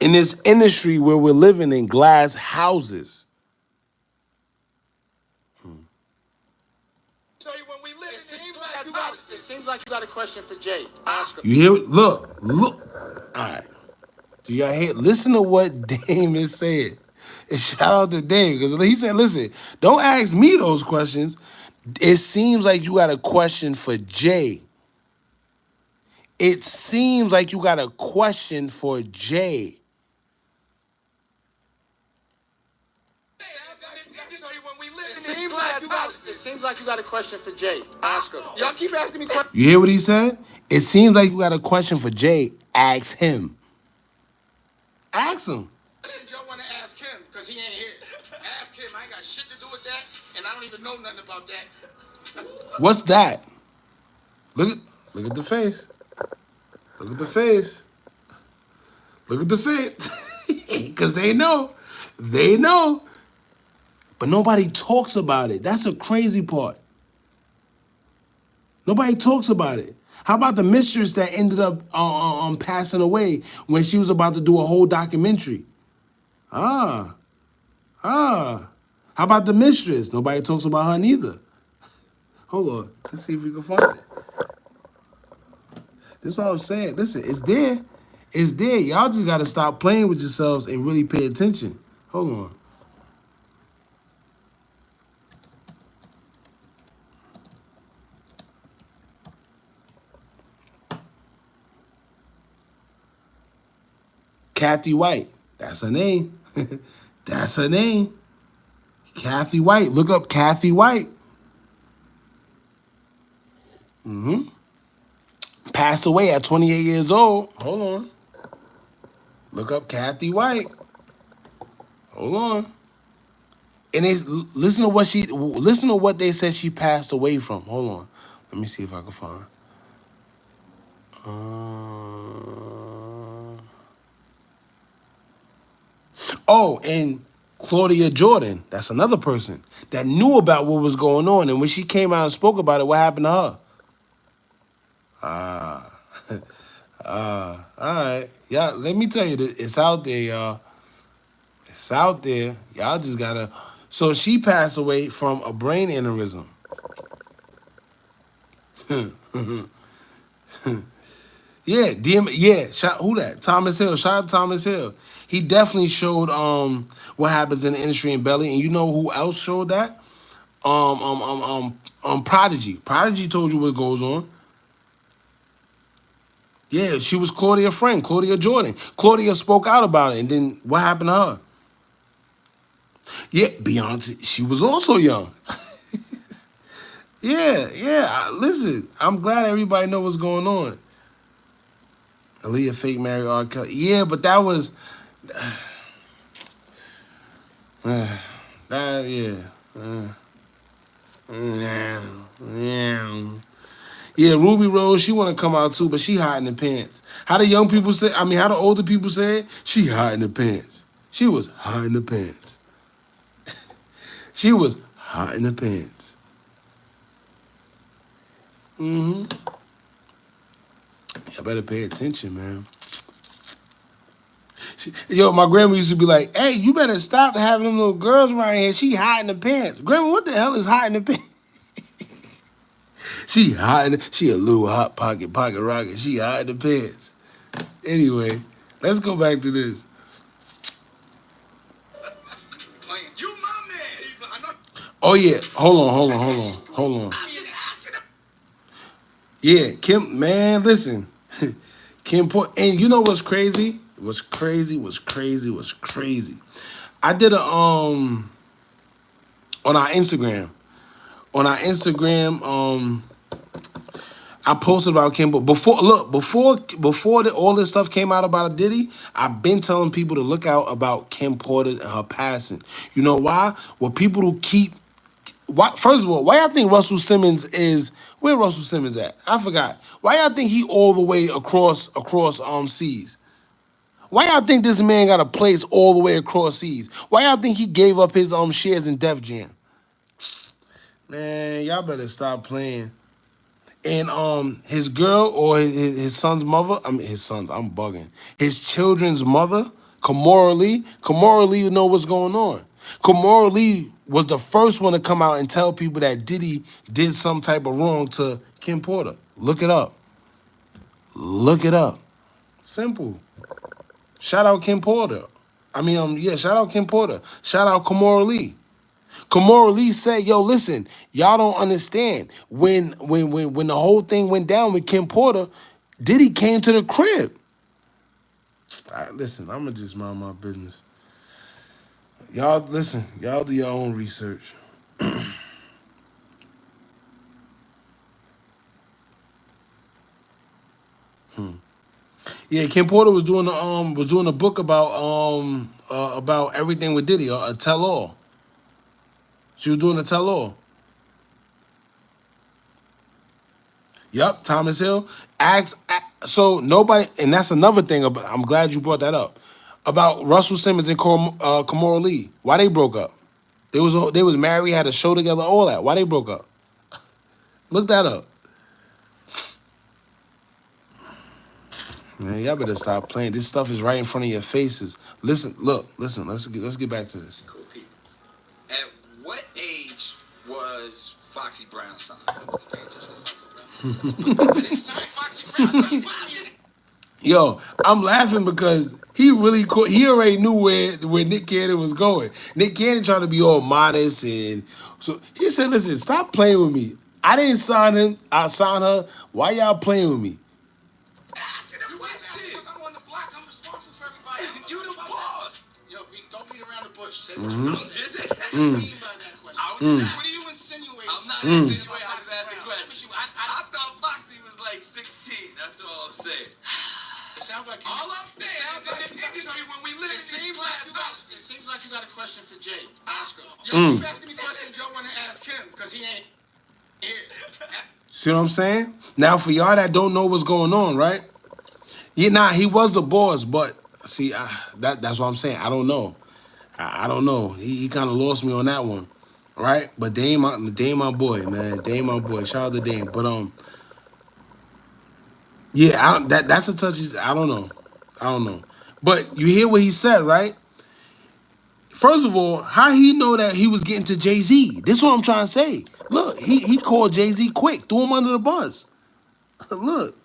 In this industry where we're living in glass houses. It seems like you got a question for Jay. Ask him. You hear it? Look. All right. Do y'all hear? Listen to what Dame is saying. And shout out to Dame, because he said, listen, don't ask me those questions. It seems like you got a question for Jay. It seems like you got a question for Jay. It seems like you got a question for Jay. Ask him. Y'all keep asking me questions. You hear what he said? It seems like you got a question for Jay. Ask him. Ask him. Y'all want to ask him because he ain't here. Ask him. I ain't got shit to do with that, and I don't even know nothing about that. What's that? Look at the face. Look at the face. Look at the face. Because they know. They know. But nobody talks about it. That's the crazy part. Nobody talks about it. How about the mistress that ended up passing away when she was about to do a whole documentary? How about the mistress? Nobody talks about her neither. Hold on. Let's see if we can find it. This is what I'm saying. Listen, it's there. It's there. Y'all just gotta stop playing with yourselves and really pay attention. Hold on. Kathy White. That's her name. That's her name. Kathy White. Look up Kathy White. Passed away at 28 years old. Hold on. Look up Kathy White. Hold on. And it's listen to what they said she passed away from. Hold on. Let me see if I can find. Oh, and Claudia Jordan. That's another person that knew about what was going on. And when she came out and spoke about it, what happened to her? All right. Yeah, let me tell you, it's out there, y'all. It's out there. Y'all just gotta. So she passed away from a brain aneurysm. Yeah, who that? Thomas Hill. Shout out to Thomas Hill. He definitely showed what happens in the industry in Belly. And you know who else showed that? Prodigy. Prodigy told you what goes on. Yeah, she was Claudia's friend, Claudia Jordan. Claudia spoke out about it, and then what happened to her? Yeah, Beyonce, she was also young. Yeah. Listen, I'm glad everybody know what's going on. Aaliyah fake married R. Kelly. Yeah, but that was Yeah, Ruby Rose, she want to come out too, but she hot in the pants. How the young people say, how the older people say it? She hot in the pants. She was hot in the pants. She was hot in the pants. I better pay attention, man. My grandma used to be like, hey, you better stop having them little girls around here. She hot in the pants. Grandma, what the hell is hot in the pants? She hot in she a little hot pocket rocket. She hot in the pants. Anyway, let's go back to this. Oh yeah, hold on. Yeah, Kim, man, listen. Kim Port, and you know what's crazy? What's crazy? I did a on our Instagram. I posted about Kim, but before all this stuff came out about Diddy, I've been telling people to look out about Kim Porter and her passing. You know why? Well, people who keep. Why? First of all, why y'all think Russell Simmons is where Russell Simmons at? I forgot. Why y'all think he all the way across seas? Why y'all think this man got a place all the way across seas? Why y'all think he gave up his shares in Def Jam? Man, y'all better stop playing. And his girl or his son's mother, I'm bugging. His children's mother, Kamora Lee, you know what's going on. Kamora Lee was the first one to come out and tell people that Diddy did some type of wrong to Kim Porter. Look it up. Simple. Shout out Kim Porter. Shout out Kim Porter. Shout out Kamora Lee. Kamora Lee said, yo, listen, y'all don't understand. When the whole thing went down with Kim Porter, Diddy came to the crib. Listen, I'm going to just mind my business. Y'all, listen, y'all do your own research. Yeah, Kim Porter was doing a book about everything with Diddy, a tell-all. She was doing a tell-all. Yep, Thomas Hill. So nobody, and that's another thing. I'm glad you brought that up about Russell Simmons and Kamora Lee. Why they broke up? They was married, had a show together, all that. Why they broke up? Look that up. Man, y'all better stop playing. This stuff is right in front of your faces. Listen. Let's get back to this. Cool people. At what age was Foxy Brown signed? Yo, I'm laughing because he really he already knew where Nick Cannon was going. Nick Cannon trying to be all modest, and so he said, "Listen, stop playing with me. I didn't sign him. I signed her. Why y'all playing with me?" Asking the question. I'm on the block. I'm responsible for everybody. You the boss. Yo, don't beat around the bush. Say what you mean by that question. What are you insinuating? I'm not insinuating. I just asked the question. I thought Foxy was like 16. That's all I'm saying. It sounds like all I'm saying is in this industry when we live in these glass houses. It seems like you got a question for Jay. Ask him. Yo, keep asking me questions y'all want to ask him because he ain't here. See what I'm saying? Now, for y'all that don't know what's going on, right? Yeah, nah, he was the boss, but see, that's what I'm saying. I don't know. I don't know. He kind of lost me on that one, right? But Dame my boy, man. Dame my boy. Shout out to Dame. But yeah, that's a touchy. I don't know. But you hear what he said, right? First of all, how he know that he was getting to Jay-Z? This is what I'm trying to say. Look, he called Jay-Z quick, threw him under the bus. Look.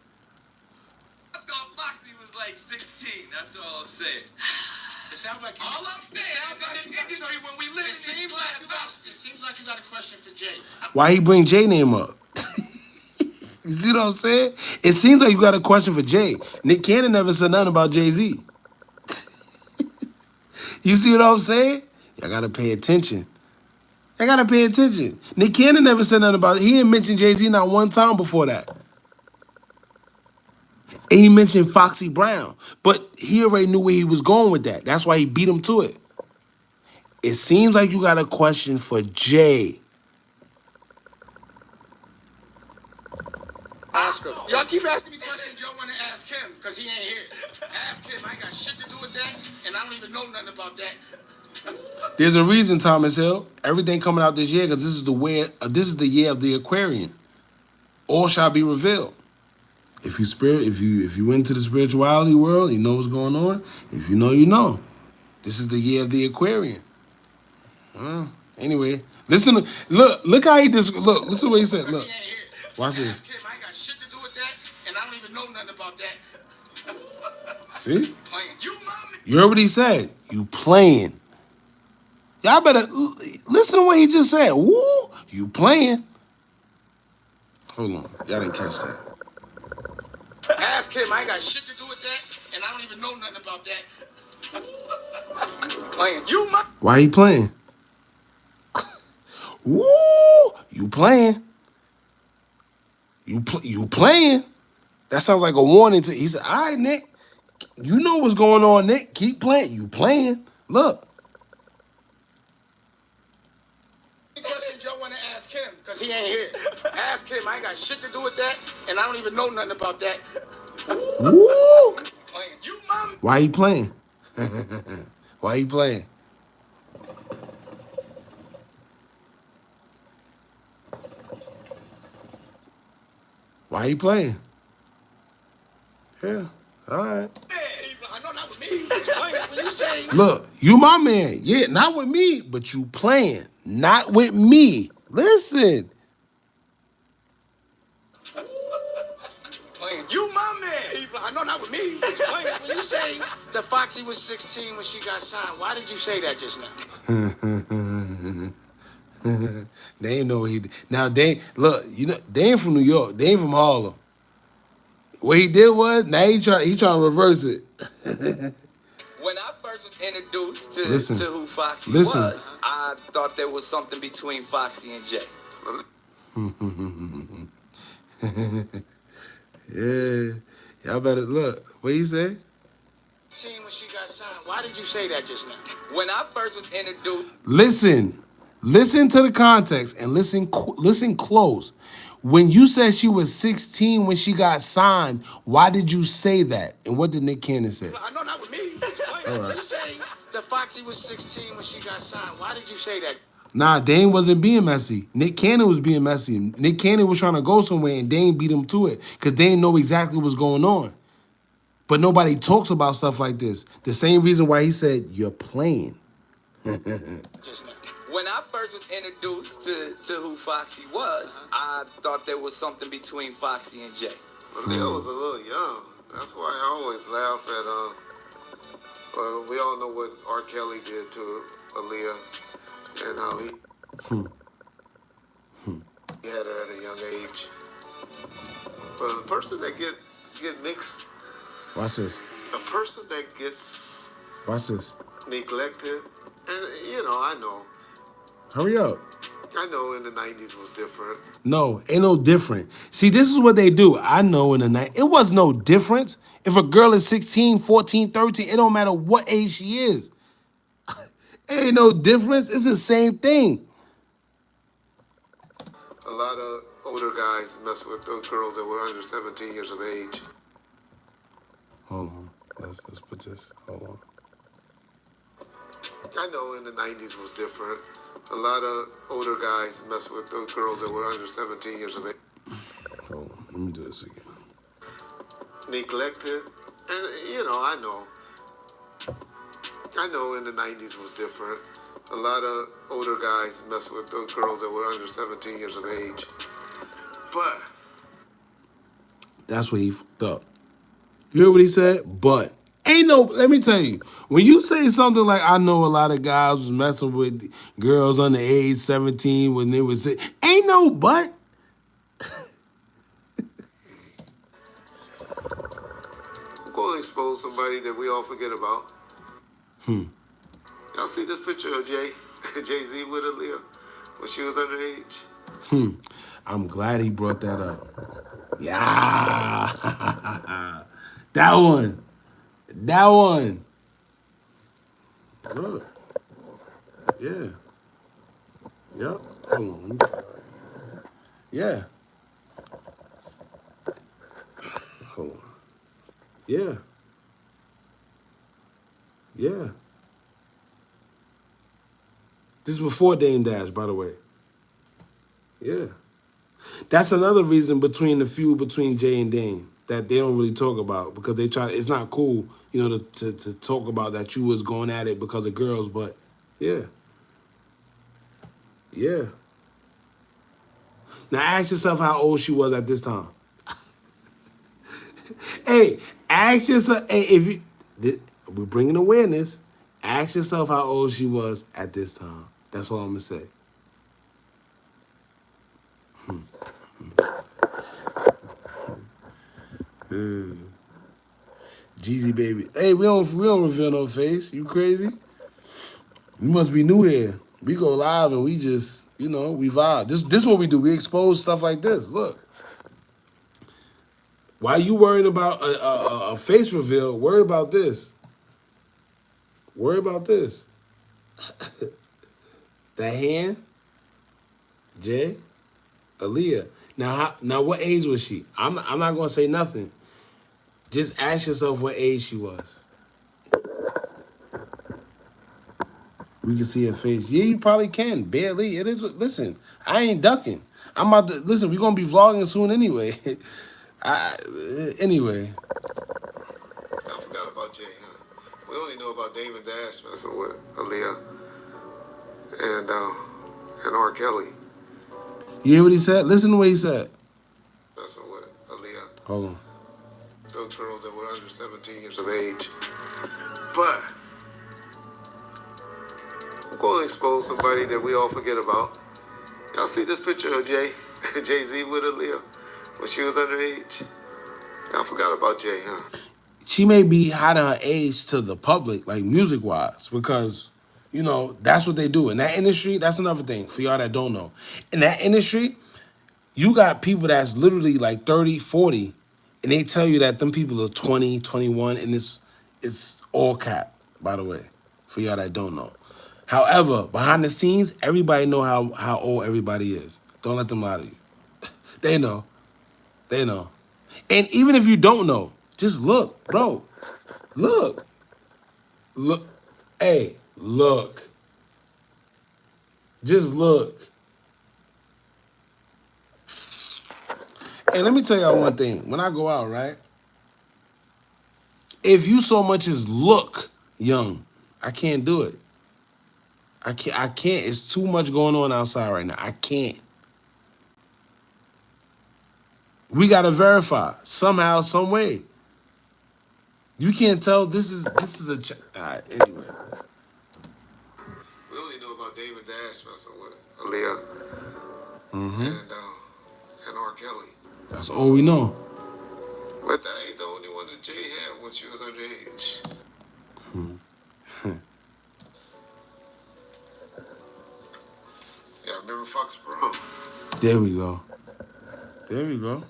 I thought Foxy was like 16. That's all I'm saying. It sounds like all I'm saying is in this industry when we live in these glass houses. It seems like you got a question for Jay. Why he bring Jay name up? You see what I'm saying? It seems like you got a question for Jay. Nick Cannon never said nothing about Jay-Z. You see what I'm saying? Y'all gotta pay attention. I gotta pay attention. Nick Cannon never said nothing about it. He didn't mention Jay-Z not one time before that. And he mentioned Foxy Brown. But he already knew where he was going with that. That's why he beat him to it. It seems like you got a question for Jay. Ask him. Y'all keep asking me questions y'all want to ask him because he ain't here. Ask him. I ain't got shit to do with that, and I don't even know nothing about that. There's a reason, Thomas Hill. Everything coming out this year because this is the year of the Aquarian. All shall be revealed. If you went to the spirituality world, you know what's going on. If you know, you know. This is the year of the Aquarian. Anyway, listen. Look how he just look. Listen to what he said. Look, watch this. Ask him. I ain't got shit to do with that, and I don't even know nothing about that. See? Playing. You heard what he said. You playing. Y'all better listen to what he just said. Woo! You playing. Hold on. Y'all didn't catch that. Ask him. I ain't got shit to do with that, and I don't even know nothing about that. Playing. Why he playing? Woo! You playing. You playing. That sounds like a warning to. He said, "All right, Nick. You know what's going on, Nick. Keep playing. You playing. Look." Questions y'all want to ask him because he ain't here. Ask him. I ain't got shit to do with that, and I don't even know nothing about that. Woo! Playing. Why he playing? Why he playing? Why he playing? Yeah. All right. I know not with me. When you say Look, you my man. Yeah, not with me, but you playing. Not with me. Listen. playing. You my man. I know not with me. When you say that Foxy was 16 when she got signed, why did you say that just now? They ain't know what he did. Now they look, you know, they ain't from New York. They ain't from Harlem. What he did was now he trying to reverse it. When I first was introduced to who Foxy Listen. was, I thought there was something between Foxy and Jay. Yeah. Y'all better look. What he say? When she got signed, why did you say that just now? When I first was introduced, Listen to the context and listen close. When you said she was 16 when she got signed, why did you say that? And what did Nick Cannon say? I know not with me. When you say that Foxy was 16 when she got signed, why did you say that? Nah, Dane wasn't being messy. Nick Cannon was being messy. Nick Cannon was trying to go somewhere and Dane beat him to it because Dane know exactly what's going on. But nobody talks about stuff like this. The same reason why he said, you're playing. just now. When I first was introduced to who Foxy was, I thought there was something between Foxy and Jay. Leo was a little young. That's why I always laugh at, we all know what R. Kelly did to Aaliyah and how he had her at a young age. But the person that get mixed, Watch this. a person that gets Watch this. neglected, and you know, I know. Hurry up. I know in the 90s was different. No, ain't no different. See, this is what they do. I know in the night, it was no difference. If a girl is 16, 14, 13, it don't matter what age she is. Ain't no difference. It's the same thing. A lot of older guys mess with those girls that were under 17 years of age. Hold on. Let's put this. Hold on. I know in the 90s was different. A lot of older guys mess with those girls that were under 17 years of age. Hold on. Let me do this again. Neglected. And, you know, I know. I know in the 90s was different. A lot of older guys mess with those girls that were under 17 years of age. But that's where he fucked up. You heard what he said? But ain't no, let me tell you, when you say something like, I know a lot of guys was messing with girls under age 17 when they was, ain't no but. I'm going to expose somebody that we all forget about. Y'all see this picture of Jay-Z with Aaliyah when she was underage? I'm glad he brought that up. Yeah. That one. That one. Look. Yeah. Yep. Hold on. Yeah. Hold on. Yeah. Yeah. This is before Dame Dash, by the way. Yeah. That's another reason between the feud between Jay and Dame that they don't really talk about because they try. It's not cool, you know, to talk about that you was going at it because of girls. But yeah, yeah. Now ask yourself how old she was at this time. Hey, ask yourself. Hey, if you we're bringing awareness, ask yourself how old she was at this time. That's all I'm gonna say. Jeezy baby. Hey, we don't reveal no face. You crazy? You must be new here. We go live and we just, you know, we vibe. This is what we do. We expose stuff like this. Look. Why you worrying about a face reveal? Worry about this. Worry about this. That hand, Jay, Aaliyah. Now what age was she? I'm not gonna say nothing. Just ask yourself what age she was. We can see her face. Yeah, you probably can. Barely. It is. Listen, I ain't ducking. I'm about to listen. We're gonna be vlogging soon anyway. Anyway. I forgot about Jay, huh? We only know about Dame and Dash messing with Aaliyah and R. Kelly. You hear what he said? Listen to what he said. Messing with Aaliyah. Hold on. Those girls that were under 17 years of age. But I'm going to expose somebody that we all forget about. Y'all see this picture of Jay-Z with Aaliyah when she was underage? I forgot about Jay, huh? She may be hiding her age to the public, like music-wise, because, you know, that's what they do. In that industry, that's another thing for y'all that don't know. In that industry, you got people that's literally like 30, 40, and they tell you that them people are 20, 21, and it's all cap, by the way, for y'all that don't know. However, behind the scenes, everybody know how old everybody is. Don't let them lie to you. They know. They know. And even if you don't know, just look, bro. Look. Look. Hey, look. Just look. Hey, let me tell y'all one thing. When I go out, right? If you so much as look young, I can't do it. I can't. It's too much going on outside right now. I can't. We gotta verify somehow, some way. You can't tell this is a. Alright, anyway. We only know about David Dash messing with Aaliyah and R. Kelly. That's all we know. But that ain't the only one that Jay had when she was underage. Yeah, I remember Fox Brown. There we go. There we go.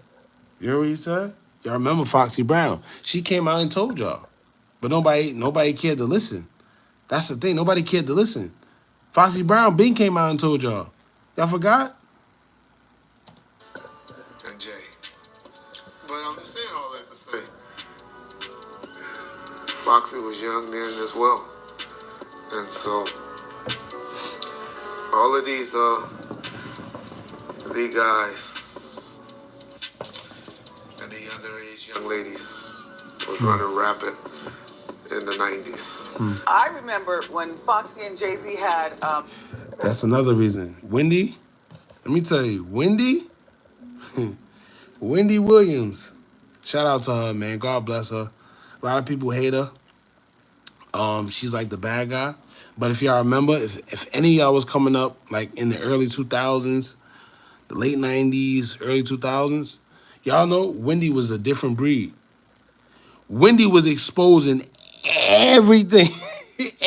You hear what he said? Y'all remember Foxy Brown? She came out and told y'all, but nobody cared to listen. That's the thing. Nobody cared to listen. Foxy Brown been came out and told y'all. Y'all forgot? And Jay. But I'm just saying all that to say, Foxy was young then as well, and so all of these guys and the underage young ladies was running rapid in the 90s. I remember when Foxy and Jay-Z had That's another reason. Wendy, let me tell you, Wendy Williams. Shout out to her, man. God bless her. A lot of people hate her. She's like the bad guy. But if y'all remember, if any of y'all was coming up like in the early 2000s, the late 90s, early 2000s, y'all know Wendy was a different breed. Wendy was exposing everything.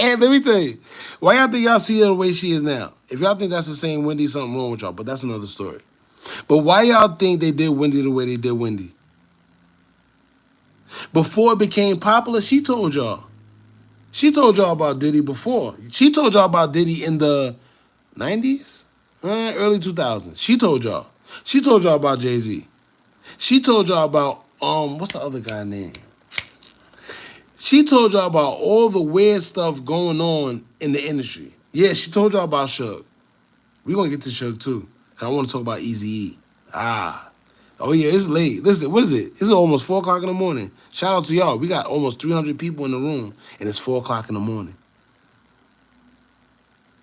And let me tell you, why y'all think y'all see her the way she is now? If y'all think that's the same Wendy, something wrong with y'all, but that's another story. But why y'all think they did Wendy the way they did Wendy? Before it became popular, she told y'all. She told y'all about Diddy before. She told y'all about Diddy in the 90s? Early 2000s. She told y'all. She told y'all about Jay-Z. She told y'all about, what's the other guy name? She told y'all about all the weird stuff going on in the industry. Yeah, she told y'all about Sh00ts. We're going to get to Sh00ts too. Because I want to talk about Eazy-E. Oh yeah, it's late. Listen, what is it? It's almost 4 o'clock in the morning. Shout out to y'all. We got almost 300 people in the room, and it's 4 o'clock in the morning.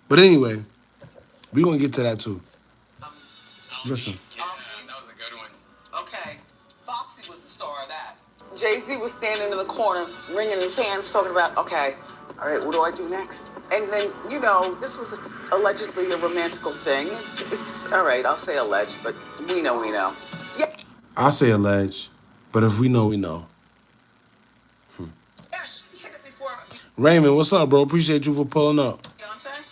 But anyway, we're going to get to that too. Listen. that was a good one. Okay, Foxy was the star of that. Jay-Z was standing in the corner, wringing his hands, talking about, okay, all right, what do I do next? And then, you know, this was allegedly a romantical thing. It's all right, I'll say alleged, but we know. Yeah. I say alleged, but if we know, we know. Yeah, she hit it before. Raymond, what's up, bro? Appreciate you for pulling up. Beyonce?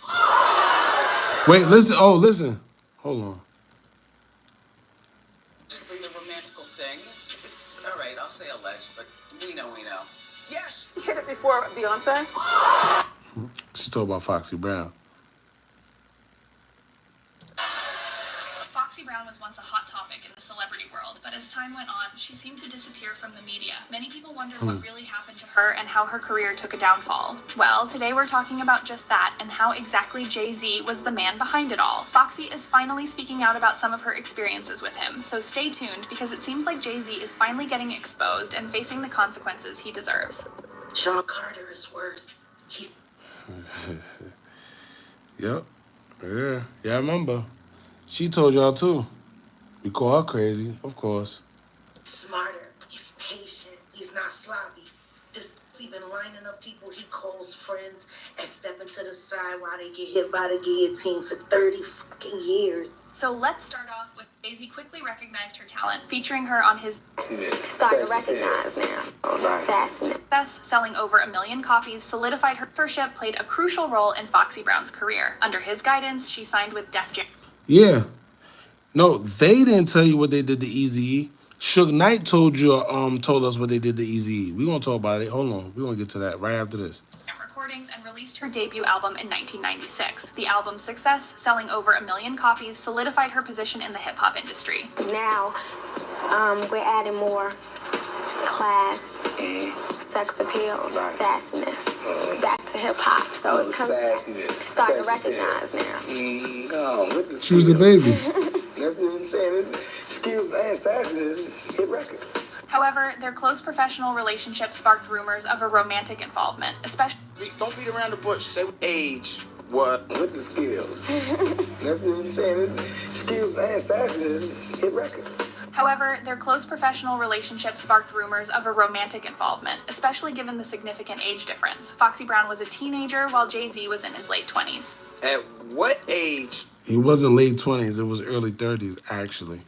Wait, listen. Oh, listen. Hold on. Allegedly a romantical thing. It's all right, I'll say alleged, but we know. Yeah, she hit it before Beyonce. She's talking about Foxy Brown. Foxy Brown was once a hot topic in the celebrity world, but as time went on, she seemed to disappear from the media. Many people wonder what really happened to her and how her career took a downfall. Well, today we're talking about just that and how exactly Jay-Z was the man behind it all. Foxy is finally speaking out about some of her experiences with him, so stay tuned because it seems like Jay-Z is finally getting exposed and facing the consequences he deserves. Sean Carter is worse. Yep. Yeah, I remember. She told y'all too. We call her crazy, of course. Smarter. He's patient. He's not sloppy. He's been lining up people he calls friends and stepping to the side while they get hit by the guillotine for 30 fucking years. So let's start off with Jay-Z quickly recognized her talent, featuring her on his Starting to recognize now. success, selling over 1 million copies, solidified her mentorship, played a crucial role in Foxy Brown's career. Under his guidance, she signed with Def Jam. Yeah. No, they didn't tell you what they did to Eazy-E. Suge Knight told us what they did to Eazy-E. We're gonna talk about it. Hold on. We're gonna get to that right after this. Recordings and released her debut album in 1996. The album's success, selling over 1 million copies, solidified her position in the hip-hop industry. Now, we're adding more class, sex appeal, sassiness, back to hip-hop. So it's starting to recognize now. She was a baby. That's what I'm saying. Skills and sassiness hit record. However, their close professional relationship sparked rumors of a romantic involvement, especially... Don't beat around the bush. Say age. What? With the skills. That's what I'm saying. Skills and sassiness hit record. However, their close professional relationship sparked rumors of a romantic involvement, especially given the significant age difference. Foxy Brown was a teenager while Jay-Z was in his late 20s. At what age? He wasn't late 20s. It was early 30s, actually.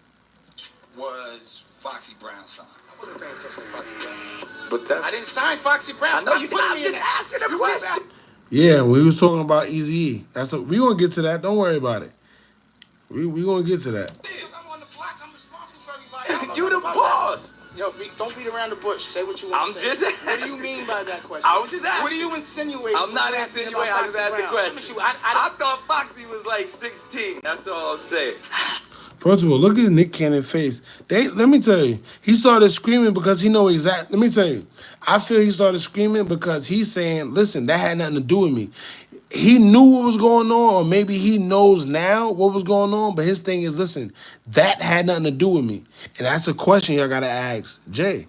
Was Foxy Brown signed? I wasn't paying attention to Foxy Brown. But that's... I didn't sign Foxy Brown. I know you didn't. I'm just asking a question. Yeah, we was talking about Eazy-E. We gonna get to that. Don't worry about it. We gonna get to that. I'm on the block. I'm responsible for everybody. You the boss. Yo, don't beat around the bush. Say what you want to say. I'm just asking. What do you mean by that question? I was just asking. What are you insinuating? I'm not insinuating. I just asked the question. I thought Foxy was like 16. That's all I'm saying. First of all, look at Nick Cannon's face. Let me tell you, he started screaming because he know exactly. Let me tell you, I feel he started screaming because he's saying, listen, that had nothing to do with me. He knew what was going on, or maybe he knows now what was going on, but his thing is, listen, that had nothing to do with me. And that's a question y'all got to ask Jay.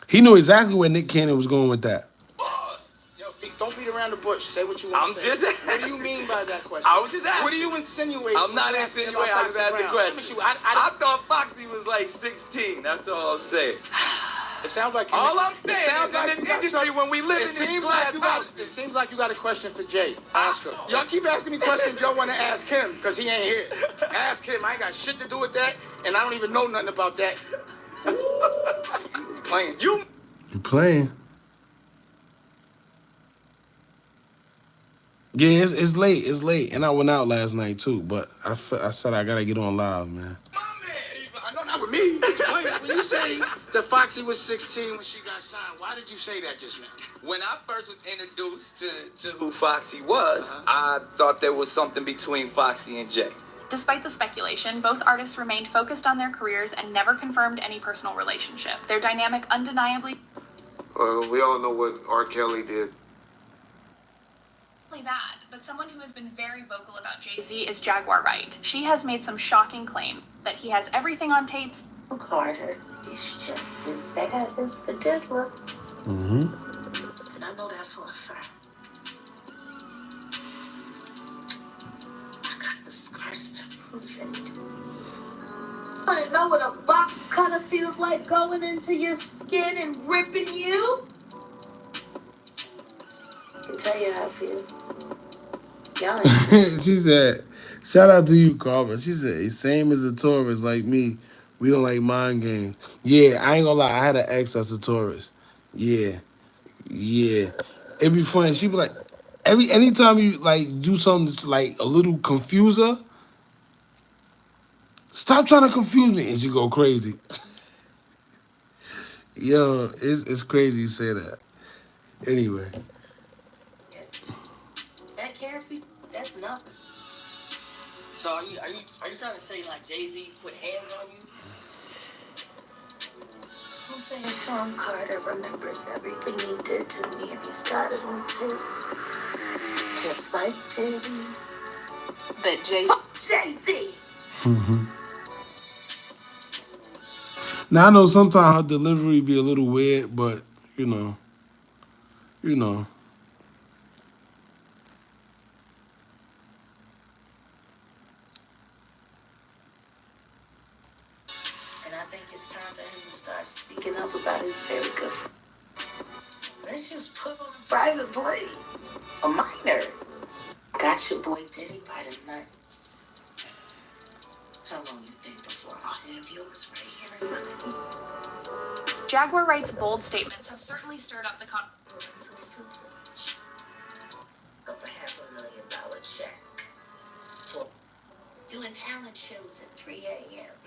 He knew exactly where Nick Cannon was going with that. Boss. Yo, don't beat around the bush. Say what you want to say. I'm just asking. What do you mean by that question? I was just asking. What are you insinuating? I'm not insinuating. I just asked the question. I thought Foxy was like 16. That's all I'm saying. It sounds like all I'm saying is in this industry when we live in these glass houses. It seems like you got a question for Jay. Ask him. Y'all keep asking me questions y'all want to ask him because he ain't here. Ask him. I ain't got shit to do with that, and I don't even know nothing about that. Playing. You playing? Yeah, it's late. It's late, and I went out last night too. But I said I gotta get on live, man. I know not with me. When you say that Foxy was 16 when she got signed, why did you say that just now? When I first was introduced to who Foxy was, I thought there was something between Foxy and Jay. Despite the speculation, both artists remained focused on their careers and never confirmed any personal relationship. Their dynamic undeniably... we all know what R. Kelly did. Not only that, but someone who has been very vocal about Jay-Z is Jaguar Wright. She has made some shocking claims that he has everything on tapes. Carter is just as bad as the Diddler. Mm-hmm. And I know that for a fact. I got the scars to prove it. I know what a box cutter feels like going into your skin and ripping you. I can tell you how it feels. Y'all ain't She said, shout out to you, Carver. She said, same as a Taurus like me. We don't like mind games. Yeah, I ain't gonna lie. I had an ex that's a Taurus. Yeah. It'd be funny. She'd be like, anytime you like do something that's like a little confuse her, stop trying to confuse me, and she go crazy. Yo, it's crazy you say that. Anyway. That Cassie, that's nothing. So are you trying to say like Jay-Z put hands on you? I'm saying Sean Carter remembers everything he did to me, and he's got it on tape. Just like Diddy. But Jay-Z. Mm-hmm. Now I know sometimes her delivery be a little weird, but you know. And I think it's time for him to start speaking up about his very good friend. Let's just put on a private plane. A minor. Got your boy Diddy by the nuts. How long you think before I'll have yours right here in mine? Jaguar Wright's bold statements have certainly stirred up the Parental supervision. Up a $500,000 check. For doing talent shows at 3 a.m.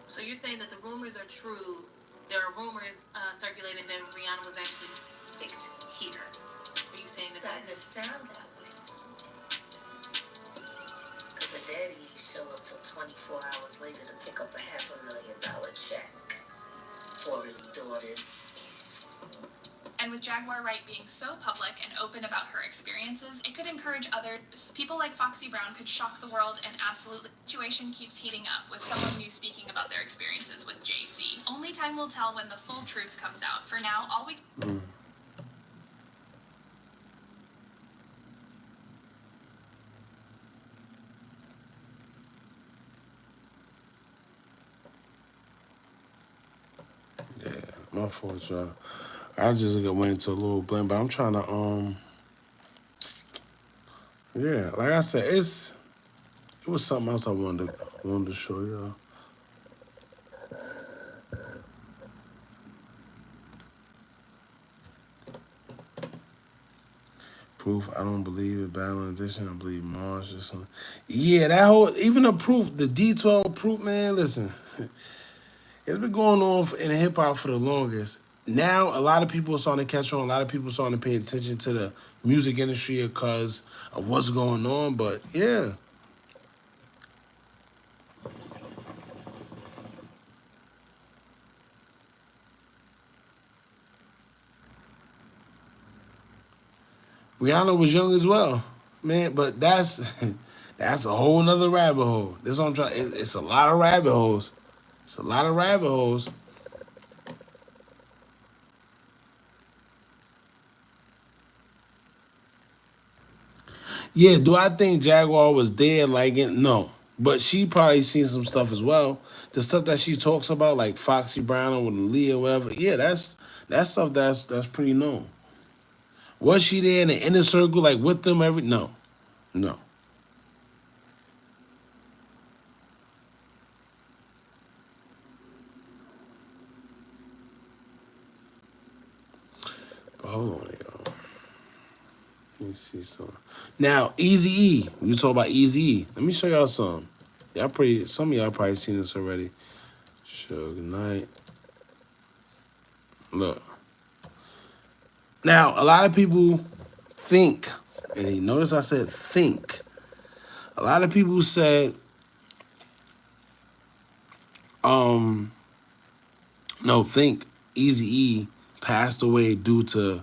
So you're saying that the rumors are true? There are rumors circulating that Rihanna was actually picked here. Are you saying that Starting to sound that way. Because the daddy ain't show up till 24 hours later to pick up a $500,000 check for his daughter. And with Jaguar Wright being so public and open about her experiences, it could encourage others. People like Foxy Brown could shock the world, and absolutely the situation keeps heating up with someone new speaking about their experiences with Jay-Z. Only time will tell when the full truth comes out. For now, all we... My fault, y'all. I just went into a little blend, but I'm trying to yeah, like I said, it was something else I wanted to show y'all. Proof, I don't believe it. Battle edition, I believe Mars or something. Yeah, that whole, even the proof, the D12 proof, man, listen, it's been going on in hip hop for the longest. Now, a lot of people are starting to catch on. A lot of people are starting to pay attention to the music industry because of what's going on. But yeah, Rihanna was young as well, man. But that's that's a whole nother rabbit hole. This what I'm trying. It's a lot of rabbit holes. It's a lot of rabbit holes. Yeah, do I think Jaguar was dead? Like it? No, but she probably seen some stuff as well. The stuff that she talks about, like Foxy Brown or with Aaliyah or whatever. Yeah, that's stuff that's pretty known. Was she there in the inner circle, like with them every? No, no. But hold on, y'all. Let me see some. Now, Easy E. You talk about Easy E. Let me show y'all some. Some of y'all probably seen this already. Suge Knight. Look. Now, a lot of people think, and you notice I said think. A lot of people said, no, think Easy E passed away due to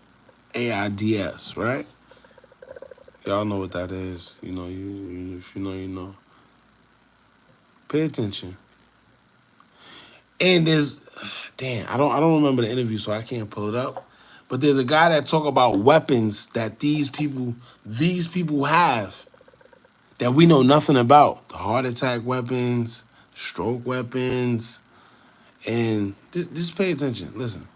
AIDS, right? Y'all know what that is. You know, if you know, you know. Pay attention. And damn, I don't remember the interview, so I can't pull it up. But there's a guy that talk about weapons that these people have that we know nothing about. The heart attack weapons, stroke weapons, and just pay attention. Listen.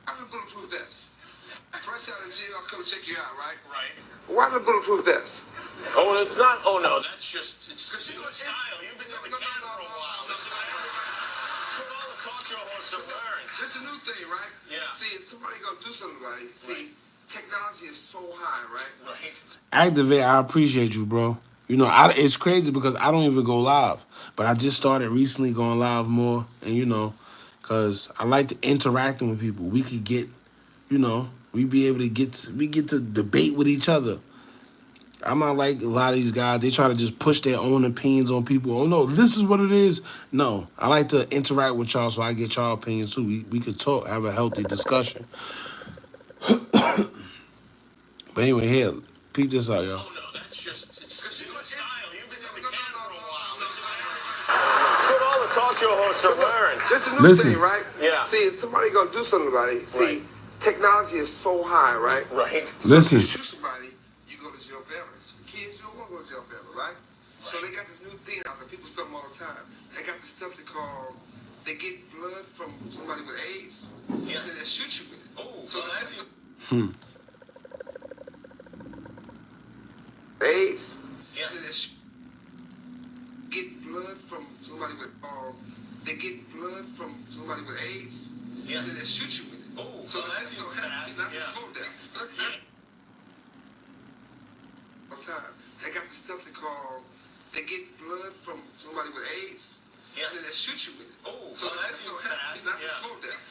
Bulletproof vest. Fresh out of jail, I'll come check you out, right? Right. Why the bulletproof vest? Oh, it's not. Oh no, that's just it's Because you know style. You've been on the can for a while. That's what all the talk show hosts are wearing. This is a new thing, right? Yeah. See, if somebody gonna do something right, see, technology is so high, right? Right. Activate, I appreciate you, bro. You know, it's crazy because I don't even go live, but I just started recently going live more, and you know, because I like to interacting with people. We could get, you know, we get to debate with each other. I'm not like a lot of these guys. They try to just push their own opinions on people. Oh no, this is what it is. No, I like to interact with y'all so I get y'all opinions too. We could talk, have a healthy discussion. But anyway, here, peep this out, y'all. Oh no, that's just it's style. You've been on the can for a while. That's what all the talk show hosts are wearing. This is a new Listen. thing, right? Yeah. See, if somebody gonna do something about it, see, technology is so high, right? Right. Listen. If you shoot somebody, you go to jail forever. Kids, you don't want to go to jail forever, right? So they got this new thing out there. People say them all the time. They got this stuff they call, they get blood from somebody with AIDS, and then they shoot you with it. Oh, So that's AIDS, yeah. and then they get blood from somebody with, they get blood from somebody with AIDS, Yeah. and then they shoot you with it. Oh, So that's that's a slow death. Time. They got this stuff they call, they get blood from somebody with AIDS, and then they shoot you with it. Oh, so that's a slow death.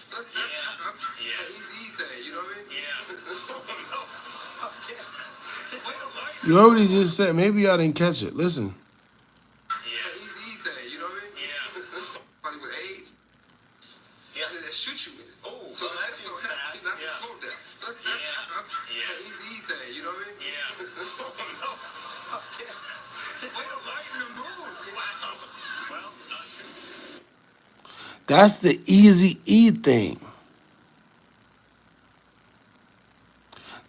Yeah. Easy thing, you know what I mean? Yeah. You already just said, maybe y'all didn't catch it. Listen. Easy thing, you know what I mean? Yeah. Somebody with AIDS, Yeah. and then they shoot you with it. Oh, so that's a slow death. Yeah. Easy thing, you know what I mean? Yeah. That's the Easy E thing.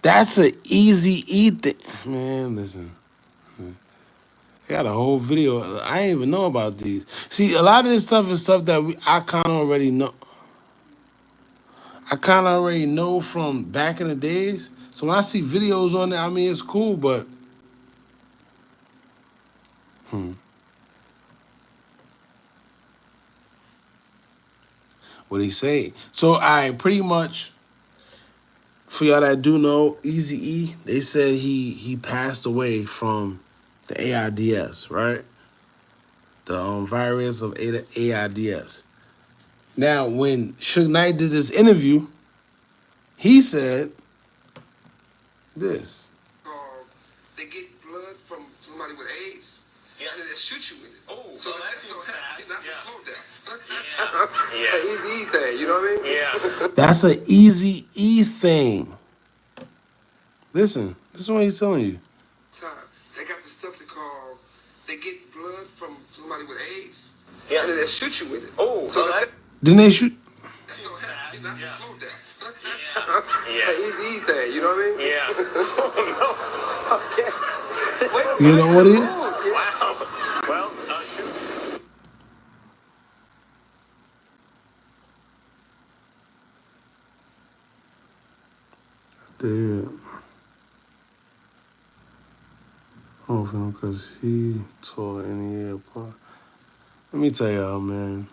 That's an Easy E thing. Man, listen. I got a whole video. I didn't even know about these. See, a lot of this stuff is stuff that I kind of already know. I kind of already know from back in the days. So when I see videos on there, I mean, it's cool, but what he say? So I pretty much, for y'all that do know, Eazy-E, they said he passed away from the AIDS, right? The virus of AIDS. Now, when Suge Knight did this interview, he said this. They get blood from somebody with AIDS, and they shoot you with it. Oh, so that's a slowdown. Yeah. An easy thing, you know what I mean? Yeah. That's an Eazy-E thing. Listen, this is what he's telling you. They got this stuff they get blood from somebody with AIDS, and then they shoot you with it. Oh, so Didn't they shoot? That's a slowdown. Yeah. An easy thing, you know what I mean? Yeah. Okay. You know what it is? Wow. Well, Damn. Oh, because he tore any airport. Let me tell y'all, man.